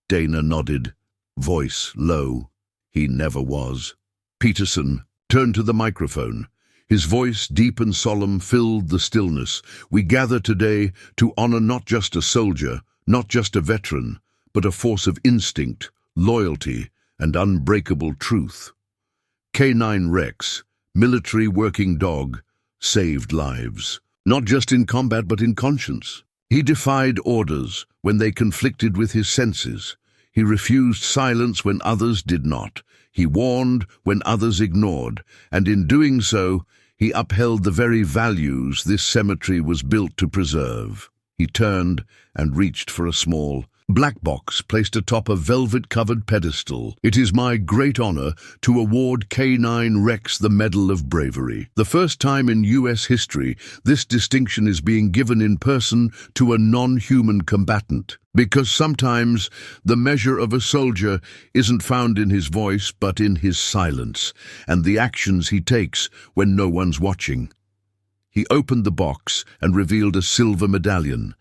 Dana nodded, voice low. "He never was." Peterson turned to the microphone. His voice, deep and solemn, filled the stillness. "We gather today to honor not just a soldier, not just a veteran, but a force of instinct, loyalty, and unbreakable truth. Canine Rex, military working dog, saved lives, not just in combat but in conscience. He defied orders when they conflicted with his senses. He refused silence when others did not. He warned when others ignored, and in doing so, he upheld the very values this cemetery was built to preserve." He turned and reached for a small, black box placed atop a velvet-covered pedestal. It is my great honor to award K9 Rex the Medal of Bravery. The first time in U.S. history this distinction is being given in person to a non-human combatant. Because sometimes the measure of a soldier isn't found in his voice but in his silence and the actions he takes when no one's watching. He opened the box and revealed a silver medallion,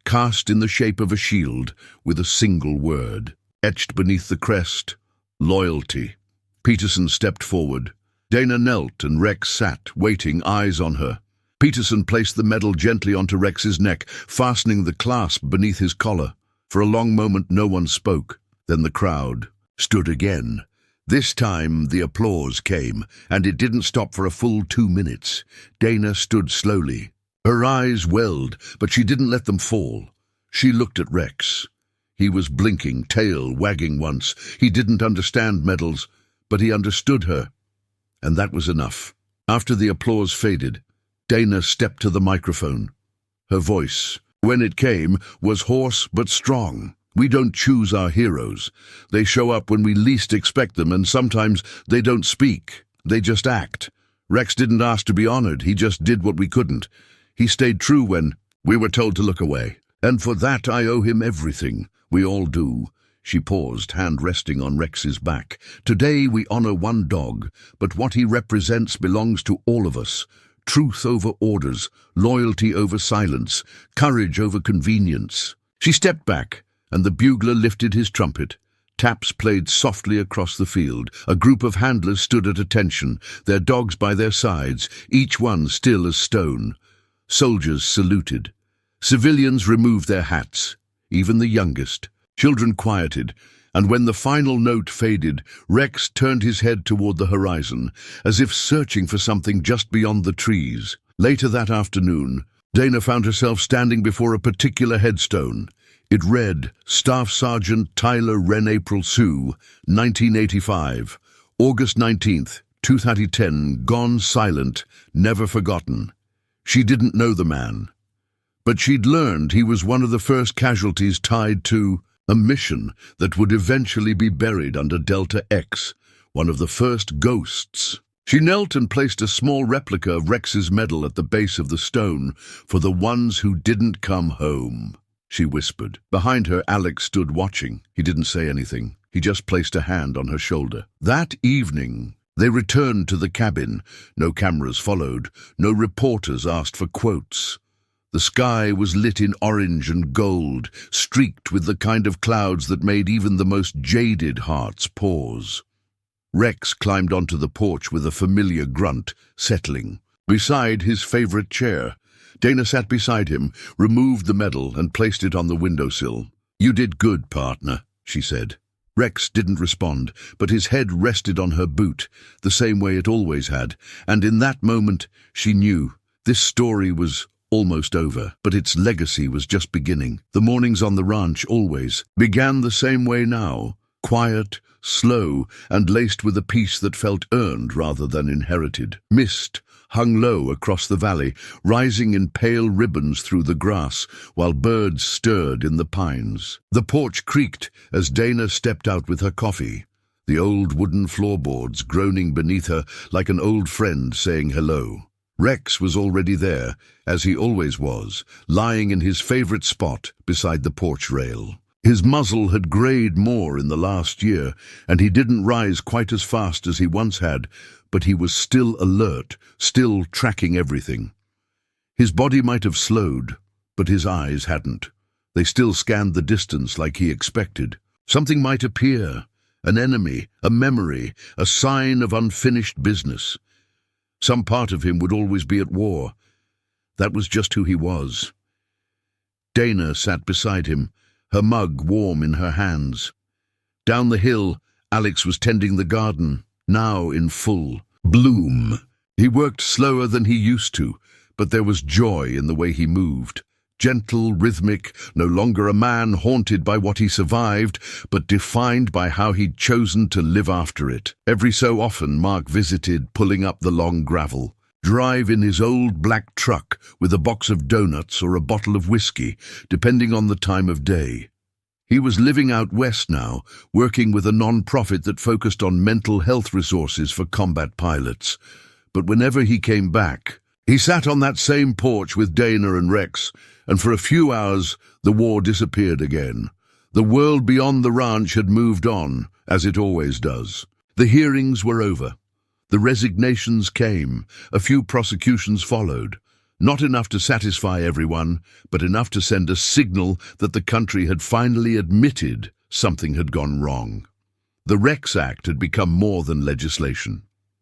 cast in the shape of a shield with a single word. Etched beneath the crest, loyalty. Peterson stepped forward. Dana knelt and Rex sat, waiting, eyes on her. Peterson placed the medal gently onto Rex's neck, fastening the clasp beneath his collar. For a long moment no one spoke. Then the crowd stood again. This time the applause came, and it didn't stop for a full 2 minutes. Dana stood slowly. Her eyes welled, but she didn't let them fall. She looked at Rex. He was blinking, tail wagging once. He didn't understand medals, but he understood her. And that was enough. After the applause faded, Dana stepped to the microphone. Her voice, when it came, was hoarse but strong. We don't choose our heroes. They show up when we least expect them, and sometimes they don't speak. They just act. Rex didn't ask to be honored. He just did what we couldn't. He stayed true when we were told to look away. And for that I owe him everything. We all do. She paused, hand resting on Rex's back. Today we honor one dog, but what he represents belongs to all of us. Truth over orders, loyalty over silence, courage over convenience. She stepped back, and the bugler lifted his trumpet. Taps played softly across the field. A group of handlers stood at attention, their dogs by their sides, each one still as stone. Soldiers saluted. Civilians removed their hats, even the youngest. Children quieted, and when the final note faded, Rex turned his head toward the horizon, as if searching for something just beyond the trees. Later that afternoon, Dana found herself standing before a particular headstone. It read, Staff Sergeant Tyler Wren April Sioux, 1985, August 19th, 2010, gone silent, never forgotten. She didn't know the man, but she'd learned he was one of the first casualties tied to a mission that would eventually be buried under Delta X, one of the first ghosts. She knelt and placed a small replica of Rex's medal at the base of the stone for the ones who didn't come home, she whispered. Behind her, Alex stood watching. He didn't say anything. He just placed a hand on her shoulder. That evening, they returned to the cabin. No cameras followed. No reporters asked for quotes. The sky was lit in orange and gold, streaked with the kind of clouds that made even the most jaded hearts pause. Rex climbed onto the porch with a familiar grunt, settling. Beside his favorite chair, Dana sat beside him, removed the medal and placed it on the windowsill. "You did good, partner," she said. Rex didn't respond, but his head rested on her boot, the same way it always had, and in that moment she knew this story was almost over, but its legacy was just beginning. The mornings on the ranch always began the same way now, quiet, slow, and laced with a peace that felt earned rather than inherited. Mist hung low across the valley, rising in pale ribbons through the grass, while birds stirred in the pines. The porch creaked as Dana stepped out with her coffee, the old wooden floorboards groaning beneath her like an old friend saying hello. Rex was already there, as he always was, lying in his favorite spot beside the porch rail. His muzzle had grayed more in the last year, and he didn't rise quite as fast as he once had, but he was still alert, still tracking everything. His body might have slowed, but his eyes hadn't. They still scanned the distance like he expected. Something might appear, an enemy, a memory, a sign of unfinished business. Some part of him would always be at war. That was just who he was. Dana sat beside him, her mug warm in her hands. Down the hill, Alex was tending the garden, now in full bloom. He worked slower than he used to, but there was joy in the way he moved. Gentle, rhythmic, no longer a man haunted by what he survived, but defined by how he'd chosen to live after it. Every so often, Mark visited, pulling up the long gravel. Drive in his old black truck with a box of donuts or a bottle of whiskey, depending on the time of day. He was living out west now, working with a non-profit that focused on mental health resources for combat pilots. But whenever he came back, he sat on that same porch with Dana and Rex, and for a few hours the war disappeared again. The world beyond the ranch had moved on, as it always does. The hearings were over. The resignations came. A few prosecutions followed. Not enough to satisfy everyone, but enough to send a signal that the country had finally admitted something had gone wrong. The Rex Act had become more than legislation.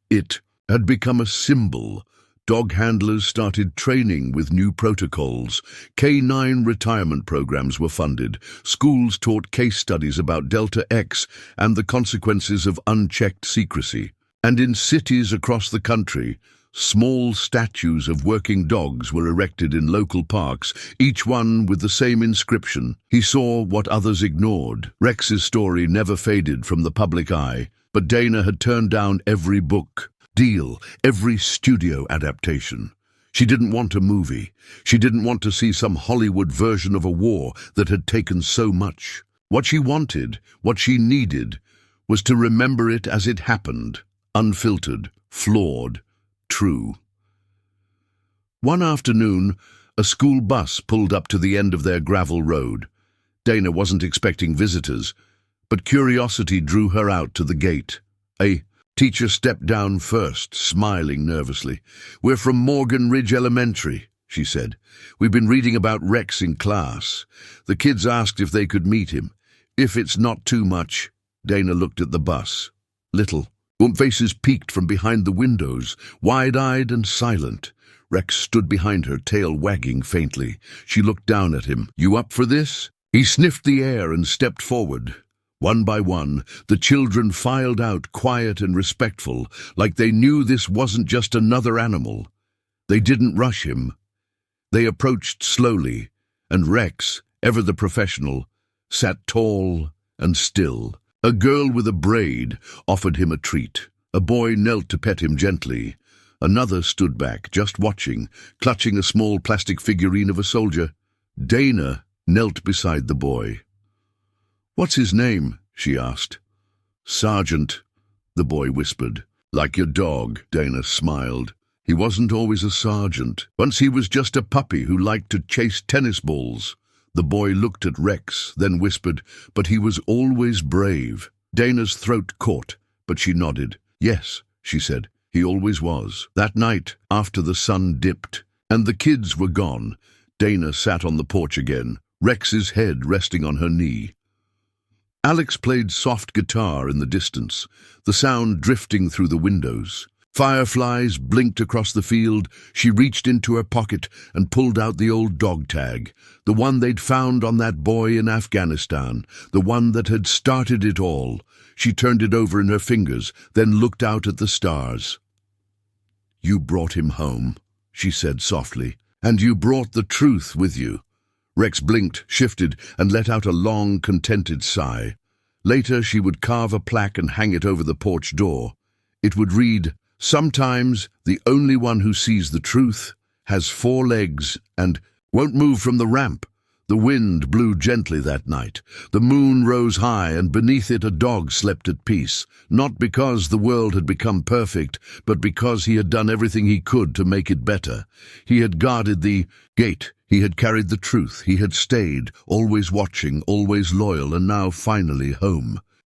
It had become a symbol. Dog handlers started training with new protocols. K-9 retirement programs were funded. Schools taught case studies about Delta X and the consequences of unchecked secrecy. And in cities across the country, small statues of working dogs were erected in local parks, each one with the same inscription. He saw what others ignored. Rex's story never faded from the public eye, but Dana had turned down every book deal, every studio adaptation. She didn't want a movie. She didn't want to see some Hollywood version of a war that had taken so much. What she wanted, what she needed, was to remember it as it happened, unfiltered, flawed, true. One afternoon, a school bus pulled up to the end of their gravel road. Dana wasn't expecting visitors, but curiosity drew her out to the gate. A teacher stepped down first, smiling nervously. "We're from Morgan Ridge Elementary," she said. "We've been reading about Rex in class. The kids asked if they could meet him. If it's not too much." Dana looked at the bus. Little. Faces peeked from behind the windows, wide-eyed and silent. Rex stood behind her, tail wagging faintly. She looked down at him. "You up for this?" He sniffed the air and stepped forward. One by one, the children filed out, quiet and respectful, like they knew this wasn't just another animal. They didn't rush him. They approached slowly, and Rex, ever the professional, sat tall and still. A girl with a braid offered him a treat. A boy knelt to pet him gently. Another stood back, just watching, clutching a small plastic figurine of a soldier. Dana knelt beside the boy. "What's his name?" she asked. "Sergeant," the boy whispered. "Like your dog," Dana smiled. "He wasn't always a sergeant. Once he was just a puppy who liked to chase tennis balls." The boy looked at Rex, then whispered, "But he was always brave." Dana's throat caught, but she nodded. "Yes," she said, "he always was." That night, after the sun dipped, and the kids were gone, Dana sat on the porch again, Rex's head resting on her knee. Alex played soft guitar in the distance, the sound drifting through the windows. Fireflies blinked across the field. She reached into her pocket and pulled out the old dog tag, the one they'd found on that boy in Afghanistan, the one that had started it all. She turned it over in her fingers, then looked out at the stars. "You brought him home," she said softly, "and you brought the truth with you." Rex blinked, shifted, and let out a long, contented sigh. Later, she would carve a plaque and hang it over the porch door. It would read, "Sometimes the only one who sees the truth has 4 legs and won't move from the ramp." The wind blew gently that night. The moon rose high, and beneath it a dog slept at peace, not because the world had become perfect, but because he had done everything he could to make it better. He had guarded the gate. He had carried the truth. He had stayed, always watching, always loyal, and now finally home.